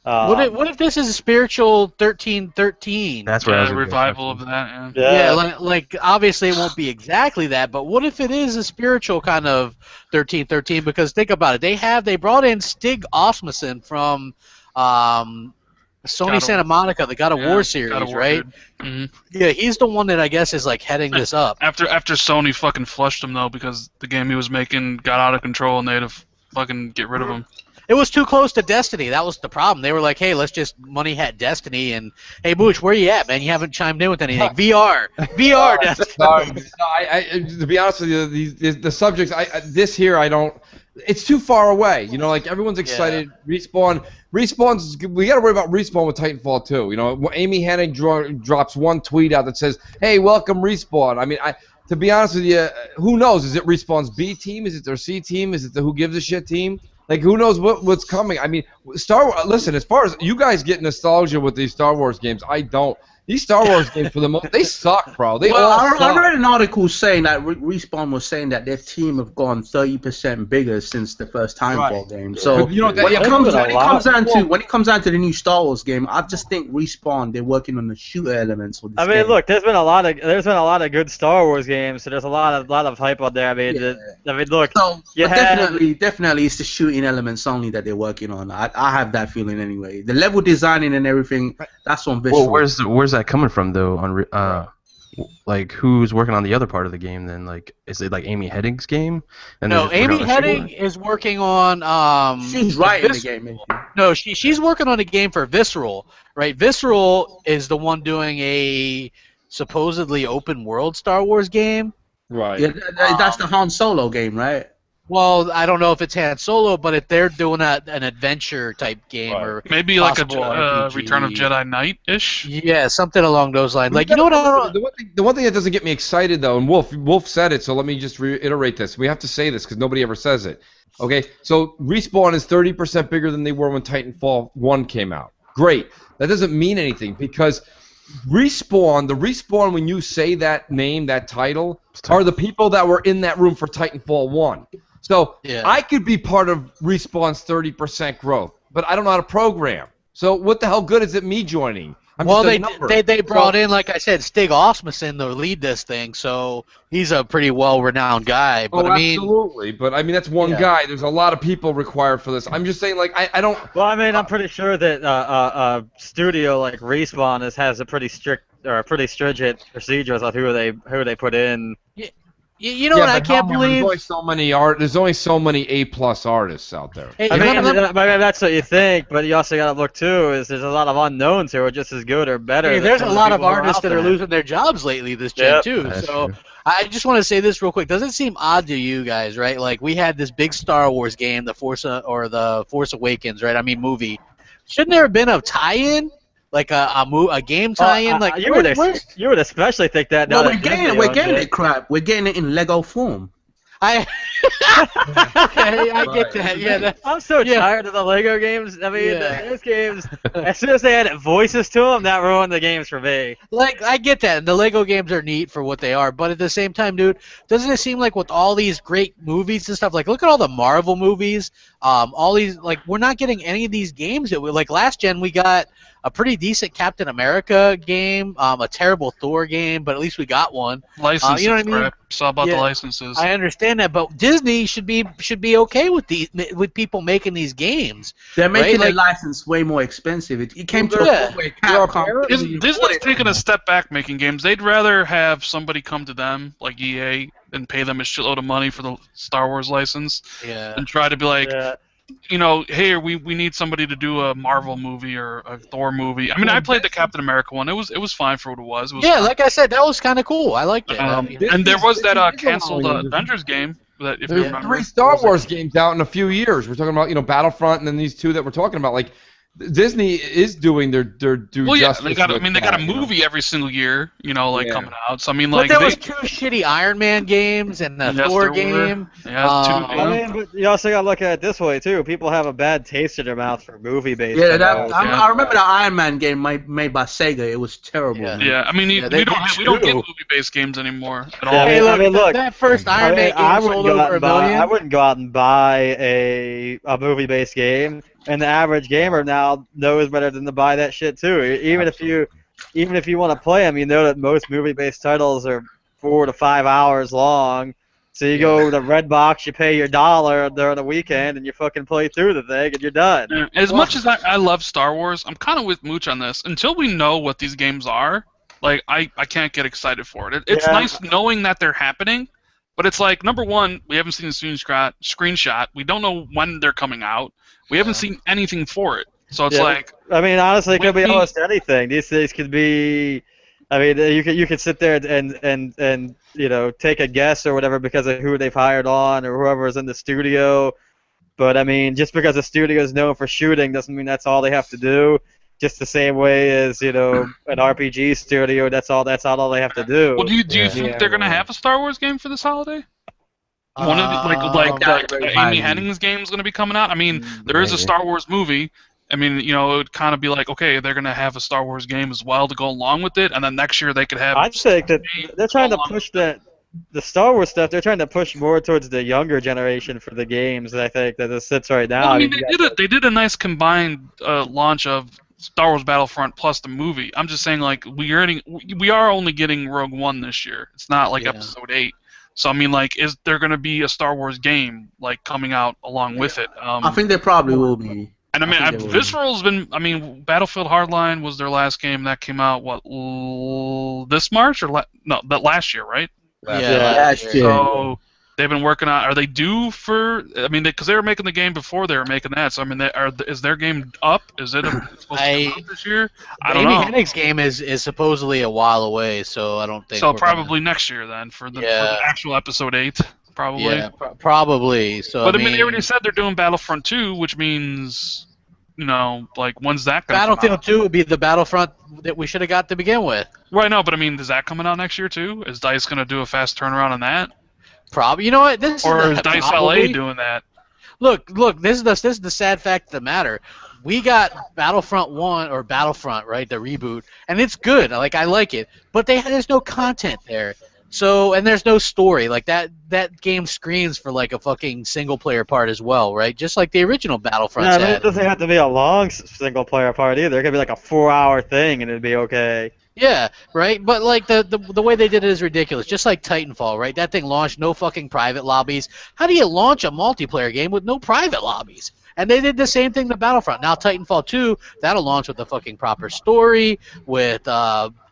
What if this is a spiritual 1313?
That's what I was
a revival of that.
Yeah, like obviously it won't be exactly that, but what if it is a spiritual kind of 1313? Because think about it, they brought in Stig Asmussen from Sony Santa Monica, the God of War series, right?
Mm-hmm.
Yeah, he's the one that I guess is like heading this up.
After Sony fucking flushed him though, because the game he was making got out of control and they had to fucking get rid of him.
It was too close to Destiny. That was the problem. They were like, hey, let's just money hat Destiny. And, hey, Mooch, where you at, man? You haven't chimed in with anything. VR, Destiny.
Sorry. No, to be honest with you, the subjects, this here, I don't, it's too far away. You know, like, everyone's excited. Yeah. Respawn's, we got to worry about Respawn with Titanfall 2. You know, Amy Hennig drops one tweet out that says, hey, welcome Respawn. I mean, to be honest with you, who knows? Is it Respawn's B team? Is it their C team? Is it the Who Gives a Shit team? Like, who knows what's coming? I mean, Star Wars. Listen, as far as you guys get nostalgia with these Star Wars games, I don't. These Star Wars games, for the most, they suck, bro. They all suck.
I read an article saying that Respawn was saying that their team have gone 30% bigger since the first Timefall game. So
But you know,
when it comes down to the new Star Wars game, I just think Respawn, they're working on the shooter elements of this
I mean,
game.
look, there's been a lot of good Star Wars games, so there's a lot of hype out there. I mean, look,
So, definitely, it's the shooting elements only that they're working on. I have that feeling anyway. The level designing and everything, that's on Visual.
Well, where's that coming from though? Like, who's working on the other part of the game then? Like, is it like Amy Heading's game? And
No, Amy Heading is working on.
She's writing the game.
No, she's working on a game for Visceral, right? Visceral is the one doing a supposedly open world Star Wars game.
Right.
Yeah, that's the Han Solo game, right?
Well, I don't know if it's Han Solo, but if they're doing an adventure type game or
maybe like a
RPG.
Return of Jedi Knight-ish.
Yeah, something along those lines. Like, you know what?
The one thing that doesn't get me excited though, and Wolf said it, so let me just reiterate this. We have to say this because nobody ever says it. Okay, so Respawn is 30% bigger than they were when Titanfall 1 came out. Great. That doesn't mean anything because the Respawn, when you say that name, that title, are the people that were in that room for Titanfall 1. So I could be part of Respawn's 30% growth, but I don't know how to program. So what the hell good is it me joining?
They brought in, like I said, Stig Asmussen to lead this thing, so he's a pretty well-renowned guy. But
absolutely. But I mean, that's one guy. There's a lot of people required for this. I'm just saying, like, I don't.
Well, I mean, I'm pretty sure that a studio like Respawn has a pretty strict or pretty stringent procedures on who they put in.
You know what I can't believe?
There's only so many A+ artists out there.
I mean, that's what you think, but you also got to look too. There's a lot of unknowns who are just as good or better.
Hey, there's a lot of artists that are losing their jobs lately this gen too.
That's
So
true.
I just want to say this real quick. Does it seem odd to you guys, right? Like, we had this big Star Wars game, the Force Awakens, right? I mean, movie. Shouldn't there have been a tie-in? Like a game tie-in, like
you would especially think that.
No, we're getting it, crap. We're getting it in Lego form.
I get that. Yeah,
I'm so tired of the Lego games. I mean, those games. As soon as they added voices to them, that ruined the games for me.
Like, I get that. The Lego games are neat for what they are, but at the same time, dude, doesn't it seem like with all these great movies and stuff, like, look at all the Marvel movies, all these, like, we're not getting any of these games that like last gen we got a pretty decent Captain America game, a terrible Thor game, but at least we got one.
Licenses,
you know what I mean?
crap. It's all about the licenses.
I understand that, but Disney should be okay with people making these games.
They're making
right?
the license way more expensive. It came to a point where Capcom.
Disney's taking a step back making games. They'd rather have somebody come to them, like EA, and pay them a shitload of money for the Star Wars license, and try to be like, you know, hey, we need somebody to do a Marvel movie or a Thor movie. I mean, I played the Captain America one. It was fine for what it was.
Yeah, like I said, that was kind of cool. I liked it.
And there was that canceled Avengers game. That if you remember.
3 Star Wars games out in a few years. We're talking about, Battlefront, and then these 2 that we're talking about. Like, Disney is doing their due justice.
They got a movie every single year, coming out. So I mean,
but there was 2 shitty Iron Man games and the Thor game.
I mean, but you also got to look at it this way too. People have a bad taste in their mouth for movie-based.
I remember the Iron Man game made by Sega. It was terrible.
Yeah, I mean, we don't get movie-based games anymore at all.
Hey, look, that first Iron Man game sold over $1 million.
I wouldn't go out and buy a movie-based game. And the average gamer now knows better than to buy that shit too. Even if you want to play them, you know that most movie-based titles are 4 to 5 hours long. So you go to Redbox, you pay your $1 during the weekend, and you fucking play through the thing, and you're done.
As much as I love Star Wars, I'm kind of with Mooch on this. Until we know what these games are, like I can't get excited for it. It's nice knowing that they're happening. But it's like, number one, we haven't seen a screenshot. We don't know when they're coming out. We haven't seen anything for it. So it's like...
I mean, honestly, it could be almost anything. These things could be... I mean, you could sit there and take a guess or whatever because of who they've hired on or whoever's in the studio. But, I mean, just because a studio is known for shooting doesn't mean that's all they have to do. Just the same way as, an RPG studio, that's all they have to do.
Well, do you think they're going to have a Star Wars game for this holiday? One of the,
very
Amy
highly.
Henning's game is going to be coming out. I mean, there is a
maybe.
Star Wars movie. I mean, it would kind of be like, okay, they're going to have a Star Wars game as well to go along with it, and then next year they could have.
I'd say that they're trying to
along
push
with it.
the Star Wars stuff. They're trying to push more towards the younger generation for the games. I think that it sits right now.
Well, I mean,
you got-
they did a nice combined launch of Star Wars Battlefront plus the movie. I'm just saying, like, we are only getting Rogue One this year. It's not like
Yeah.
Episode 8. So I mean, like, is there going to be a Star Wars game like coming out along with it?
I think there probably will be.
And I mean,
think they will.
Visceral's been. I mean, Battlefield Hardline was their last game that came out. What this March or no? That last year, right?
Last year.
So they've been working on. Are they due for? I mean, because they were making the game before they were making that. So I mean, is their game up? Is it supposed to come out this year? I don't
Amy
know.
Hennig's game is supposedly a while away, so I don't think.
So
we're
probably next year then for the actual Episode 8, probably.
Gonna, yeah, probably. So
But I mean, they already said they're doing Battlefront 2, which means, like, when's that going to come out?
Battlefield 2 would be the Battlefront that we should have got to begin with.
Right, no, but I mean, is that coming out next year too? Is DICE going to do a fast turnaround on that?
Probably. You know what? This
Or
is
is DICE
probably,
LA doing that?
Look. This is the sad fact of the matter. We got Battlefront 1 or Battlefront, right? The reboot, and it's good. Like, I like it, but there's no content there. So, and there's no story. Like that game screams for like a fucking single player part as well, right? Just like the original Battlefront
No,
had.
it doesn't have to be a long single player part either. It could be like a 4-hour thing and it'd be okay.
Yeah, right. But like the way they did it is ridiculous. Just like Titanfall, right? That thing launched no fucking private lobbies. How do you launch a multiplayer game with no private lobbies? And they did the same thing to Battlefront. Now Titanfall 2, that'll launch with a fucking proper story, with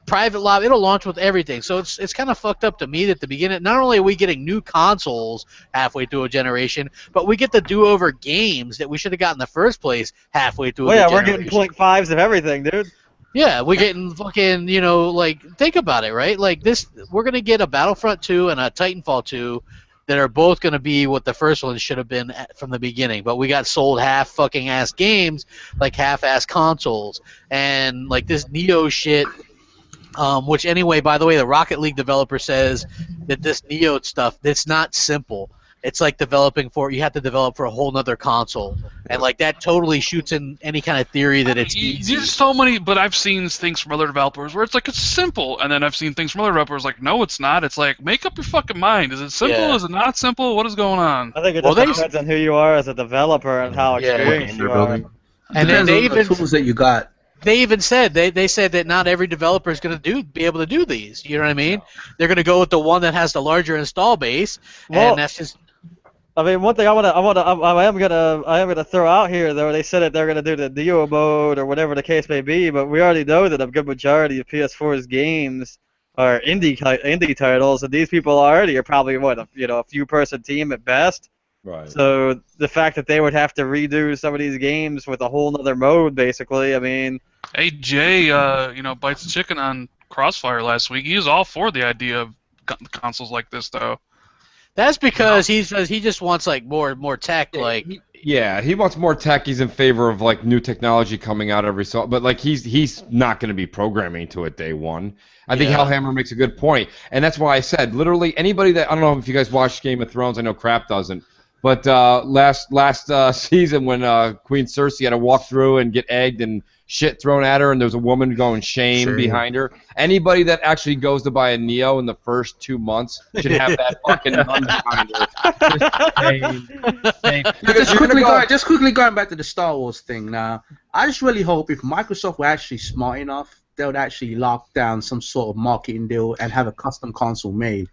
private lobby. It'll launch with everything. So it's kind of fucked up to me that at the beginning, not only are we getting new consoles halfway through a generation, but we get the do-over games that we should have gotten in the first place halfway through
Well, yeah,
the
we're
generation.
getting .5s of everything, dude.
Yeah, we're getting fucking, like, think about it, right? Like, we're going to get a Battlefront 2 and a Titanfall 2 that are both going to be what the first one should have been from the beginning. But we got sold half fucking ass games, like half-ass consoles. And, like, this Neo shit, which anyway, by the way, the Rocket League developer says that this Neo stuff, it's not simple. It's like you have to develop for a whole nother console. And like that totally shoots in any kind of theory that it's easy.
There's so many, but I've seen things from other developers where it's like, it's simple. And then I've seen things from other developers like, no, it's not. It's like, make up your fucking mind. Is it simple?
Yeah.
Is it not simple? What is going on?
I think it
Well,
just
they-
depends on who you are as a developer and how
Yeah.
experienced you are.
Building.
And then
Depends on the tools that you got.
they even said they said that not every developer is going to be able to do these. You know what I mean? They're going to go with the one that has the larger install base,
Well,
and that's just
I mean, one thing I am gonna throw out here though. They said that they're gonna do the Neo mode or whatever the case may be, but we already know that a good majority of PS4's games are indie titles, and these people already are probably a few person team at best.
Right.
So the fact that they would have to redo some of these games with a whole nother mode, basically, I mean.
Hey, Jay, Bites the Chicken on Crossfire last week. He was all for the idea of consoles like this, though.
that's because he says he just wants like more tech, like.
Yeah, he wants more tech. He's in favor of like new technology coming out every so, but like he's not going to be programming to it day one. I think
Yeah.
Hellhammer makes a good point, and that's why I said literally anybody that I don't know if you guys watched Game of Thrones. I know Crap doesn't, but last season when Queen Cersei had to walk through and get egged and shit thrown at her, and there's a woman going shame behind her. Anybody that actually goes to buy a Neo in the first 2 months should have that fucking gun behind her.
Just quickly going back to the Star Wars thing now. I just really hope if Microsoft were actually smart enough, they would actually lock down some sort of marketing deal and have a custom console made.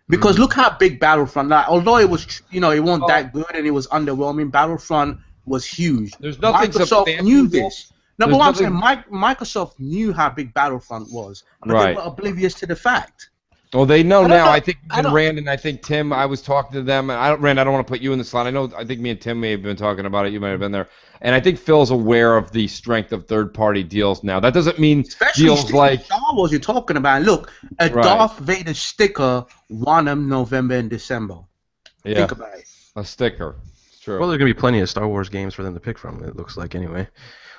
Because look how big Battlefront, although it was, it wasn't that good and it was underwhelming, Battlefront was huge.
There's nothing
Microsoft knew this. No, but
There's
what I'm saying,
nothing-
Microsoft knew how big Battlefront was, but
Right.
they were oblivious to the fact.
Well, they know
don't
now.
know.
I think
I don't-
Rand and I think Tim. I was talking to them. And Rand, I don't want to put you in the slot. I think me and Tim may have been talking about it. You might have been there. And I think Phil's aware of the strength of third-party deals now. That doesn't mean
Especially
deals like
Star Wars you're talking about. Look, a
Right.
Darth Vader sticker won them November and December. Think about it.
a sticker. It's true.
Well, there's gonna be plenty of Star Wars games for them to pick from. It looks like anyway.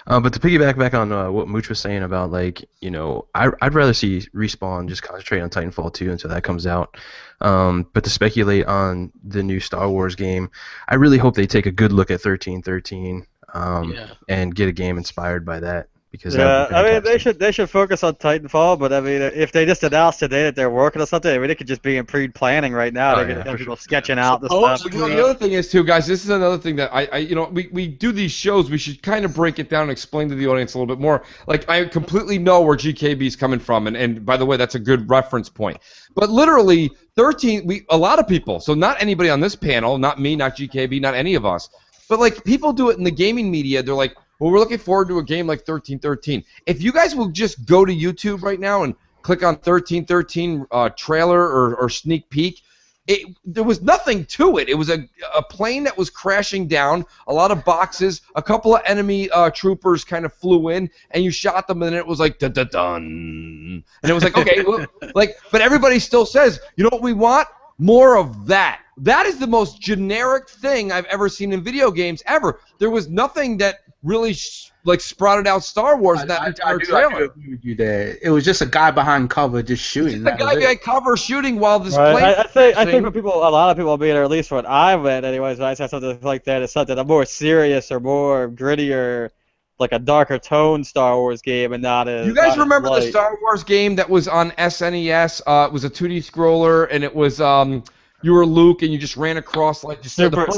But to piggyback back on what Mooch was saying about, like, I'd rather see Respawn just concentrate on Titanfall 2 until that comes out. But to speculate on the new Star Wars game, I really hope they take a good look at 1313 and get a game inspired by that. Because that would be
I mean,
fantastic.
they should focus on Titanfall, but I mean, if they just announced today that they're working on something, I mean, it could just be in pre-planning right now.
Oh,
They're
yeah,
gonna have
for
people
sure.
sketching out the stuff.
The other thing is too, guys. This is another thing that we do these shows. We should kind of break it down and explain to the audience a little bit more. Like, I completely know where GKB is coming from, and by the way, that's a good reference point. But literally, a lot of people. So not anybody on this panel, not me, not GKB, not any of us. But like, people do it in the gaming media. They're like, well, we're looking forward to a game like 1313. If you guys will just go to YouTube right now and click on 1313 trailer or sneak peek, there was nothing to it. It was a plane that was crashing down, a lot of boxes, a couple of enemy troopers kind of flew in, and you shot them, and it was like dun-dun-dun. And it was like, okay, but everybody still says, you know what we want? More of that. That is the most generic thing I've ever seen in video games ever. There was nothing that really sprouted out Star Wars in that entire trailer.
I agree with you there. It was just a guy behind cover just shooting.
The guy behind cover shooting while this
Right.
plane.
I think a lot of people, or at least what I read, anyways, when I said something like that, is something more serious or more grittier, like a darker tone Star Wars game, and not as.
You guys
not
remember
as
the Star Wars game that was on SNES? It was a 2D scroller, and it was you were Luke, and you just ran across like just
Super Empire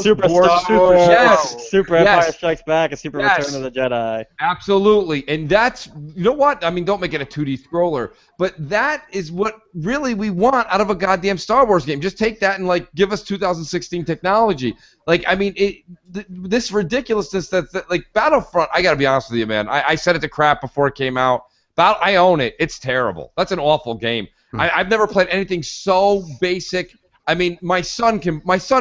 Strikes Back and Super Return of the Jedi.
Absolutely, and that's, you know what? I mean, don't make it a 2D scroller, but that is what really we want out of a goddamn Star Wars game. Just take that and like give us 2016 technology. Like, I mean, this ridiculousness that like Battlefront. I gotta be honest with you, man. I said it to crap before it came out. I own it. It's terrible. That's an awful game. I've never played anything so basic. I mean, my son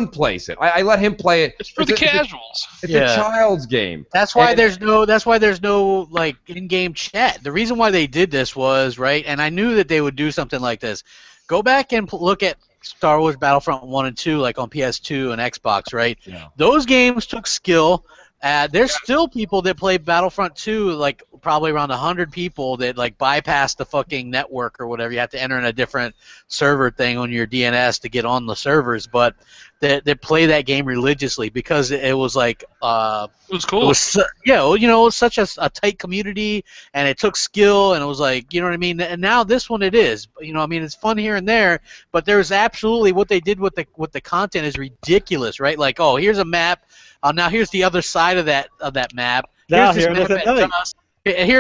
plays it. I let him play it.
It's for the casuals.
It's a child's game.
That's why there's no like in-game chat. The reason why they did this was, right, and I knew that they would do something like this. Go back and look at Star Wars Battlefront 1 and 2 like on PS2 and Xbox, right? Yeah. Those games took skill. There's still people that play Battlefront 2, like probably around 100 people that like bypass the fucking network or whatever. You have to enter in a different server thing on your DNS to get on the servers, but that play that game religiously because it was like
it was cool.
It was, it was such a tight community, and it took skill, and it was like, you know what I mean. And now this one, it is, I mean, it's fun here and there, but there's absolutely what they did with the content is ridiculous, right? Like, oh, here's a map. Now here's the other side of that map.
Now
Here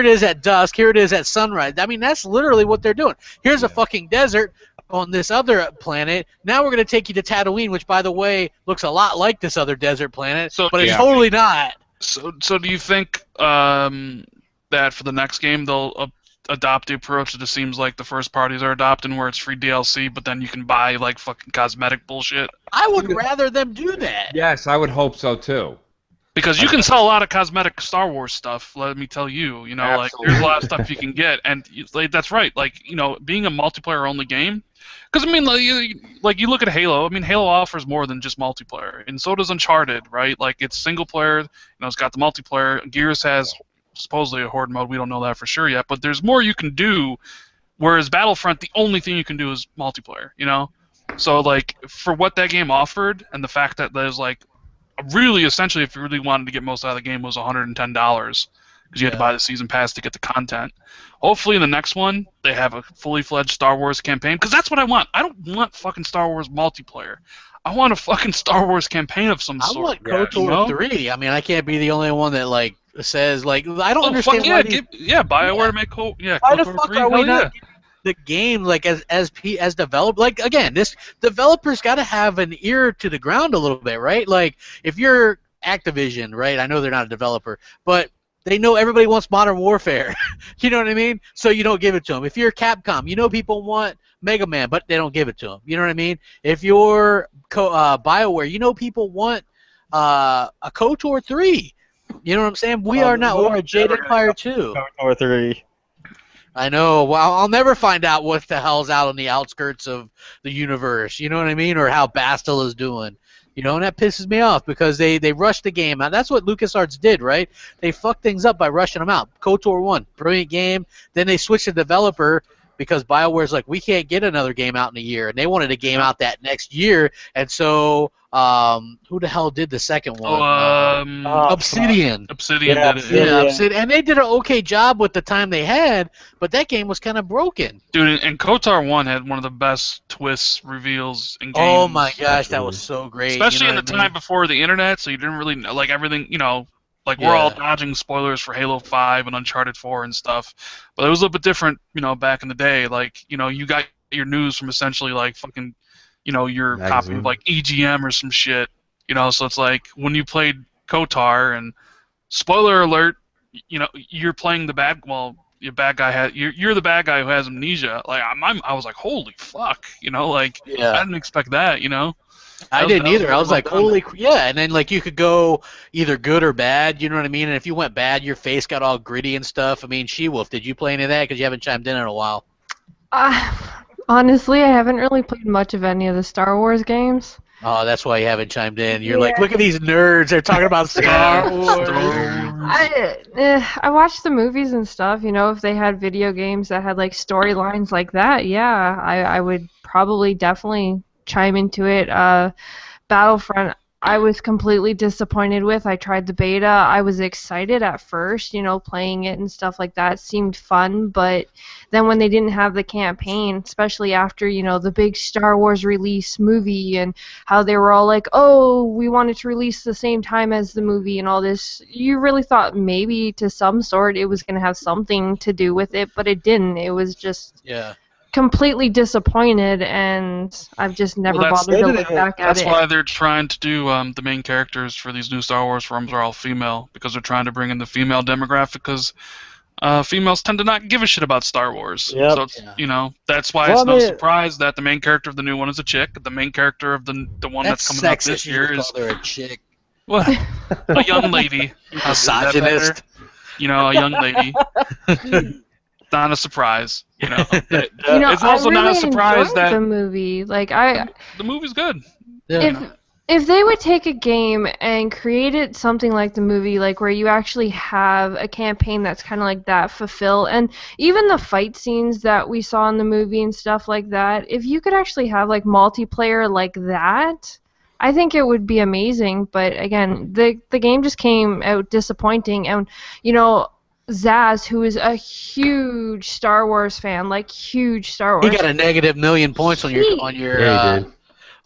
it is at dusk. Here it is at sunrise. I mean, that's literally what they're doing. Here's a fucking desert on this other planet. Now we're going to take you to Tatooine, which, by the way, looks a lot like this other desert planet, but it's totally not.
So do you think that for the next game they'll adopt the approach that it seems like the first parties are adopting, where it's free DLC, but then you can buy like fucking cosmetic bullshit?
I would rather them do that.
Yes, I would hope so too.
Because you can sell a lot of cosmetic Star Wars stuff, let me tell you. Like, there's a lot of stuff you can get, and like, that's right. Like, being a multiplayer-only game, because I mean, like you look at Halo. I mean, Halo offers more than just multiplayer, and so does Uncharted, right? Like, it's single player. It's got the multiplayer. Gears has supposedly a horde mode. We don't know that for sure yet, but there's more you can do. Whereas Battlefront, the only thing you can do is multiplayer. So like, for what that game offered, and the fact that there's like, really, essentially, if you really wanted to get most out of the game, was $110 because you had to buy the season pass to get the content. Hopefully, in the next one, they have a fully fledged Star Wars campaign, because that's what I want. I don't want fucking Star Wars multiplayer. I want a fucking Star Wars campaign of some sort.
I want KOTOR 3. I mean, I can't be the only one that like says like I don't understand.
BioWare make
why the fuck are we not getting the game like as developed? Like, again, this developers got to have an ear to the ground a little bit, right? Like, if you're Activision, right? I know they're not a developer, but they know everybody wants Modern Warfare. You know what I mean? So you don't give it to them. If you're Capcom, people want Mega Man, but they don't give it to them. You know what I mean? If you're BioWare, people want a KOTOR 3. You know what I'm saying? We are not, or a Jade Empire 2.
KOTOR 3.
I know. Well, I'll never find out what the hell's out on the outskirts of the universe. You know what I mean? Or how Bastille is doing. You know, and that pisses me off because they rushed the game out. That's what LucasArts did, right? They fucked things up by rushing them out. KOTOR 1, brilliant game. Then they switched the developer because BioWare's like, we can't get another game out in a year. And they wanted a game out that next year. And so, who the hell did the second one? Obsidian.
Obsidian
Yeah,
did it.
Yeah, Obsidian. And they did an okay job with the time they had, but that game was kind of broken.
Dude, and KOTOR 1 had one of the best twists, reveals in games.
Oh my gosh, that was so great.
Especially
you
in
know
the
what I mean?
time before the internet, so you didn't really know, like, everything, you know, like, we're all dodging spoilers for Halo 5 and Uncharted 4 and stuff. But it was a little bit different, you know, back in the day. Like, you know, you got your news from essentially, like, fucking, you know, your copy of, like, EGM or some shit. You know, so it's like, when you played KOTOR, and spoiler alert, you know, you're playing the bad, well, your bad guy had, you're the bad guy who has amnesia. Like, I was like, holy fuck, you know, like, I didn't expect that, you know.
I didn't either. I was like,
well done.
holy, yeah. And then like you could go either good or bad. You know what I mean? And if you went bad, your face got all gritty and stuff. I mean, She-Wolf, did you play any of that? Because you haven't chimed in a while.
Honestly, I haven't really played much of any of the Star Wars games.
Oh, that's why you haven't chimed in. You're like, look at these nerds. They're talking about Star Wars.
I watched the movies and stuff. You know, if they had video games that had like storylines like that, yeah, I would probably definitely chime into it. Battlefront, I was completely disappointed with. I tried the beta. I was excited at first, you know, playing it and stuff like that. It seemed fun, but then when they didn't have the campaign, especially after, you know, the big Star Wars release movie and how they were all like, oh, we wanted to release the same time as the movie and all this, you really thought maybe to some sort it was going to have something to do with it, but it didn't. It was just...
Yeah.
completely disappointed, and I've just never bothered to look back at
That's
it.
why they're trying to do the main characters for these new Star Wars films are all female, because they're trying to bring in the female demographic, because females tend to not give a shit about Star Wars.
Yep.
So it's, you know, that's why it's no surprise that the main character of the new one is a chick. The main character of the one that's coming out this year is
a chick.
What? A young lady.
Misogynist.
You know, a young lady. Not a surprise, you know.
You know,
it's also
I really
not a surprise
enjoyed
that
the movie. Like
the movie's good.
Yeah.
If they would take a game and create it something like the movie, like where you actually have a campaign that's kind of like that, fulfill, and even the fight scenes that we saw in the movie and stuff like that, if you could actually have like multiplayer like that, I think it would be amazing. But again, the game just came out disappointing, and you know, Zaz, who is a huge Star Wars fan, like huge Star Wars.
He got a negative million points on your
Yeah, he did.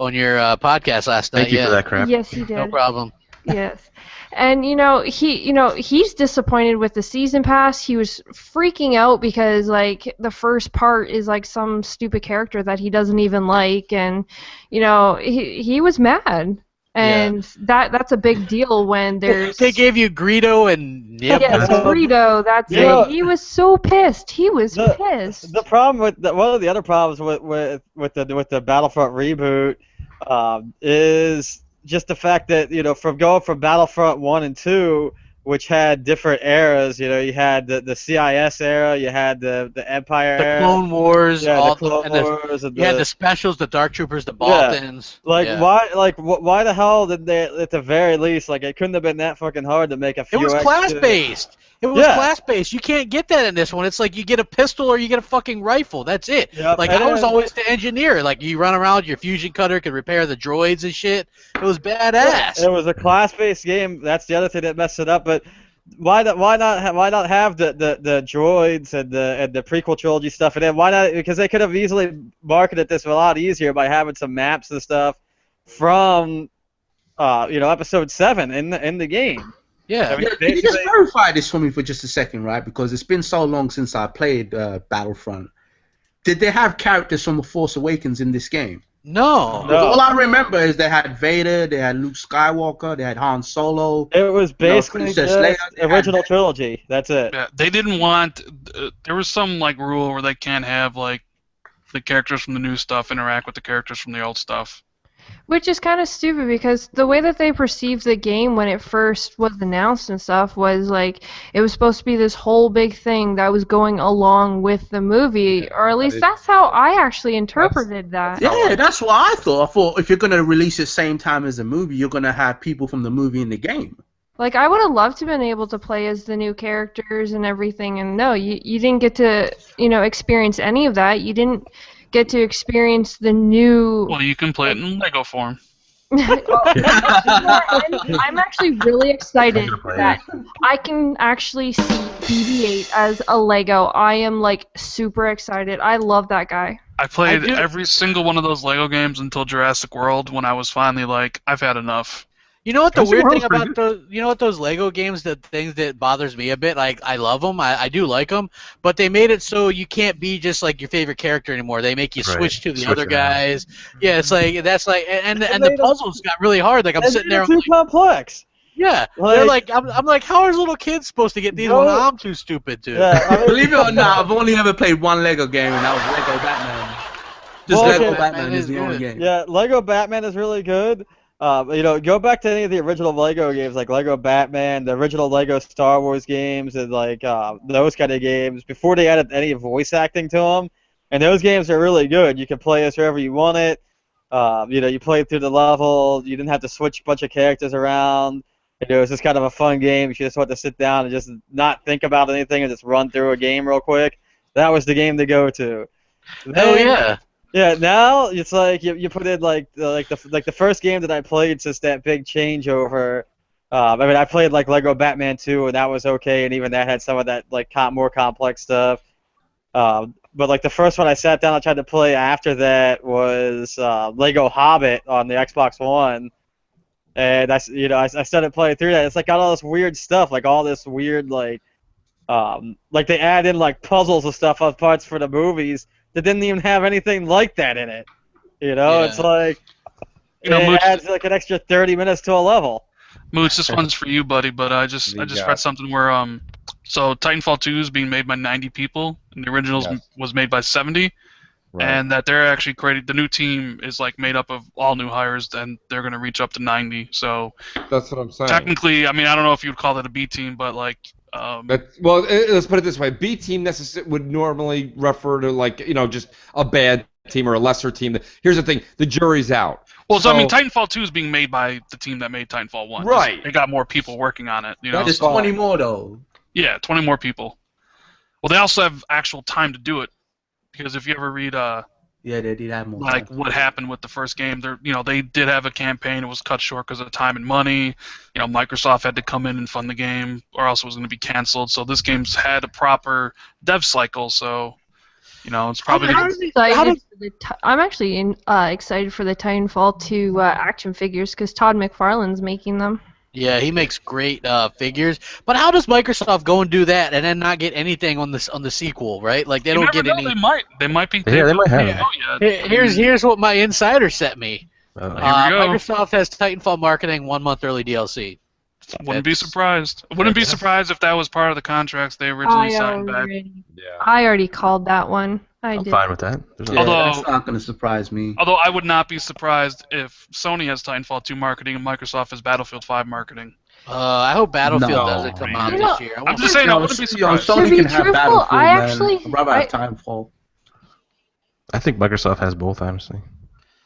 on your podcast last night.
Thank you for that crap.
Yes, he did.
No problem.
Yes. And he's disappointed with the season pass. He was freaking out because like the first part is like some stupid character that he doesn't even like, and you know, he was mad. And that's a big deal when there's...
They gave you Greedo and... Yep.
Yes, Greedo, that's it. He was so pissed. He was pissed.
The problem with one of the other problems with the Battlefront reboot is just the fact that, you know, from going from Battlefront 1 and 2, which had different eras, you know, you had the CIS era, you had the Empire era.
The Clone Wars.
Yeah,
all
the Clone Wars.
You had the specials, the Dark Troopers, the Baltans.
Why the hell did they, at the very least, like, it couldn't have been that fucking hard to make a few
It was class-based. It was class-based. You can't get that in this one. It's like you get a pistol or you get a fucking rifle. That's it.
Yep.
Like, I was always the engineer. Like, you run around, your fusion cutter could repair the droids and shit. It was badass.
It was a class-based game. That's the other thing that messed it up. But why not have the droids and the prequel trilogy stuff in it? Why not? Because they could have easily marketed this a lot easier by having some maps and stuff from episode 7 in the game.
Yeah.
I mean,
Can you just verify this for me for just a second, right? Because it's been so long since I played Battlefront. Did they have characters from The Force Awakens in this game?
No.
All I remember is they had Vader, they had Luke Skywalker, they had Han Solo.
It was basically
Princess
just
Leia.
original trilogy. That's it.
Yeah, they didn't want. There was some like rule where they can't have like the characters from the new stuff interact with the characters from the old stuff.
Which is kind of stupid because the way that they perceived the game when it first was announced and stuff was like it was supposed to be this whole big thing that was going along with the movie, or at least that's how I actually interpreted that.
Yeah, that's what I thought. I thought if you're gonna release it same time as the movie, you're gonna have people from the movie in the game.
Like, I would have loved to have been able to play as the new characters and everything, and no, you didn't get to, experience any of that. You didn't get to experience the new...
Well, you can play it in Lego form.
I'm actually really excited that I can actually see BB-8 as a Lego. I am, like, super excited. I love that guy.
I played every single one of those Lego games until Jurassic World when I was finally like, I've had enough.
You know what the weird thing about those Lego games, the things that bothers me a bit, like I love them, I do like them, but they made it so you can't be just like your favorite character anymore. They make you switch to the other guys. Yeah, it's like that's like, and the puzzles got really hard. Like I'm sitting there,
too complex.
Yeah, they're like I'm like, how are little kids supposed to get these? Well, I'm too stupid to.
Yeah, believe it or not, I've only ever played one Lego game, and that was Lego Batman. Just Lego Batman is the only game.
Yeah, Lego Batman is really good. Go back to any of the original Lego games, like Lego Batman, the original Lego Star Wars games, and like those kind of games, before they added any voice acting to them. And those games are really good. You can play as whoever you want it. You played through the level. You didn't have to switch a bunch of characters around. It was just kind of a fun game. You just want to sit down and just not think about anything and just run through a game real quick. That was the game to go to.
Oh yeah.
Yeah, now it's like you put in like the first game that I played since that big changeover. I played like Lego Batman 2, and that was okay, and even that had some of that like more complex stuff. But like the first one I sat down and tried to play after that was Lego Hobbit on the Xbox One, and I started playing through that. It's like got all this weird stuff, like all this weird like they add in like puzzles and stuff on parts for the movies that didn't even have anything like that in it. It's like it adds like an extra 30 minutes to a level.
Mooch, this one's for you, buddy. But I just read something where so Titanfall 2 is being made by 90 people, and the originals was made by 70, and that they're actually creating the new team is like made up of all new hires, and they're gonna reach up to 90. So
that's what I'm saying.
Technically, I mean, I don't know if you'd call that a B team, but like.
Let's put it this way: B team would normally refer to like just a bad team or a lesser team. Here's the thing: the jury's out.
Well, so I mean, Titanfall 2 is being made by the team that made Titanfall 1.
Right.
They got more people working on it.
There's 20 more though.
Yeah, 20 more people. Well, they also have actual time to do it, because if you ever read
yeah, they did have more.
Like what happened with the first game, they did have a campaign. It was cut short because of time and money. Microsoft had to come in and fund the game, or else it was going to be canceled. So this game's had a proper dev cycle. So, it's probably.
I'm actually excited for the Titanfall 2 action figures because Todd McFarlane's making them.
Yeah, he makes great figures. But how does Microsoft go and do that and then not get anything on the sequel, right? Like they don't get any.
They might be.
Yeah, they might have.
Here's what my insider sent me.
Here we go.
Microsoft has Titanfall marketing 1 month early DLC.
Wouldn't be surprised. Wouldn't be surprised if that was part of the contracts they originally signed back.
I already called that one.
I'm fine with that.
That's not going to surprise me.
Although I would not be surprised if Sony has Titanfall 2 marketing and Microsoft has Battlefield 5 marketing.
I hope Battlefield doesn't come out this year.
I'm just saying I wouldn't be surprised.
Sony can have Battlefield, I'd rather have Titanfall.
I think Microsoft has both, honestly.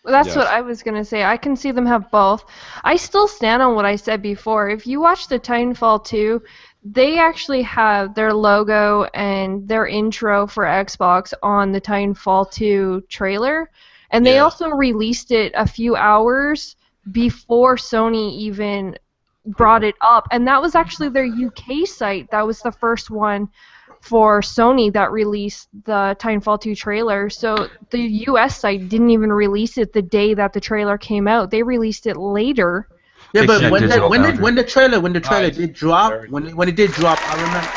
Well, that's what I was going to say. I can see them have both. I still stand on what I said before. If you watch the Titanfall 2, they actually have their logo and their intro for Xbox on the Titanfall 2 trailer. And they also released it a few hours before Sony even brought it up. And that was actually their UK site. That was the first one for Sony that released the Titanfall 2 trailer. So the US site didn't even release it the day that the trailer came out. They released it later.
Yeah, but when the trailer did drop, when it did drop, I remember.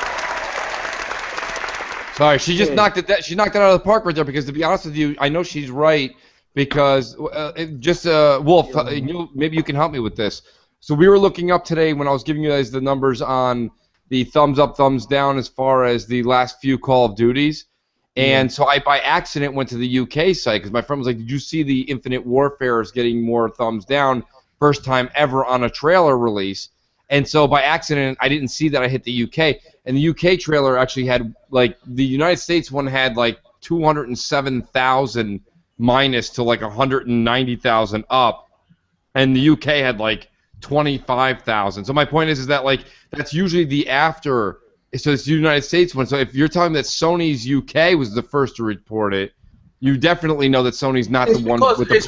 Sorry, she just knocked it out of the park right there. Because to be honest with you, I know she's right. Because Wolf, maybe you can help me with this. So we were looking up today when I was giving you guys the numbers on the thumbs up, thumbs down as far as the last few Call of Duties, And so I, by accident, went to the UK site because my friend was like, did you see the Infinite Warfare is getting more thumbs down? First time ever on a trailer release. And so by accident, I didn't see that I hit the UK. And the UK trailer actually had, like, the United States one had, like, 207,000 minus to, like, 190,000 up. And the UK had, like, 25,000. So my point is that, like, that's usually the after. So it's the United States one. So if you're telling me that Sony's UK was the first to report it, you definitely know that Sony's not the one with the
it's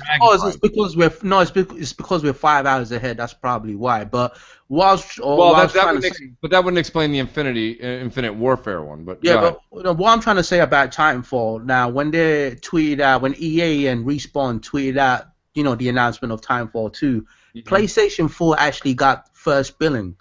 because we're 5 hours ahead. That's probably why. But
that wouldn't explain the Infinite Warfare one. But
yeah, but what I'm trying to say about Titanfall now, when they tweeted out, when EA and Respawn tweeted out, you know, the announcement of Titanfall 2, PlayStation 4 actually got first billing.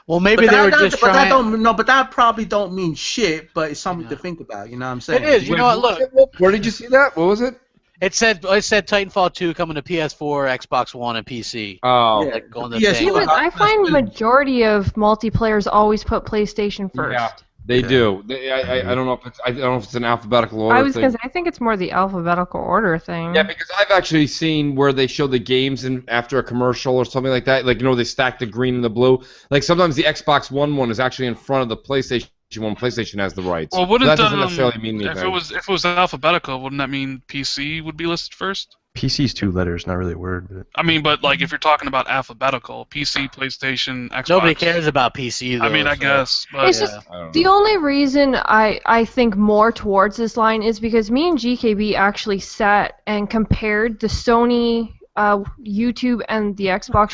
Well, maybe they were just trying.
But that probably don't mean shit. But it's something to think about. You know what I'm saying?
It is. You know what? Look.
Where did you see that? What was it?
It said Titanfall 2 coming to PS4, Xbox One, and PC.
Oh.
Yeah, going the
PS4
thing.
Yeah, but I find majority of multiplayers always put PlayStation first.
Yeah, they do. I don't know if it's an alphabetical order.
I was gonna say, I think it's more the alphabetical order thing.
Yeah, because I've actually seen where they show the games after a commercial or something like that. Like, you know, they stack the green and the blue. Like, sometimes the Xbox One is actually in front of the PlayStation one. PlayStation has the rights.
Well, wouldn't
that doesn't necessarily mean anything.
if it was alphabetical, wouldn't that mean PC would be listed first?
PC's 2 letters, not really a word. But
I mean, but like if you're talking about alphabetical, PC, PlayStation, Xbox.
Nobody cares about PC though.
I mean, I guess. But
It's just the only reason I think more towards this line is because me and GKB actually sat and compared the Sony YouTube and the Xbox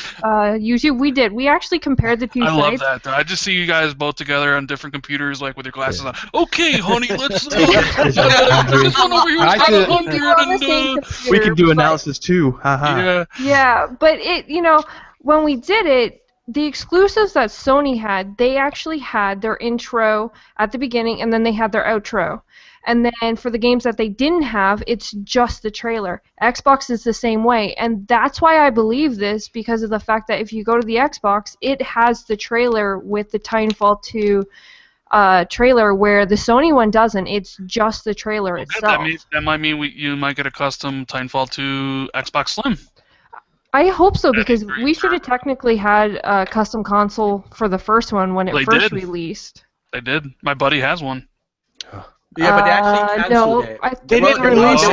YouTube. We actually compared the two
I
sites.
love that. Though. I just see you guys both together on different computers, like with your glasses on. Okay, honey, let's this one over here is got 100 and
we can do analysis too. Haha.
yeah.
Yeah, but when we did it, the exclusives that Sony had, they actually had their intro at the beginning and then they had their outro. And then for the games that they didn't have, it's just the trailer. Xbox is the same way. And that's why I believe this, because of the fact that if you go to the Xbox, it has the trailer with the Titanfall 2 trailer, where the Sony one doesn't. It's just the trailer itself.
That might mean you might get a custom Titanfall 2 Xbox Slim.
I hope so, because we should have technically had a custom console for the first one when it first released.
They did. My buddy has one.
Yeah, but they actually canceled it.
They didn't release it.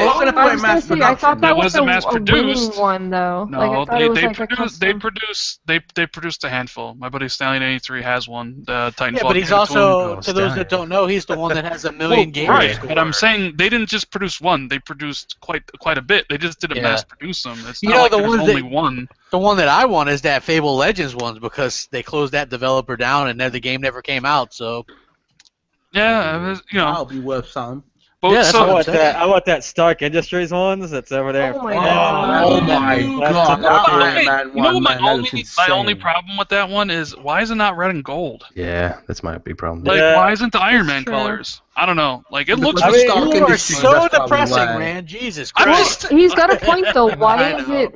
I thought that was a
mass-produced
winning one, though.
No,
like, I thought it was
they produced a handful. My buddy Stallion83 has one. The Titanfall.
Yeah, but he's also, to those that don't know, he's the one that has 1 million games.
Right, but I'm saying they didn't just produce one. They produced quite a bit. They just didn't mass produce them. It's not like there's only one.
The one that I want is that Fable Legends one, because they closed that developer down and the game never came out. So.
Yeah,
That'll be worth something.
Yeah,
I want that Stark Industries ones that's over there.
Oh my god.
Oh my god.
You know what my only problem with that one is, why is it not red and gold?
Yeah, that's my big problem.
Like, why isn't the Iron Man colors? I don't know. Like, it looks.
You are so depressing, man. Jesus Christ.
He's got a point though. Why is it?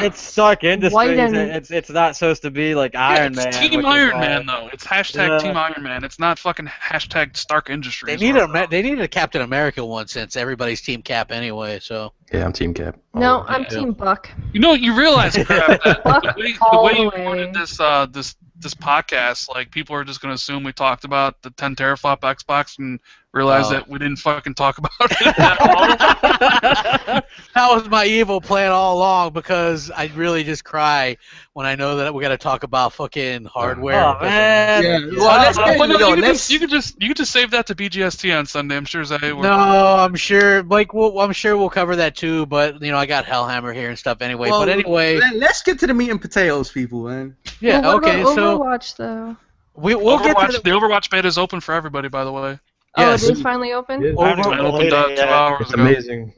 It's Stark Industries. It's not supposed to be like Iron Man.
It's Team Iron Man though. It's hashtag Team Iron Man. It's not fucking hashtag Stark Industries.
They need a Captain America one, since everybody's Team Cap anyway. So.
Yeah, I'm Team Cap.
No, I'm Team Buck.
You realize, crap, that
Buck
the way you wanted this podcast, like, people are just going to assume we talked about the 10 teraflop Xbox and realize that we didn't fucking talk about it at all.
That was my evil plan all along, because I really just cry when I know that we got to talk about fucking hardware.
Oh man!
Yeah. Well,
you could just save that to BGST on Sunday. I'm sure Zay will.
No, I'm sure. Like, I'm sure we'll cover that too. But I got Hellhammer here and stuff anyway.
Well,
but anyway,
let's get to the meat and potatoes, people, man.
Yeah.
Well, what
okay.
about
So
Overwatch though.
we'll get to
the Overwatch beta is open for everybody, by the way.
Yes.
Oh, it is finally open?
It opened 2 hours
It's
ago.
amazing.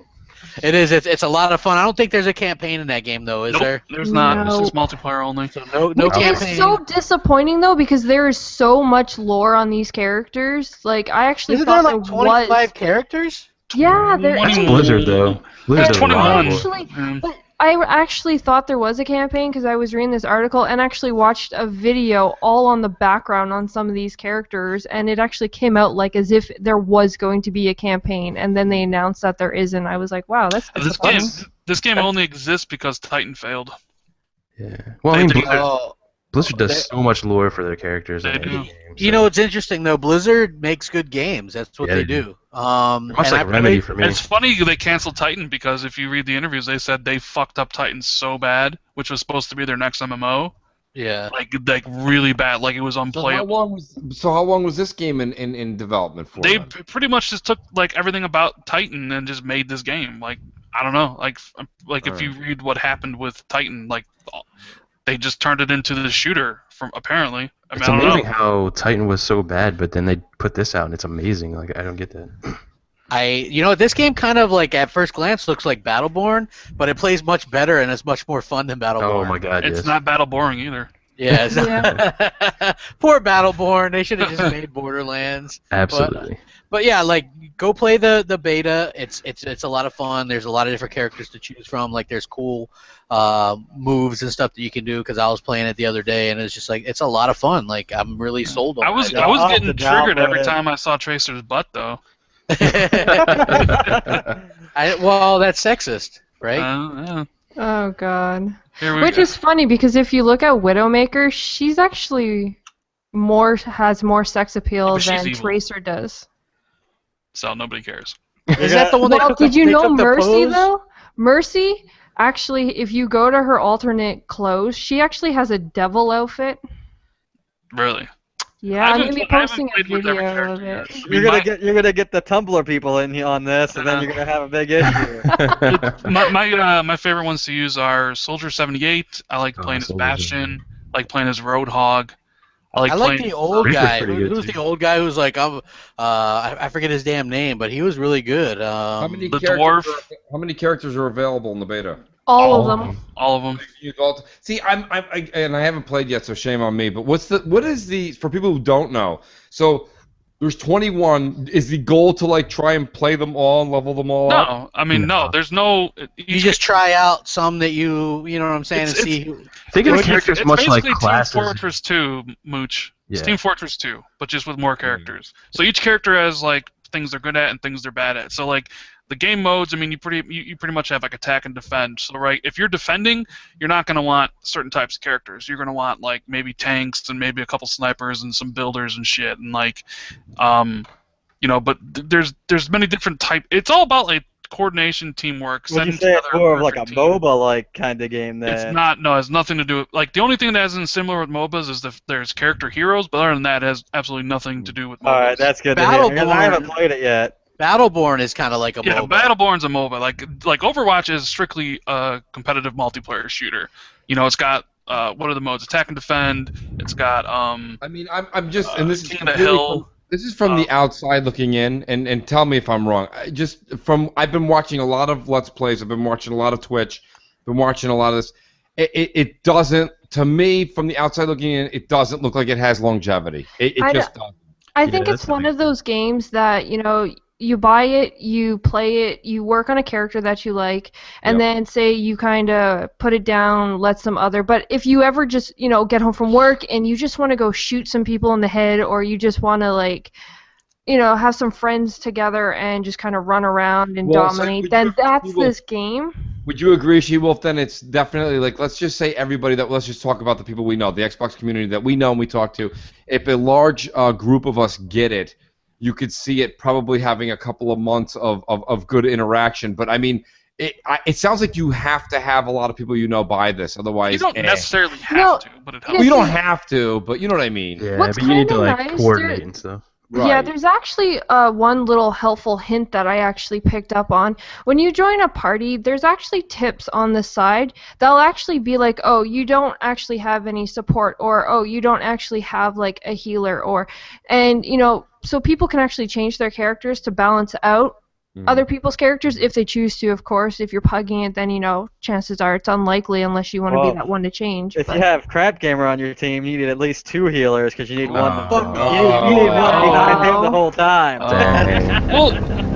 It is. It's a lot of fun. I don't think there's a campaign in that game, though, is there?
There's not.
No.
It's just multiplayer only.
So no
Which
campaign.
is so disappointing though, because there is so much lore on these characters. Like, I actually
Isn't there
thought
like
there
25
was.
characters?
Yeah, there
That's
is.
Blizzard though. Blizzard's a
21.
lot more.
Actually, but I actually thought there was a campaign because I was reading this article and actually watched a video all on the background on some of these characters, and it actually came out like as if there was going to be a campaign, and then they announced that there isn't. I was like, wow, that's disappointing.
This game only exists because Titan failed.
Yeah. Well, I mean,
They-
Blizzard does so much lore for their characters.
They
in
do.
the game,
You know, it's interesting though. Blizzard makes good games. That's what
Yeah,
they
they
do.
much
and
like Remedy for me.
It's funny they canceled Titan because if you read the interviews, they said they fucked up Titan so bad, which was supposed to be their next MMO.
Yeah.
Like really bad. Like it was
So
unplayable.
how long was this game in development for?
They
then?
pretty much just took like everything about Titan and just made this game. Like I don't know. Like if you read what happened with Titan, like they just turned it into the shooter from apparently. I mean,
It's
I don't
amazing
know.
how Titan was so bad, but then they put this out, and it's amazing. Like, I don't get that.
This game kind of like at first glance looks like Battleborn, but it plays much better and it's much more fun than Battleborn.
Oh my god,
It's
yes.
not battle boring either.
Yeah. Poor Battleborn. They should have just made Borderlands.
Absolutely.
But yeah, like go play the beta. It's a lot of fun. There's a lot of different characters to choose from. Like there's cool moves and stuff that you can do. Because I was playing it the other day and it's just like it's a lot of fun. Like I'm really sold on
I was
it.
getting triggered every
download it.
time I saw Tracer's butt though.
Well, that's sexist, right?
Yeah.
Oh god.
Here we
Which
go.
is funny because if you look at Widowmaker, she's actually has more sex appeal
But she's
than
evil.
Tracer does.
So nobody cares.
Is that the one they
Well,
took
did
the-
you
they
know
took the
Mercy
pose?
though? Mercy, actually, if you go to her alternate clothes, she actually has a devil outfit.
Really.
Yeah,
I
I'm
haven't
gonna be
pl- I haven't
posting a
played with every
video of
character
it.
yet.
You're gonna get the Tumblr people in here on this, and then you're gonna have a big issue.
My favorite ones to use are Soldier 78. I like playing as
Soldier
Bastion. I like playing as Roadhog. I like
I like
playing.
the old
Reaper's
guy.
pretty good,
Who's
too.
the old guy who's like I forget his damn name, but he was really good.
How many
the
characters
dwarf.
How many characters are available in the beta?
All of them.
All of them.
See, and I haven't played yet, so shame on me. But what is the for people who don't know? So there's 21. Is the goal to like try and play them all and level them all up?
No, I mean no. There's no.
You just try out some that you know what I'm saying, and
It's-
see who.
Think of the
It's
characters
it's
much like
basically
classes.
Team Fortress 2, Mooch. It's
Yeah.
Team Fortress 2, but just with more characters. So each character has like things they're good at and things they're bad at. So like the game modes, I mean, you pretty much have like attack and defend. So right, if you're defending, you're not going to want certain types of characters. You're going to want like maybe tanks and maybe a couple snipers and some builders and shit and like, but there's many different type. It's all about like coordination, teamwork.
Would you
setting
say it's
together
more of like a
perfect team.
MOBA-like kind of game then?
It's not. No, it has nothing to do with. Like the only thing that isn't similar with MOBAs is there's character heroes, but other than that, it has absolutely nothing to do with MOBAs.
All right, that's good to hear. Because I haven't played it yet.
Battleborn is kind of like a
Yeah,
MOBA.
Battleborn's a MOBA. Like Overwatch is strictly a competitive multiplayer shooter. You know, it's got what are the modes? Attack and defend. It's got
I mean, I'm just, and this is
King of the
completely
Hill.
this is from the outside looking in, and tell me if I'm wrong. I've been watching a lot of Let's Plays. I've been watching a lot of Twitch. Been watching a lot of this. It doesn't, to me, from the outside looking in, it doesn't look like it has longevity. It just doesn't.
I think it's one of those games that, you buy it, you play it, you work on a character that you like, and then say you kind of put it down, let some other. But if you ever just, get home from work and you just want to go shoot some people in the head, or you just want to, have some friends together and just kind of run around and
Well, so
dominate,
would
then
you-
that's
you will-
this game.
Would you agree, She-Wolf, then it's definitely, like, let's just say everybody let's just talk about the people we know, the Xbox community that we know and we talk to. If a large group of us get it, you could see it probably having a couple of months of good interaction. But, I mean, it sounds like you have to have a lot of people you know buy this, otherwise...
You don't necessarily have
No,
to, but it
yeah,
helps.
Well, you don't have to, but you know what I mean.
Yeah,
What's
but you need to
kinda
like
nice,
coordinate
there-
and stuff.
Yeah, there's actually one little helpful hint that I actually picked up on. When you join a party, there's actually tips on the side that'll actually be like, oh, you don't actually have any support, or oh, you don't actually have like a healer, so people can actually change their characters to balance out other people's characters if they choose to, of course. If you're pugging it, then, chances are it's unlikely unless you want to
Well,
be that one to change.
If
but-
you have Crapgamer on your team, you need at least 2 healers because you need one.
Fuck
You need one behind him the whole time.
Dang.
Well,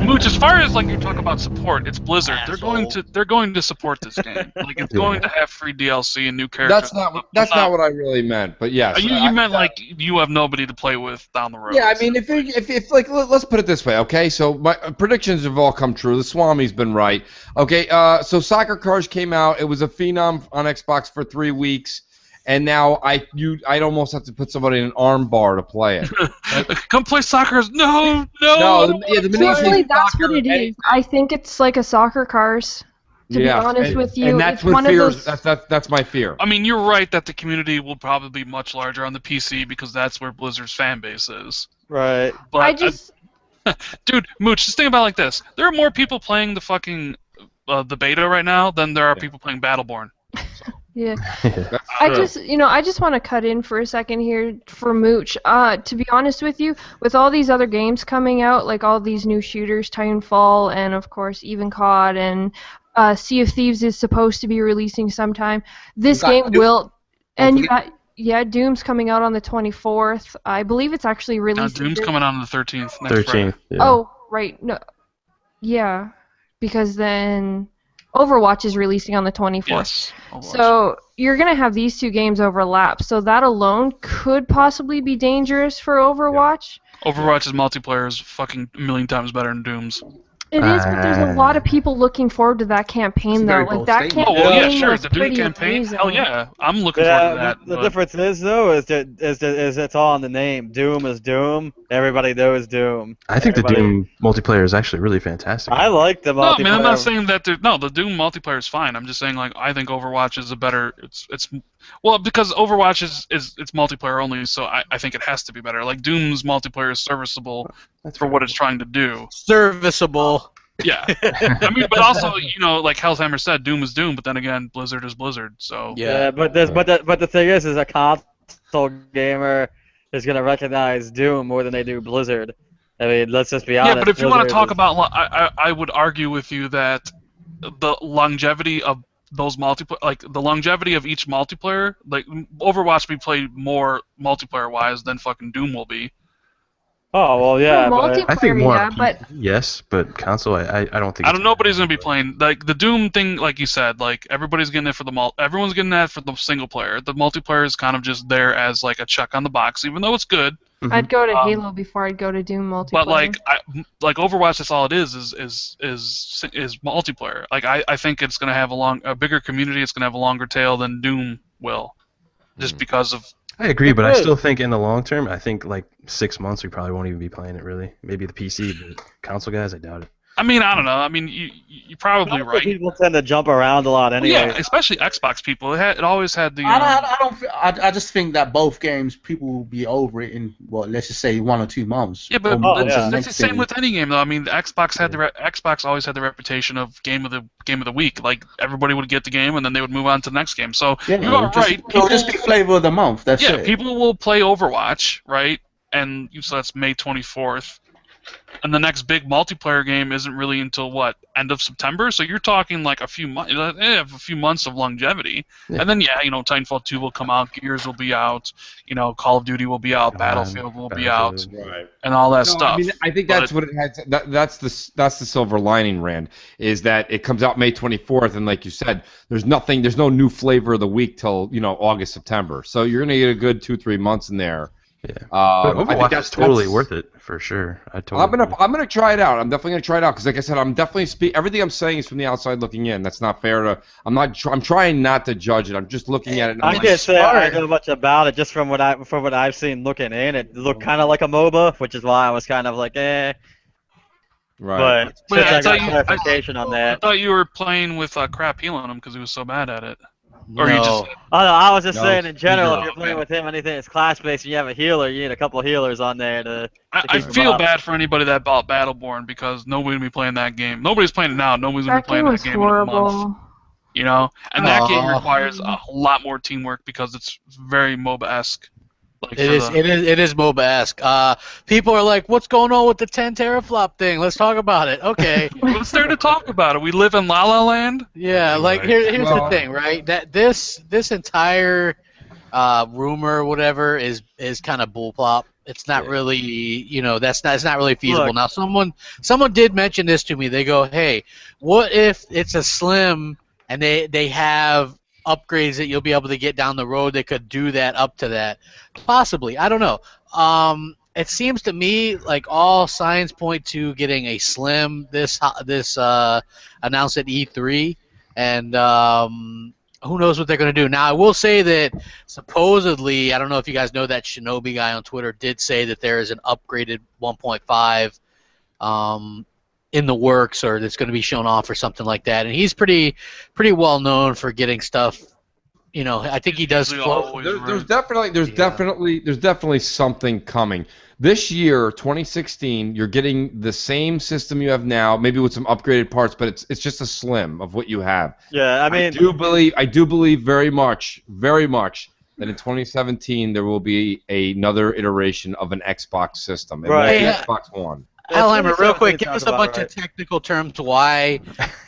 Mooch, as far as like you're talking about support, it's Blizzard. They're going to support this game. Like it's going to have free DLC and new characters.
That's not what I really meant. But yes,
you meant like you have nobody to play with down the road.
Yeah, I mean, if like let's put it this way, okay? So my predictions have all come true. The Swami's been right. Okay, so Soccer Cars came out. It was a phenom on Xbox for 3 weeks. And now I'd almost have to put somebody in an arm bar to play it.
Come play soccer. No.
The
Actually, that's what it is. I think it's like a soccer cars. To be honest with you,
and that's
it's one
fears.
of those.
That's my fear.
I mean, you're right that the community will probably be much larger on the PC because that's where Blizzard's fan base is.
Right.
But dude, Mooch, just think about it like this: there are more people playing the fucking the beta right now than there are people playing Battleborn.
Yeah. I just want to cut in for a second here for Mooch. To be honest with you, with all these other games coming out, like all these new shooters, Titanfall, and of course even COD, and Sea of Thieves is supposed to be releasing sometime. This game will, and you got Doom's coming out on the 24th. I believe it's actually released.
Doom's coming out on the 13th.
13th. Yeah.
Oh, right. No. Yeah, because then Overwatch is releasing on the 24th.
Yes.
So you're going to have these two games overlap. So that alone could possibly be dangerous for Overwatch.
Yeah. Overwatch's multiplayer is fucking a million times better than Doom's.
It is, but there's a lot of people looking forward to that campaign, though. Like that campaign.
Oh well, yeah, sure.
Was
The Doom
pretty
campaign.
amazing.
Hell yeah, I'm looking forward to that.
The difference is though is it's all in the name. Doom is Doom. Everybody knows Doom.
I think the Doom multiplayer is actually really fantastic.
I like the multiplayer.
No, man, I'm not saying that. The Doom multiplayer is fine. I'm just saying like I think Overwatch is a better. It's because Overwatch is it's multiplayer only, so I think it has to be better. Like Doom's multiplayer is serviceable for what it's trying to do.
Serviceable.
Yeah, I mean, but also, like Hellhammer said, Doom is Doom, but then again, Blizzard is Blizzard, so.
Yeah, but the thing is a console gamer is gonna recognize Doom more than they do Blizzard. I mean, let's just be honest.
Yeah, but if you want to talk about, I would argue with you that the longevity of those multiplayer, like the longevity of each multiplayer, like Overwatch will be played more multiplayer-wise than fucking Doom will be.
Oh well, yeah.
Multiplayer,
I think more.
yeah, but
yes, but console, I don't think.
Nobody's gonna be playing like the Doom thing, like you said. Like everybody's getting it for everyone's getting that for the single player. The multiplayer is kind of just there as like a check on the box, even though it's good.
I'd go to Halo before I'd go to Doom multiplayer.
But like Overwatch, that's all it is multiplayer. Like I think it's gonna have a bigger community. It's gonna have a longer tail than Doom will, just because of.
I agree, but I still think in the long term, I think like 6 months we probably won't even be playing it really. Maybe the PC, but console guys, I doubt it.
I mean, I don't know. I mean, you're probably right.
People tend to jump around a lot anyway.
Well, yeah, especially Xbox people. It always had the.
I just think that both games people will be over it in let's just say 1 or 2 months.
Yeah, but it's the same with any game though. I mean, the Xbox had Xbox always had the reputation of game of the week. Like everybody would get the game and then they would move on to the next game. So you are right.
It'll just be flavor of the month. That's it.
Yeah, people will play Overwatch, right? And so that's May 24th. And the next big multiplayer game isn't really until end of September. So you're talking like a few months of longevity. Yeah. And then Titanfall 2 will come out, Gears will be out, Call of Duty will be out, Battlefield will be out, and all that stuff.
I mean, I think that's what it has. That's the silver lining, Rand, is that it comes out May 24th, and like you said, there's no new flavor of the week till August, September. So you're gonna get a good 2-3 months in there.
Yeah, but Overwatch is totally worth it for sure. I'm
gonna try it out. I'm definitely gonna try it out because, like I said, I'm definitely everything I'm saying is from the outside looking in. That's not fair to. I'm trying not to judge it. I'm just looking at it. And
I can't say I know much about it. Just from what I've seen looking in, it looked kind of like a MOBA, which is why I was kind of like, eh.
Right.
But I got clarification on that.
I thought you were playing with Crap healing on him because he was so bad at it. Or
no.
you just.
Oh, no, I was just saying in general, if you're playing with him, anything that's class-based, and you have a healer, you need a couple of healers on there to
I feel bad for anybody that bought Battleborn because nobody will be playing that game. Nobody's playing it now. Nobody's going to be playing that game in a month. And that game requires a lot more teamwork because it's very MOBA-esque. Like
it is MOBA-esque. People are like, what's going on with the 10 teraflop thing? Let's talk about it. Okay.
What's there to talk about it? We live in La La Land?
Yeah, like here's the thing, right? That this entire rumor, whatever, is kind of bullplop. It's not really, it's not really feasible.
Look.
Now, someone did mention this to me. They go, "Hey, what if it's a slim and they have upgrades that you'll be able to get down the road that could do that up to that?" Possibly, I don't know. It seems to me like all signs point to getting a slim this announced at E3, and who knows what they're going to do. Now, I will say that supposedly, I don't know if you guys know, that Shinobi guy on Twitter did say that there is an upgraded 1.5 in the works, or that's going to be shown off or something like that. And he's pretty well known for getting stuff. I think he does.
There's definitely something coming. This year, 2016, you're getting the same system you have now, maybe with some upgraded parts, but it's just a slim of what you have.
Yeah, I mean,
I do believe very much that in 2017 there will be another iteration of an Xbox system. It won't be Xbox One.
Hellhammer, real quick, give us a bunch of technical terms why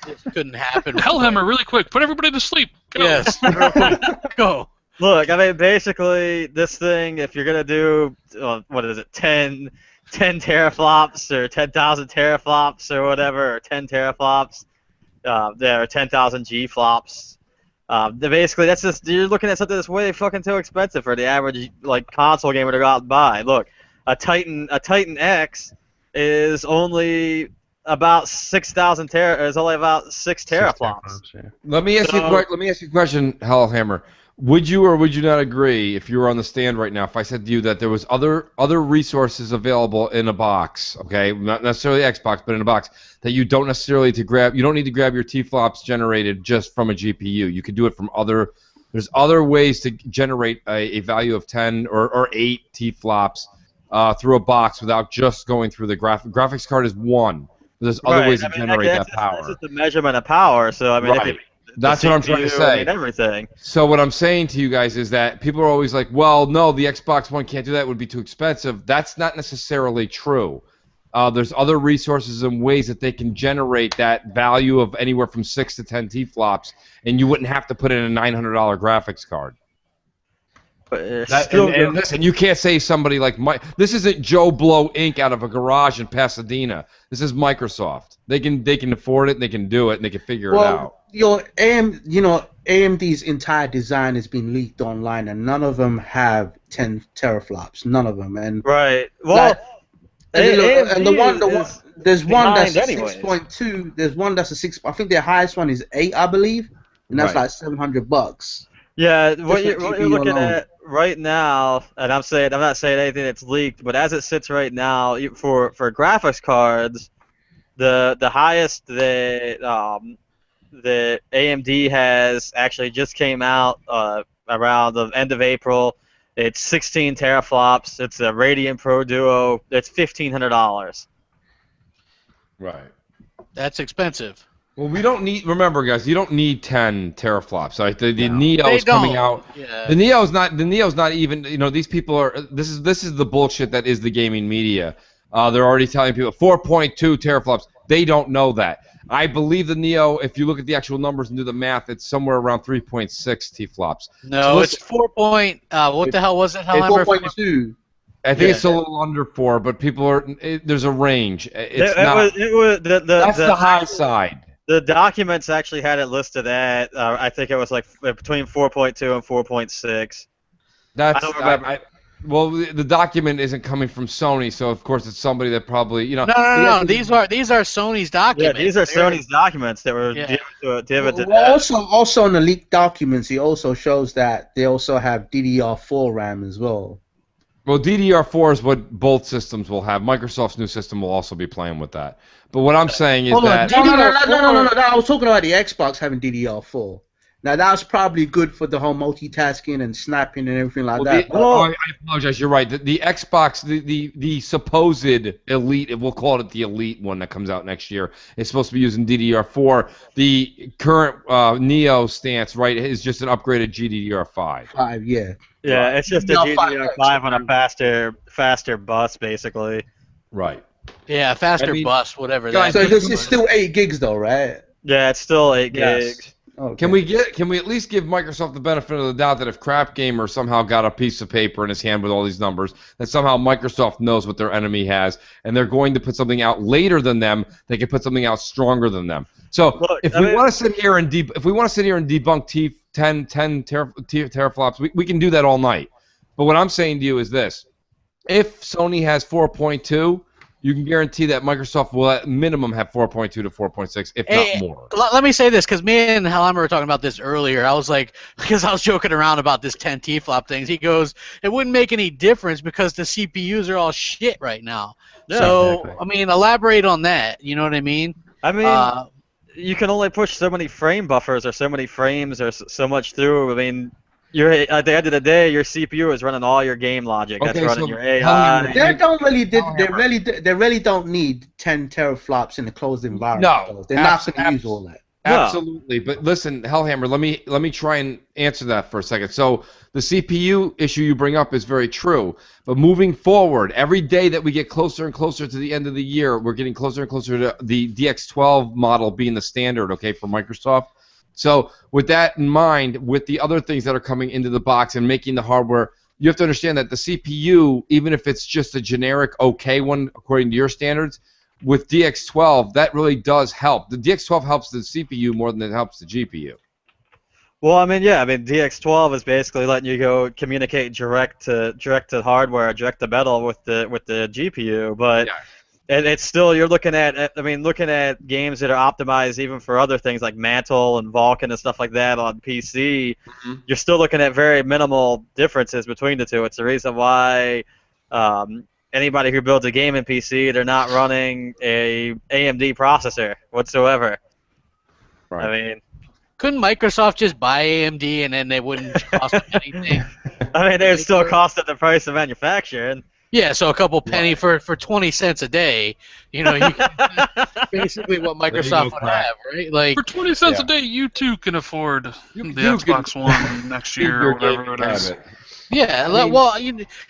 this couldn't happen.
Hellhammer, really quick, put everybody to sleep. Go.
Yes, real quick. Go.
Look, I mean, basically, this thing, if you're gonna do, 10 teraflops or 10,000 teraflops or whatever, or 10 teraflops, there are 10,000 G-flops. Basically, that's just, you're looking at something that's way fucking too expensive for the average console gamer to go out and buy. Look, a Titan X is only about 6,000 is only about 6 teraflops.
Yeah.
Let me ask you a question, Hellhammer. Would you or would you not agree, if you were on the stand right now, if I said to you that there was other resources available in a box, okay, not necessarily Xbox, but in a box, that you don't necessarily you don't need to grab your TFLOPs generated just from a GPU. You could do it from there's other ways to generate a value of 10 or 8 TFLOPs through a box without just going through the graphics card is one. There's other ways to generate that power.
That's just the measurement of power, so I mean,
right. That's what I'm trying to say.
Everything.
So what I'm saying to you guys is that people are always like, well, no, the Xbox One can't do that. It would be too expensive. That's not necessarily true. There's other resources and ways that they can generate that value of anywhere from 6 to 10 T-flops, and you wouldn't have to put in a $900 graphics card. And listen, you can't say somebody like this isn't Joe Blow Inc. out of a garage in Pasadena. This is Microsoft. They can afford it, and they can do it, and they can figure it out.
AMD's entire design has been leaked online, and none of them have 10 teraflops. None of them. And
right. Well,
there's one that's a
anyways.
6.2. There's one that's a 6. I think their highest one is 8, I believe, and that's like $700.
Yeah, what you're looking at right now, and I'm not saying anything that's leaked, but as it sits right now, for graphics cards, the highest the AMD has actually just came out around the end of April. It's 16 teraflops. It's a Radeon Pro Duo. It's $1,500.
Right.
That's expensive.
Well, remember, guys, you don't need 10 teraflops. Right? The Neo's coming out.
Yeah.
The Neo's not even, these people are, this is the bullshit that is the gaming media. They're already telling people 4.2 teraflops. They don't know that. I believe the Neo, if you look at the actual numbers and do the math, it's somewhere around 3.6 T-flops.
No,
so
it's 4. What the hell was it?
4.2.
I think it's a little under 4, but people are. There's a range. It's
That's
the high side.
The documents actually had it listed at, I think it was like between 4.2 and 4.6.
That's.
I don't remember.
Well, the document isn't coming from Sony, so of course it's somebody that probably,
No. These are Sony's documents.
Yeah, these are Sony's documents that were given to
Also in the leaked documents, he also shows that they also have DDR4 RAM as well.
Well, DDR4 is what both systems will have. Microsoft's new system will also be playing with that. But what I'm saying is that...
No. I was talking about the Xbox having DDR4. Now, that's probably good for the whole multitasking and snapping and everything like that.
I apologize. You're right. The Xbox, the supposed elite, we'll call it the elite one that comes out next year, is supposed to be using DDR4. The current Neo stance, right, is just an upgraded GDDR5.
5, yeah.
Yeah, it's just a GDDR5 on a faster bus, basically.
Right.
Yeah, faster bus, whatever.
So it's still 8 gigs, though, right?
Yeah, it's still 8 gigs.
Okay.
Can we at least give Microsoft the benefit of the doubt that if Crapgamer somehow got a piece of paper in his hand with all these numbers, that somehow Microsoft knows what their enemy has, and they're going to put something out later than them, they can put something out stronger than them. So
Look,
if we want to sit here and debunk 10 teraflops, we can do that all night. But what I'm saying to you is this: if Sony has 4.2, you can guarantee that Microsoft will at minimum have 4.2 to 4.6, if not more.
Let me say this, because me and Hellhammer were talking about this earlier. I was like, because I was joking around about this 10 T-flop things. He goes, it wouldn't make any difference because the CPUs are all shit right now.
Yeah,
so,
exactly.
I mean, elaborate on that. You know what I mean?
I mean, you can only push so many frame buffers or so many frames or so much through. I mean, at the end of the day, your CPU is running all your game logic. That's running your AI.
They really don't need 10 teraflops in a closed environment.
No,
They're not going to use all that.
Absolutely, but listen, Hellhammer, let me try and answer that for a second. So the CPU issue you bring up is very true, but moving forward, every day that we get closer and closer to the end of the year, we're getting closer and closer to the DX12 model being the standard, okay, for Microsoft. So with that in mind, with the other things that are coming into the box and making the hardware, you have to understand that the CPU, even if it's just a generic okay one according to your standards, with DX12, that really does help. The DX12 helps the CPU more than it helps the GPU.
Well, I mean, yeah, I mean, DX12 is basically letting you go communicate direct to hardware, direct to metal with the GPU, but it's still, you're looking at games that are optimized even for other things like Mantle and Vulkan and stuff like that on PC. Mm-hmm. You're still looking at very minimal differences between the two. It's the reason why anybody who builds a gaming PC, they're not running a AMD processor whatsoever.
Right.
I mean,
couldn't Microsoft just buy AMD and then they wouldn't cost them anything?
I mean, they would still cost at the price of manufacturing.
Yeah, so a couple penny for 20 cents a day, you know, basically what Microsoft would have, right? Like
for 20 cents a day, you too can afford the Xbox One next year or whatever it is.
Yeah, well,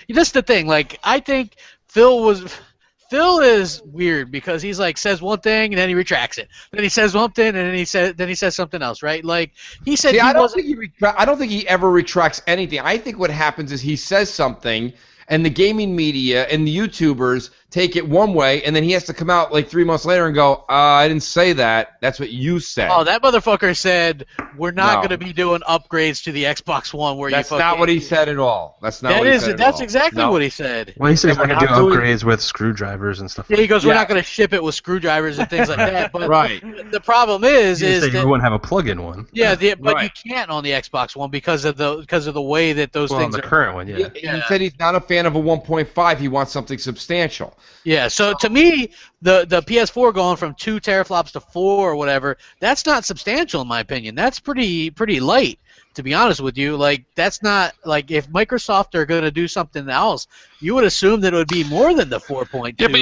that's the thing. Like, I think Phil is weird because he's like says one thing and then he retracts it. Then he says one thing and then he says something else, right? Like he said,
I don't think he ever retracts anything. I think what happens is he says something, and the gaming media and the YouTubers take it one way, and then he has to come out like 3 months later and go, I didn't say that. That's what you said.
Oh, that motherfucker said we're not going to be doing upgrades to the Xbox One.
That's not what he said at all. That's not what he said at all.
That's exactly what he said.
Well, he said we're going to do upgrades with screwdrivers and stuff.
Yeah, he goes, we're not going to ship it with screwdrivers and things like that. But
right.
The problem is
that you wouldn't have a plug-in one.
Yeah, but you can't on the Xbox One because of the way that those things
are. The current one, yeah.
He said he's not a fan of a 1.5. He wants something substantial.
Yeah, so to me, the PS4 going from 2 teraflops to 4 or whatever, that's not substantial in my opinion. That's pretty light, to be honest with you. Like, that's not, like, if Microsoft are going to do something else, you would assume that it would be more than the 4.2.
Yeah, but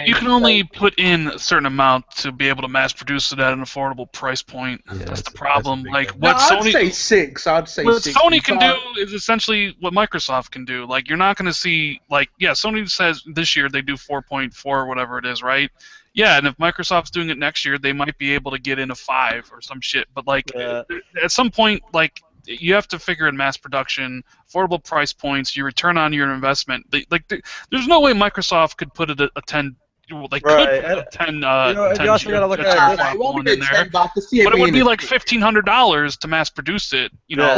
you can only put in a certain amount to be able to mass produce it at an affordable price point. Yeah, that's the problem. Like what Sony,
I'd say 6. I'd say
what
6.
Sony can do is essentially what Microsoft can do. Like, you're not going to see, like, yeah, Sony says this year they do 4.4 or whatever it is, right? Yeah, and if Microsoft's doing it next year, they might be able to get in a 5 or some shit. But like at some point, like, you have to figure in mass production, affordable price points, your return on your investment. There's no way Microsoft could put it at a 10. They could put a 10.
You also gotta look at it.
One in there, but it would be like $1,500 to mass produce it. You know,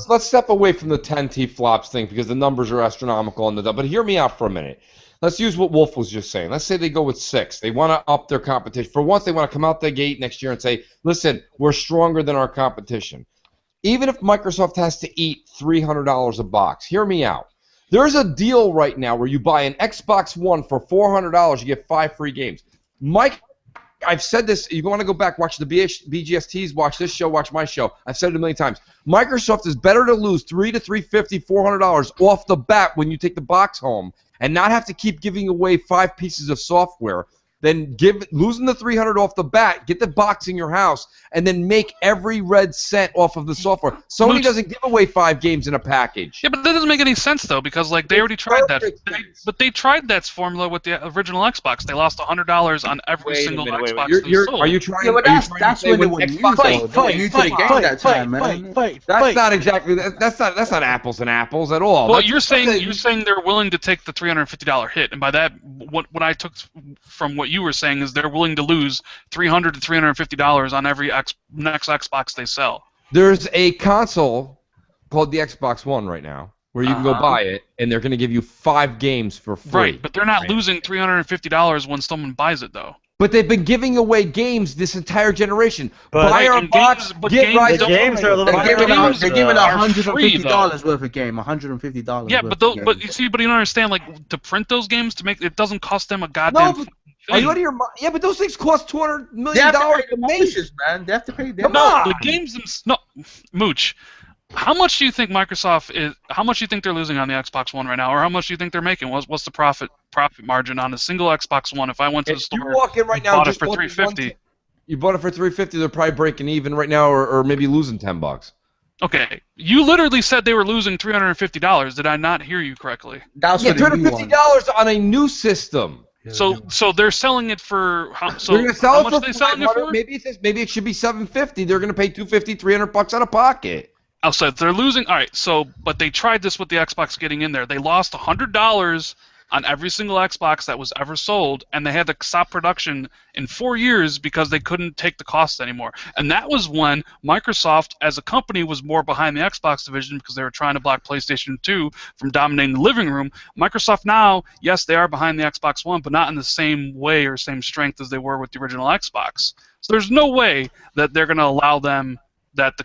let's step away from the 10 T-flops thing because the numbers are astronomical. But hear me out for a minute. Let's use what Wolf was just saying. Let's say they go with 6. They want to up their competition. For once, they want to come out the gate next year and say, listen, we're stronger than our competition. Even if Microsoft has to eat $300 a box, hear me out. There's a deal right now where you buy an Xbox One for $400, you get 5 free games. Mike, I've said this. You want to go back, watch the BGSTs, watch this show, watch my show. I've said it a million times. Microsoft is better to lose $300 to $350, $400 off the bat when you take the box home and not have to keep giving away 5 pieces of software than losing the $300 off the bat, get the box in your house, and then make every red cent off of the software. Sony doesn't give away 5 games in a package.
Yeah, but that doesn't make any sense though, because like they already tried that. But they tried that formula with the original Xbox. They lost $100 on every single Xbox they sold.
Are you trying?
Yeah, but that's when they were new.
That's not exactly. That's not apples and apples at all.
Well, you're saying they're willing to take the $350 hit, and by that, what I took from what you were saying is they're willing to lose $300 to $350 on every next Xbox they sell.
There's a console called the Xbox One right now where you can go buy it, and they're going to give you 5 games for free.
Right, but they're not losing $350 when someone buys it, though.
But they've been giving away games this entire generation.
But
buy our box, get right.
The games are a little.
They're giving
$150
worth of game. $150.
Yeah, but you don't understand. Like to print those games to make it doesn't cost them a goddamn.
No, are you out of your mind? Yeah, but those things cost $200 million
to
make,
man. They have to pay.
Come on.
The games. No, Mooch. How much do you think Microsoft is? How much do you think they're losing on the Xbox One right now, or how much do you think they're making? What's the profit margin on a single Xbox One? If I went to the store,
you walk in right now,
bought it for $350.
You bought it for $350. They're probably breaking even right now, or maybe losing $10.
Okay, you literally said they were losing $350. Did I not hear you correctly?
That's
$350 on a new system.
So they're selling it for how? So
they're gonna sell
how
it
much
for
are they selling it for?
Maybe it should be $750. They're gonna pay $250, $300 out of pocket.
Oh, so they're losing. All right. So, but they tried this with the Xbox getting in there. They lost $100 on every single Xbox that was ever sold, and they had to stop production in 4 years because they couldn't take the cost anymore. And that was when Microsoft, as a company, was more behind the Xbox division because they were trying to block PlayStation 2 from dominating the living room. Microsoft now, yes, they are behind the Xbox One, but not in the same way or same strength as they were with the original Xbox. So there's no way that they're going to allow them that the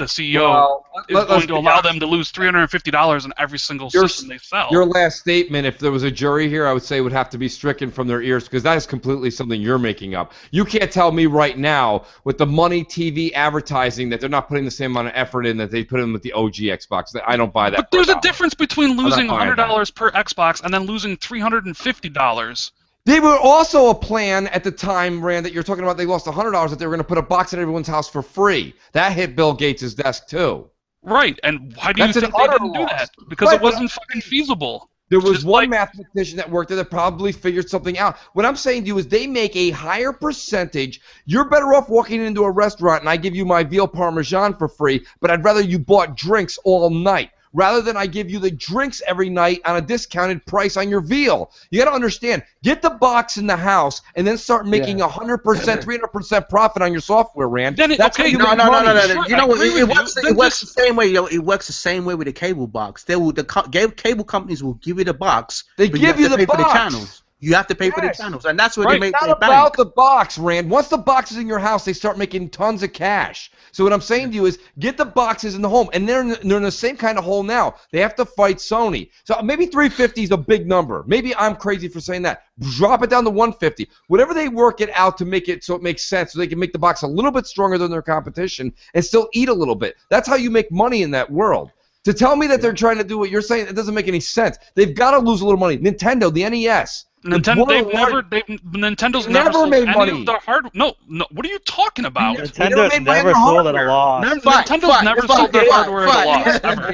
CEO is going to allow them to lose $350 on every single system they sell.
Your last statement, if there was a jury here, I would say would have to be stricken from their ears because that is completely something you're making up. You can't tell me right now with the money TV advertising that they're not putting the same amount of effort in that they put in with the OG Xbox. I don't buy that.
But there's a difference between losing $100 per Xbox and then losing $350.
They were also a plan at the time, Rand, that you're talking about. They lost $100 that they were going to put a box in everyone's house for free. That hit Bill Gates' desk too.
Right, and why do you think they didn't do that? Because it wasn't fucking feasible.
There was one mathematician that worked there that probably figured something out. What I'm saying to you is they make a higher percentage. You're better off walking into a restaurant and I give you my veal parmesan for free, but I'd rather you bought drinks all night, rather than I give you the drinks every night on a discounted price on your veal. You got to understand, get the box in the house and then start making 100%, 300% profit on your software, Rand.
No. You know what? It works the same way. It works the same way with the cable box. The cable companies will give you the box.
They give you the box.
For the channels. You have to pay for the channels, and that's where they make their bank.
It's not about the box, Rand. Once the box is in your house, they start making tons of cash. So what I'm saying to you is get the boxes in the home, and they're in the same kind of hole now. They have to fight Sony. So maybe 350 is a big number. Maybe I'm crazy for saying that. Drop it down to 150. Whatever they work it out to make it so it makes sense, so they can make the box a little bit stronger than their competition and still eat a little bit. That's how you make money in that world. To tell me that they're trying to do what you're saying, it doesn't make any sense. They've got to lose a little money. Nintendo, the NES.
Nintendo's never made money. No, what are you talking about?
Nintendo's never sold at a loss.
Nintendo's never sold their hardware at a loss, ever.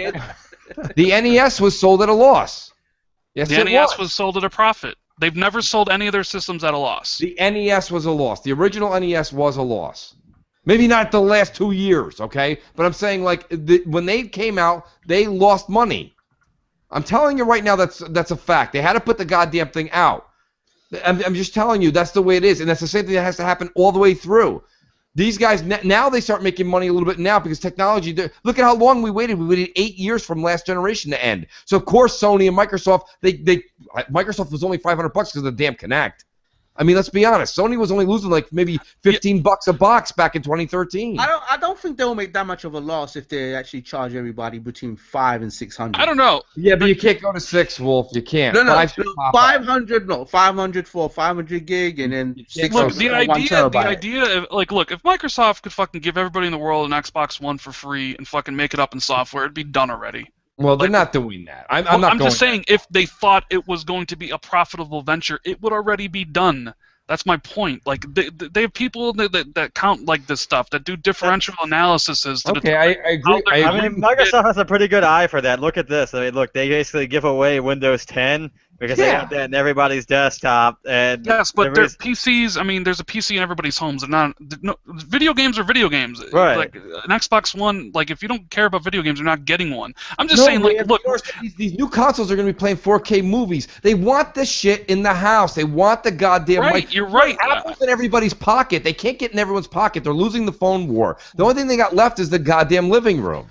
The NES was sold at a loss. Yes,
the NES was sold at a profit. They've never sold any of their systems at a loss.
The NES was a loss. The original NES was a loss. Maybe not the last 2 years, okay? But I'm saying, like, when they came out, they lost money. I'm telling you right now that's a fact. They had to put the goddamn thing out. I'm just telling you that's the way it is, and that's the same thing that has to happen all the way through. These guys, now they start making money a little bit now because technology, look at how long we waited. We waited 8 years from last generation to end. So, of course, Sony and Microsoft, Microsoft was only $500 because of the damn Kinect. I mean, let's be honest. Sony was only losing like maybe $15 a box back in 2013.
I don't think they'll make that much of a loss if they actually charge everybody between $500 and $600.
I don't know.
Yeah, but you can't go to 6, Wolf. You can't.
No, 500. No, 500 for 500 gig, and then 600
the idea, like, look, if Microsoft could fucking give everybody in the world an Xbox One for free and fucking make it up in software, it'd be done already.
Well, they're not doing that. I'm
Well,
not
I'm
going
just saying, if they thought it was going to be a profitable venture, it would already be done. That's my point. Like they have people that count like this stuff, that do differential analysis to
Okay, I agree. I
I
agree.
mean, Microsoft has a pretty good eye for that. Look at this. I mean, look, they basically give away Windows 10 because they got that in everybody's desktop. And
Yes, but their PCs. I mean, there's a PC in everybody's homes. Video games are video games.
Right.
Like an Xbox One. Like if you don't care about video games, you're not getting one. I'm just saying. Like, look,
these new consoles are going to be playing 4K movies. They want this shit in the house. They want the goddamn.
Right, you're right.
Apple's in everybody's pocket. They can't get in everyone's pocket. They're losing the phone war. The only thing they got left is the goddamn living room.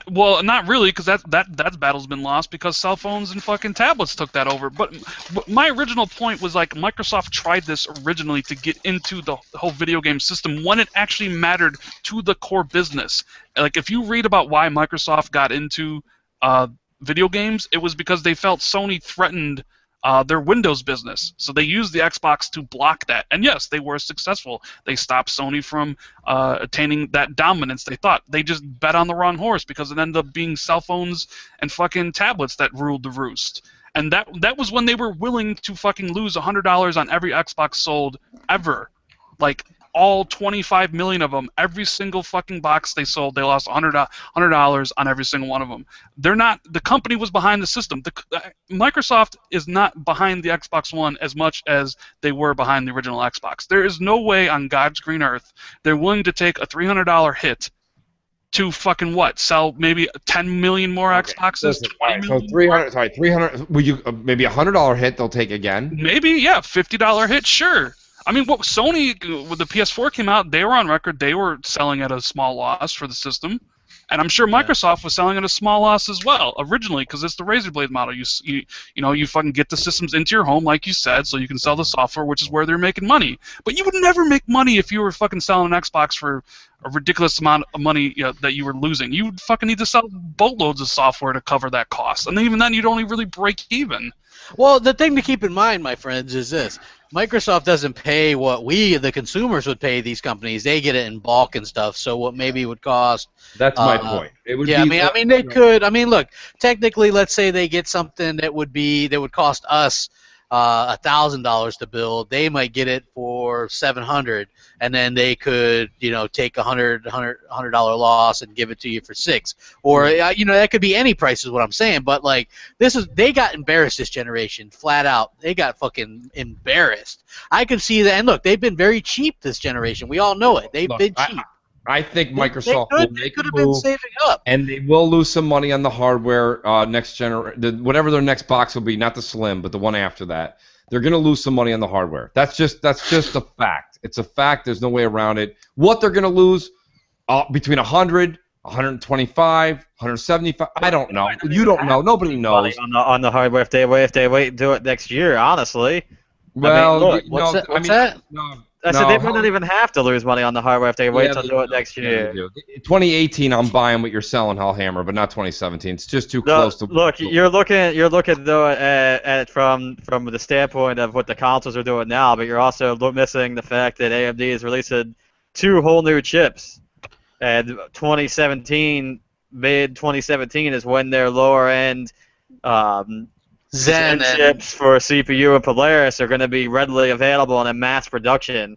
Well, not really, because that battle's been lost because cell phones and fucking tablets took that over. But my original point was like Microsoft tried this originally to get into the whole video game system when it actually mattered to the core business. Like if you read about why Microsoft got into video games, it was because they felt Sony threatened their Windows business. So they used the Xbox to block that. And yes, they were successful. They stopped Sony from attaining that dominance they thought. They just bet on the wrong horse because it ended up being cell phones and fucking tablets that ruled the roost. And that was when they were willing to fucking lose $100 on every Xbox sold ever. Like all 25 million of them, every single fucking box they sold, they lost $100 on every single one of them. They're not. The company was behind the system. Microsoft is not behind the Xbox One as much as they were behind the original Xbox. There is no way on God's green earth they're willing to take a $300 hit to fucking what? Sell maybe 10 million more Xboxes?
Listen, right, so 300. Sorry, 300. Would you maybe $100 hit? They'll take again.
Maybe, yeah, $50 hit, sure. I mean, what Sony, when the PS4 came out, they were on record. They were selling at a small loss for the system, and I'm sure Microsoft was selling at a small loss as well originally because it's the razor blade model. You fucking get the systems into your home, like you said, so you can sell the software, which is where they're making money. But you would never make money if you were fucking selling an Xbox for a ridiculous amount of money that you were losing. You would fucking need to sell boatloads of software to cover that cost, and even then, you'd only really break even.
Well, the thing to keep in mind, my friends, is this. Microsoft doesn't pay what we, the consumers, would pay these companies. They get it in bulk and stuff, so what maybe would cost...
That's my point. It would
yeah,
be
I mean, they could... I mean, look, technically, let's say they get something that would cost us $1,000 to build. They might get it for $700, and then they could, take $100 loss and give it to you for $6. Or that could be any price, is what I'm saying. But like, they got embarrassed this generation, flat out. They got fucking embarrassed. I can see that, and look, they've been very cheap this generation. We all know it. They've been cheap.
I think Microsoft
they could have been saving up,
and they will lose some money on the hardware whatever their next box will be, not the Slim, but the one after that. They're going to lose some money on the hardware. That's just a fact. It's a fact. There's no way around it. What they're going to lose between 100, 125, 175, I don't know. You don't know. Nobody knows.
On the hardware, if they wait and do it next year, honestly.
Well,
I mean, look, what's that?
No.
I said they might not even have to lose money on the hardware if they wait to do it next year.
2018, I'm buying what you're selling, Hellhammer, but not 2017. It's just too close to.
Look, you're looking though at from the standpoint of what the consoles are doing now, but you're also missing the fact that AMD is releasing 2 whole new chips, and 2017, mid 2017 is when their lower end. Zen chips for CPU and Polaris are going to be readily available and in mass production.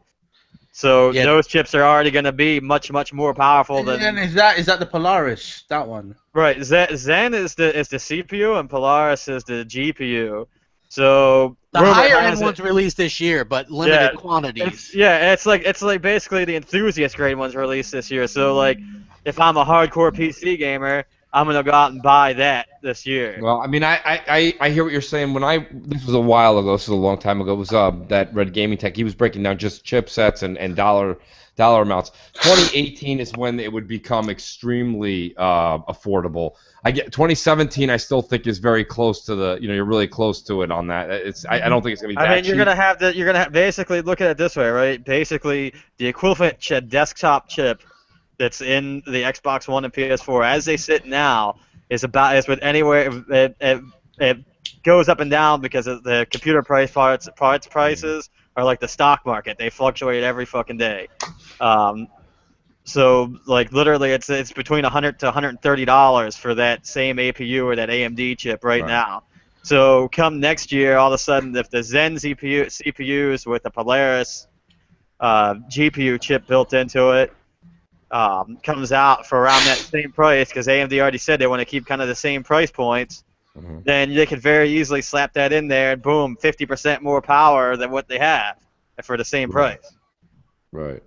So those chips are already going to be much more powerful than.
And is that the Polaris? That one.
Right. Zen is the CPU and Polaris is the GPU. So
the higher end ones released this year, but limited quantities.
It's like basically the enthusiast grade ones released this year. So like, if I'm a hardcore PC gamer, I'm gonna go out and buy that this year.
Well, I mean, I hear what you're saying. This was a while ago. This was a long time ago. It was that Red Gaming Tech. He was breaking down just chipsets and dollar amounts. 2018 is when it would become extremely affordable. 2017. I still think is very close to the. You're really close to it on that. I don't think it's gonna be. That cheap.
You're gonna have basically look at it this way, right? Basically, the equivalent desktop chip that's in the Xbox One and PS4 as they sit now is with anywhere it goes up and down because of the computer parts prices are like the stock market. They fluctuate every fucking day. So like literally, it's between $100 to $130 for that same APU or that AMD chip right now. So come next year, all of a sudden, if the Zen CPUs with the Polaris GPU chip built into it comes out for around that same price, because AMD already said they want to keep kind of the same price points, then they could very easily slap that in there and boom, 50% more power than what they have for the same price.
Right.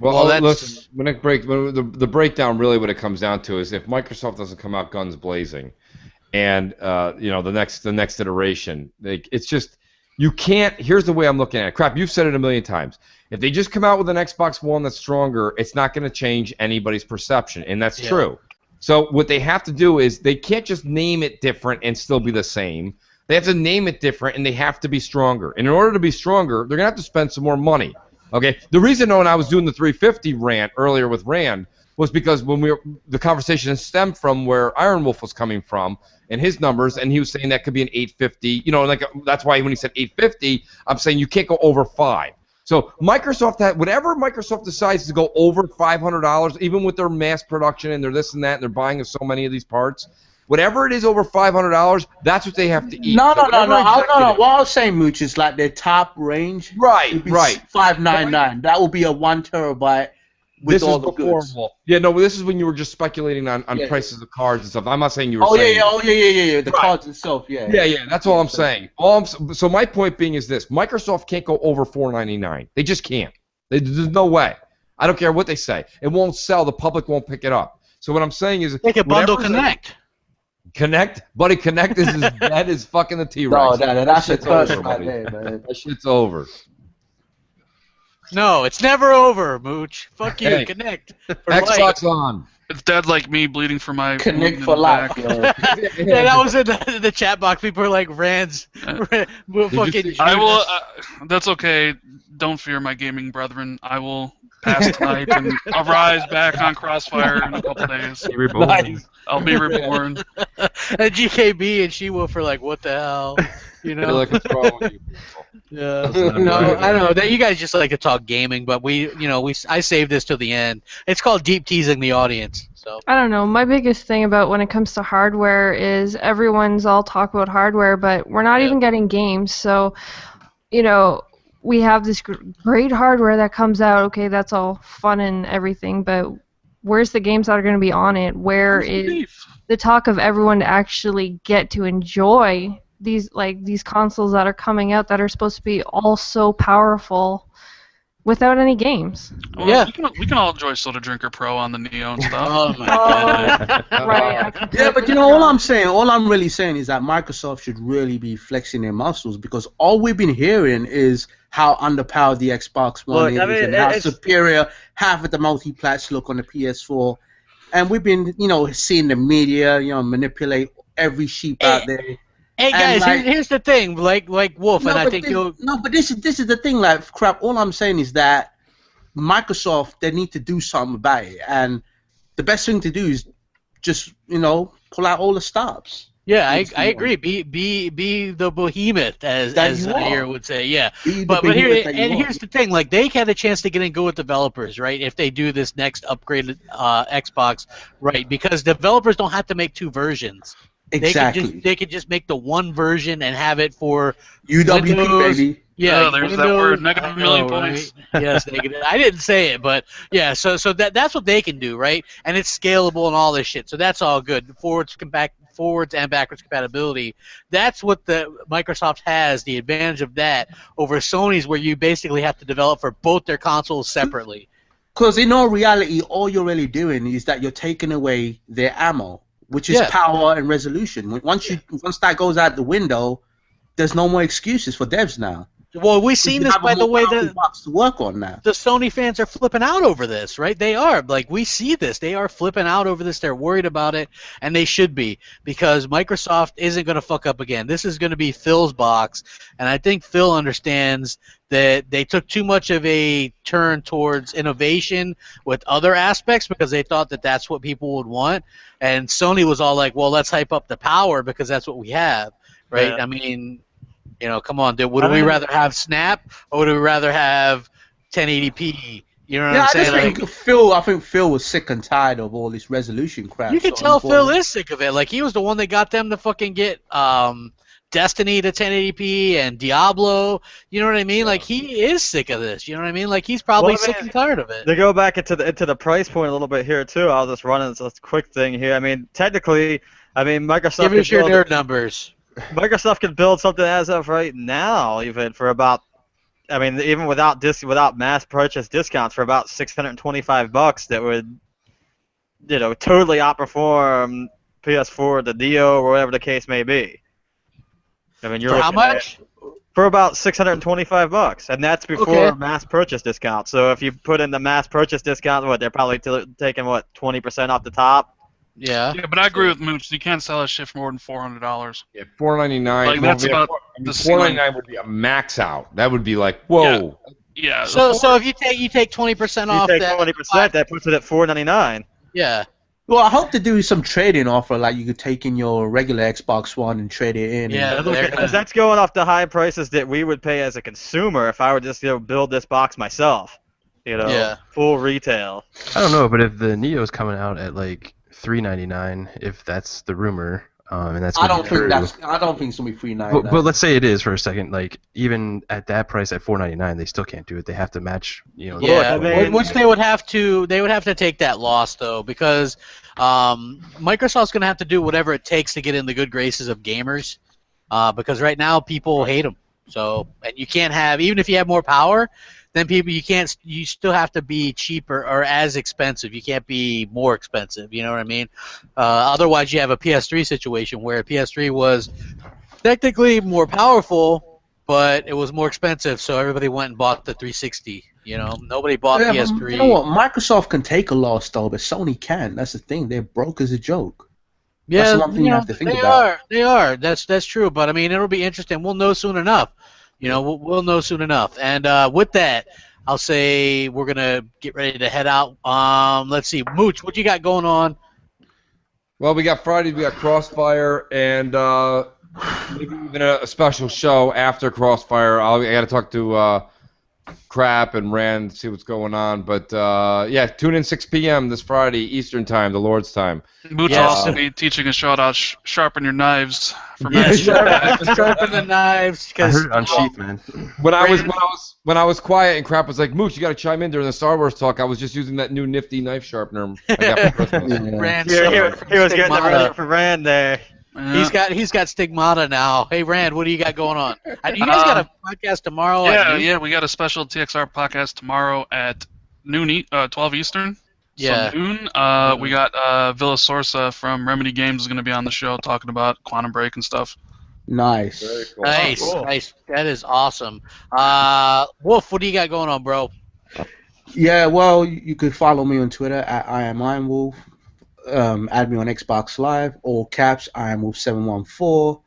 Well, listen, the breakdown really what it comes down to is if Microsoft doesn't come out guns blazing, and the next iteration, it's just you can't. Here's the way I'm looking at it. Crap, you've said it a million times. If they just come out with an Xbox One that's stronger, it's not going to change anybody's perception, and that's true. So what they have to do is they can't just name it different and still be the same. They have to name it different, and they have to be stronger. And in order to be stronger, they're going to have to spend some more money. Okay, the reason when I was doing the 350 rant earlier with Rand was because when the conversation stemmed from where Iron Wolf was coming from and his numbers, and he was saying that could be an 850. That's why when he said 850, I'm saying you can't go over 5. So Microsoft whatever Microsoft decides to go over $500, even with their mass production and their this and that, and they're buying so many of these parts. Whatever it is over $500, that's what they have to eat.
No. What I was saying, Mooch, is like their top range.
Right.
$599. That will be a 1 terabyte with all the goods.
Yeah, no, this is when you were just speculating on prices of cards and stuff. I'm not saying you were saying.
Yeah. The cards itself,
Yeah. That's all I'm saying. So my point being is this: Microsoft can't go over $499. They just can't. There's no way. I don't care what they say. It won't sell. The public won't pick it up. So what I'm saying is,
they can bundle Connect.
Buddy, Connect is as dead as fucking the T-Rex.
No, that's a curse right there, man.
That shit's over.
No, it's never over, Mooch. Fuck you, Connect.
Xbox on.
It's dead like me bleeding for my
Connect for life, yo.
Yeah, that was in the chat box. People were like, Rand's fucking.
I will. That's okay. Don't fear, my gaming brethren. I will pass tonight and arise back on Crossfire in a couple days.
Nice.
I'll be reborn.
And GKB and She-Wolf are like, what the hell? You know?
Like, what's wrong with you?
Yeah. No, I don't know. You guys just like to talk gaming, but I saved this till the end. It's called deep teasing the audience. So
I don't know. My biggest thing about when it comes to hardware is everyone's all talk about hardware, but we're not even getting games. So, we have this great hardware that comes out. Okay, that's all fun and everything, but where's the games that are going to be on it? Where is the talk of everyone to actually get to enjoy these consoles that are coming out that are supposed to be all so powerful without any games?
Well, we can all enjoy Soda Drinker Pro on the Neo and stuff.
Oh my god.
Right.
Yeah, but all I'm really saying is that Microsoft should really be flexing their muscles, because all we've been hearing is how underpowered the Xbox One is, and how superior half of the multi-plats look on the PS4. And we've been, seeing the media, manipulate every sheep out there.
Hey guys, here's the thing, like Wolf, and I think you'll.
No, but this is the thing, like crap. All I'm saying is that Microsoft, they need to do something about it, and the best thing to do is just pull out all the stops.
Yeah, I agree. Be the behemoth, as here would say. Yeah, but here's the thing. Like, they had a chance to get in good with developers, right? If they do this next upgraded Xbox, right? Because developers don't have to make 2 versions.
Exactly.
They could just make the one version and have it for
UWP,
Windows,
baby.
Yeah,
there's that word, negative million points.
Right? Yes, negative. I didn't say it, but yeah. So that's what they can do, right? And it's scalable and all this shit. So that's all good. Forwards and backwards compatibility. That's what the Microsoft has. The advantage of that over Sony's, where you basically have to develop for both their consoles separately.
Because in all reality, all you're really doing is that you're taking away their ammo, which is power and resolution. Once that goes out the window, there's no more excuses for devs now.
Well, we've seen this, by the way,
to work on now.
The Sony fans are flipping out over this, right? They are. Like, we see this. They are flipping out over this. They're worried about it, and they should be, because Microsoft isn't going to fuck up again. This is going to be Phil's box, and I think Phil understands that they took too much of a turn towards innovation with other aspects because they thought that that's what people would want, and Sony was all like, well, let's hype up the power because that's what we have, right? Yeah. I mean, come on. Would we rather have Snap or would we rather have 1080p? You know what
Yeah,
I'm
I
saying?
just
Like,
think Phil. I think Phil was sick and tired of all this resolution crap.
you can
so
tell Phil
unfortunately-
is sick of it. Like, he was the one that got them to fucking get Destiny to 1080p and Diablo. You know what I mean? Like, he is sick of this. You know what I mean? Like, he's probably
Well, I mean,
sick and tired of it.
To go back into the price point a little bit here too, I'll just run this quick thing here. I mean, technically, Microsoft
Give us your
could build,
nerd numbers.
Microsoft can build something as of right now, even for about, even without mass purchase discounts, for about $625, that would, totally outperform PS4, the Neo, or whatever the case may be. I mean, you're
For how
looking at-
much?
For about $625, and that's before
Okay.
mass purchase discount. So if you put in the mass purchase discount, they're probably taking 20% off the top.
Yeah.
Yeah, but I agree with Mooch. You can't sell that shit for more than $400.
Yeah, $499.
Like, that's about the ceiling.
$499 would be a max out. That would be like, whoa.
Yeah.
So if you take 20%
You
off
take
that,
20%, that puts it at $499.
yeah.
Well, I hope to do some trading offer, like you could take in your regular Xbox One and trade it in.
Yeah,
and-
they're gonna-
Because that's going off the high prices that we would pay as a consumer if I were just build this box myself.
Yeah.
Full retail.
I don't know, but if the Neo's coming out at like $399, if that's the rumor, and that's
I
gonna
don't
be
think
true.
I don't think it's gonna be $399.
But let's say it is for a second. Like, even at that price, at $499, they still can't do it. They have to match.
Yeah,
I mean-
which they would have to take that loss though, because Microsoft's going to have to do whatever it takes to get in the good graces of gamers, because right now people hate them. So, and you can't have, even if you have more power, then you still have to be cheaper or as expensive. You can't be more expensive. You know what I mean? Otherwise, you have a PS3 situation where PS3 was technically more powerful, but it was more expensive, so everybody went and bought the 360. Nobody bought
Yeah, but
PS3.
you know what? Microsoft can take a loss though, but Sony can't. That's the thing. They're broke as a joke.
Yeah,
That's the one thing you have to think
they
about.
They are. That's true. But I mean, it'll be interesting. We'll know soon enough. We'll know soon enough. And with that, I'll say we're gonna get ready to head out. Let's see, Mooch, what you got going on?
Well, we got Friday, we got Crossfire, and maybe even a special show after Crossfire. I got to talk to Crap and Rand, see what's going on. But yeah, tune in 6 p.m. this Friday, Eastern Time, the Lord's Time.
Mooch will also be teaching a shout out, sharpen your knives for
Yeah,
match.
sharpen the knives.
I heard it on Sheath, man.
When I was quiet and Crap was like, Mooch, you got to chime in during the Star Wars talk. I was just using that new nifty knife sharpener I got for Christmas.
Yeah.
Rand
He was getting it ready for Rand there.
Yeah.
He's got stigmata now. Hey Rand, what do you got going on? You guys got a podcast tomorrow? at noon?
Yeah, we got a special TXR podcast tomorrow at noon, 12 Eastern.
Yeah.
So noon. We got Villa Sorsa from Remedy Games is going to be on the show talking about Quantum Break and stuff.
Nice.
Very cool.
Nice,
cool.
nice. That is awesome. Wolf, what do you got going on, bro?
Yeah, well, you could follow me on Twitter at IamIronWolf. Add me on Xbox Live, all caps, IamWolf714.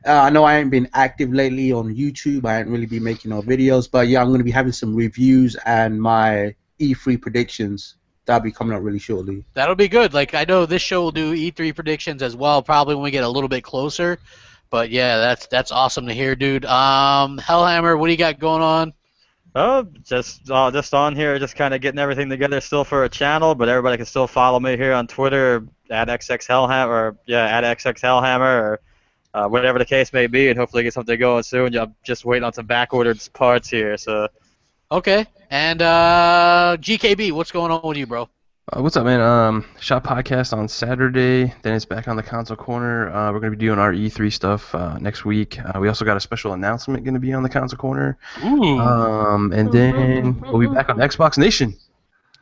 I know I ain't been active lately on YouTube. I ain't really been making no videos, but yeah, I'm going to be having some reviews and my E3 predictions. That'll be coming up really shortly.
That'll be good. Like, I know this show will do E3 predictions as well, probably when we get a little bit closer. But yeah, that's awesome to hear, dude. Hellhammer, what do you got going on?
Oh, just on here, just kind of getting everything together still for a channel, but everybody can still follow me here on Twitter at XXHellhammer, or at XXHellhammer, or whatever the case may be, and hopefully get something going soon. I'm just waiting on some back-ordered parts here, so.
Okay. And GKB, what's going on with you, bro?
What's up, man? Shot podcast on Saturday. Then it's back on the console corner. We're gonna be doing our E3 stuff next week. We also got a special announcement gonna be on the console corner.
Ooh.
And then we'll be back on Xbox Nation.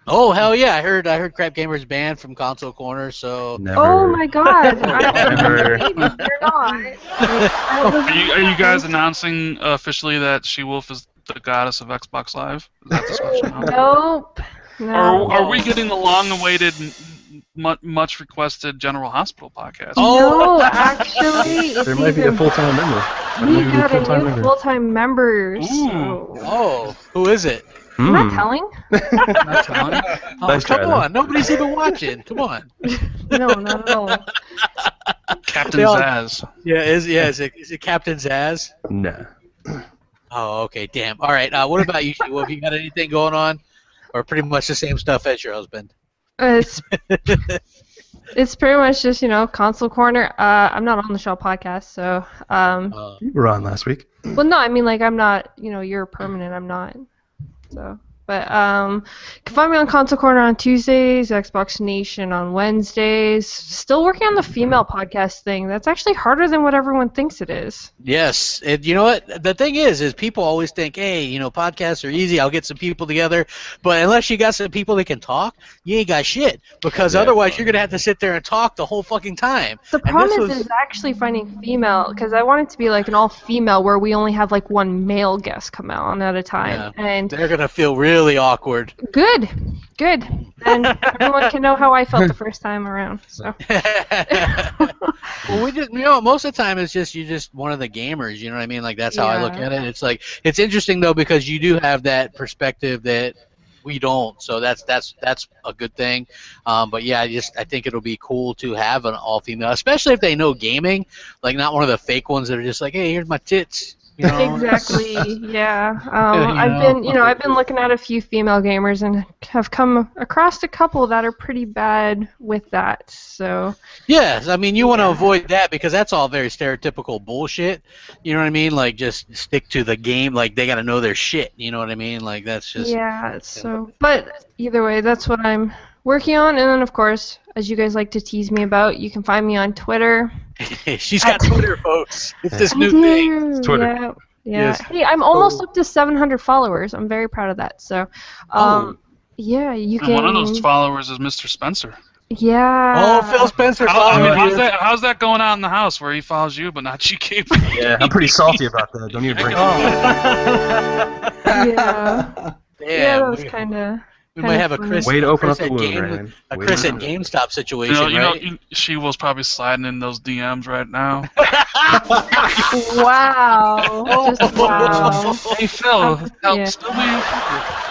Oh hell yeah! I heard Crapgamer's banned from console corner. So
Never.
Oh my god.
Never.
You're not.
Are you guys announcing officially that She-Wolf is the goddess of Xbox Live? Is that the special announcement?
Nope. No.
Are we getting the long-awaited, much-requested General Hospital podcast?
No, actually, it's
There might be a
even-
full-time member.
We got a
full-time
new
member.
full-time member.
Ooh.
So.
oh, who is it?
I'm not telling.
Not telling.
Oh,
Nice try,
come
though.
on, nobody's even watching. Come on.
No, not at all.
Captain
They all-
Zaz.
Is it Captain Zaz?
Nah.
Oh, okay, damn. All right. What about you, Wolf? You got anything going on? or pretty much the same stuff as your husband?
It's it's pretty much just console corner. I'm not on the Shell podcast, so
You were on last week.
well, no, I mean like I'm not. You're permanent. I'm not. So. But you can find me on Console Corner on Tuesdays, Xbox Nation on Wednesdays. Still working on the female podcast thing. That's actually harder than what everyone thinks it is.
Yes, you know what? The thing is people always think, hey, podcasts are easy. I'll get some people together, but unless you got some people that can talk, you ain't got shit. Because otherwise, you're gonna have to sit there and talk the whole fucking time.
The problem is actually finding female, because I want it to be like an all-female where we only have like one male guest come on at a time, and
they're gonna feel really awkward.
Good. And everyone can know how I felt the first time around. So.
Well, we just, most of the time it's just you're just one of the gamers. You know what I mean? Like that's how I look at it. It's like it's interesting though because you do have that perspective that we don't. So that's a good thing. But yeah, I think it'll be cool to have an all-female, especially if they know gaming, like not one of the fake ones that are just like, hey, here's my tits.
Exactly. Yeah. I've been looking at a few female gamers and have come across a couple that are pretty bad with that. So. Yes,
I mean you want to avoid that because that's all very stereotypical bullshit. You know what I mean? Like just stick to the game. Like they got to know their shit. You know what I mean? Like that's just.
Yeah. So, but either way, that's what I'm working on, and then of course, as you guys like to tease me about, you can find me on Twitter.
She's got Twitter, folks. It's this new thing. It's Twitter.
Yeah. Yes. Hey, I'm almost up to 700 followers. I'm very proud of that. So, yeah, you can.
And one of those followers is Mr. Spencer.
Yeah.
Oh, Phil Spencer.
How's that going on in the house where he follows you but not GK?
Yeah, I'm pretty salty about that. Don't even bring it up.
Yeah. Yeah, that was kind of.
We might have a Chris.
Way to open up
the
wound, Ryan.
A Chris at GameStop situation, right?
She was probably sliding in those DMs right now.
Wow. Just wow.
Hey Phil, still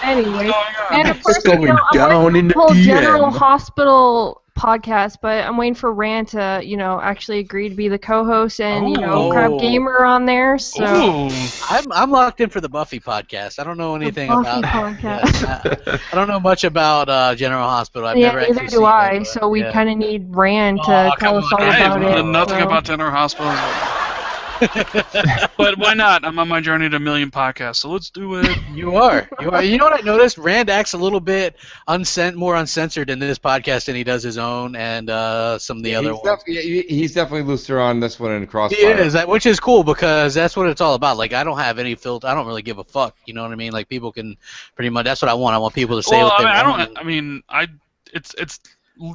Anyway, and of course,
going down in the
whole
DM.
General Hospital podcast, but I'm waiting for Rand to, actually agree to be the co-host and, Crapgamer on there. So
I'm locked in for the Buffy podcast. I don't know anything about
podcast.
I don't know much about General Hospital. I've never actually
neither
seen
do I.
it,
So we kind of need Rand to tell us all about it.
I have nothing about General Hospital. But why not? I'm on my journey to 1 million podcasts, so let's do it.
You are. You know what I noticed? Rand acts a little bit more uncensored in this podcast than he does his own and some of the other ones.
He's definitely looser on this one in Crossfire.
He is, which is cool because that's what it's all about. Like, I don't have any filter. I don't really give a fuck. You know what I mean? Like, people can pretty much. That's what I want. I want people to say what they want.
It's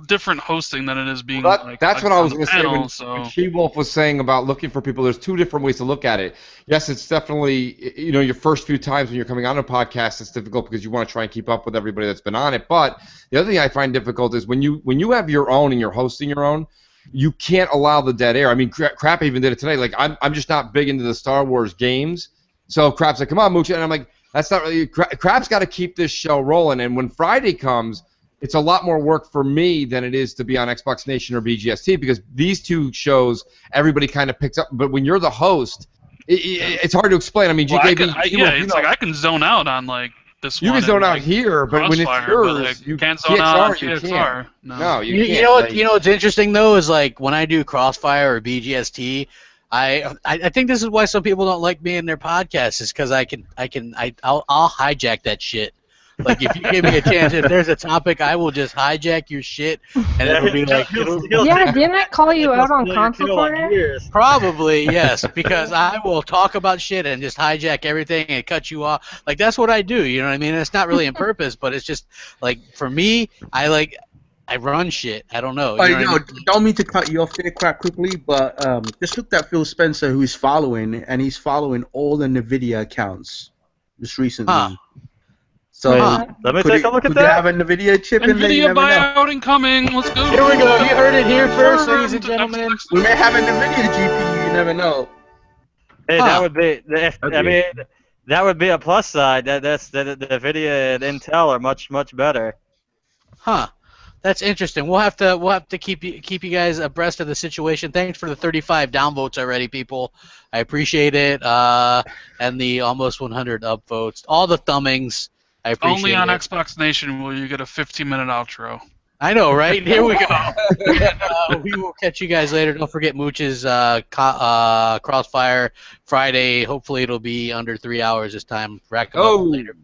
different hosting than it is being.
That's what I was going to say
when
She-Wolf was saying about looking for people. There's two different ways to look at it. Yes, it's definitely your first few times when you're coming on a podcast, it's difficult because you want to try and keep up with everybody that's been on it. But the other thing I find difficult is when you have your own and you're hosting your own, you can't allow the dead air. I mean, Crap even did it today. Like I'm just not big into the Star Wars games, so Crap's like, come on, Mooch, and I'm like, that's not really. Crap's got to keep this show rolling, and when Friday comes. It's a lot more work for me than it is to be on Xbox Nation or BGST because these two shows everybody kind of picks up. But when you're the host, it's hard to explain. I mean, GKB.
I can zone out on like this.
You can zone out here, but when it's yours,
you can't zone out on PSR.
No, you can't.
You know what's interesting though is like when I do Crossfire or BGST. I think this is why some people don't like me in their podcasts is because I'll hijack that shit. Like, if you give me a chance, if there's a topic, I will just hijack your shit, and it'll be like...
Yeah, didn't I call you out on Console Corner?
Probably, yes, because I will talk about shit and just hijack everything and cut you off. Like, that's what I do, you know what I mean? It's not really on purpose, but it's just, like, for me, I run shit. I don't know.
Don't mean to cut you off there, Crap, quickly, but just looked at Phil Spencer, who he's following, and he's following all the NVIDIA accounts just recently.
Huh.
So
let me take a look at
that. Could you have a NVIDIA chip in there?
NVIDIA buyout incoming. Let's go.
Here we go. You heard it here first, ladies and gentlemen.
We may have a NVIDIA GPU. You never know.
Hey, that would be. That would be a plus side. That's the NVIDIA and Intel are much better.
Huh. That's interesting. We'll have to keep you guys abreast of the situation. Thanks for the 35 downvotes already, people. I appreciate it. And the almost 100 upvotes. All the thumbings. I appreciate
Only on
it.
Xbox Nation will you get a 15-minute outro.
I know, right? Here we go. We will catch you guys later. Don't forget Mooch's Crossfire Friday. Hopefully it'll be under 3 hours this time. Rack 'em up later.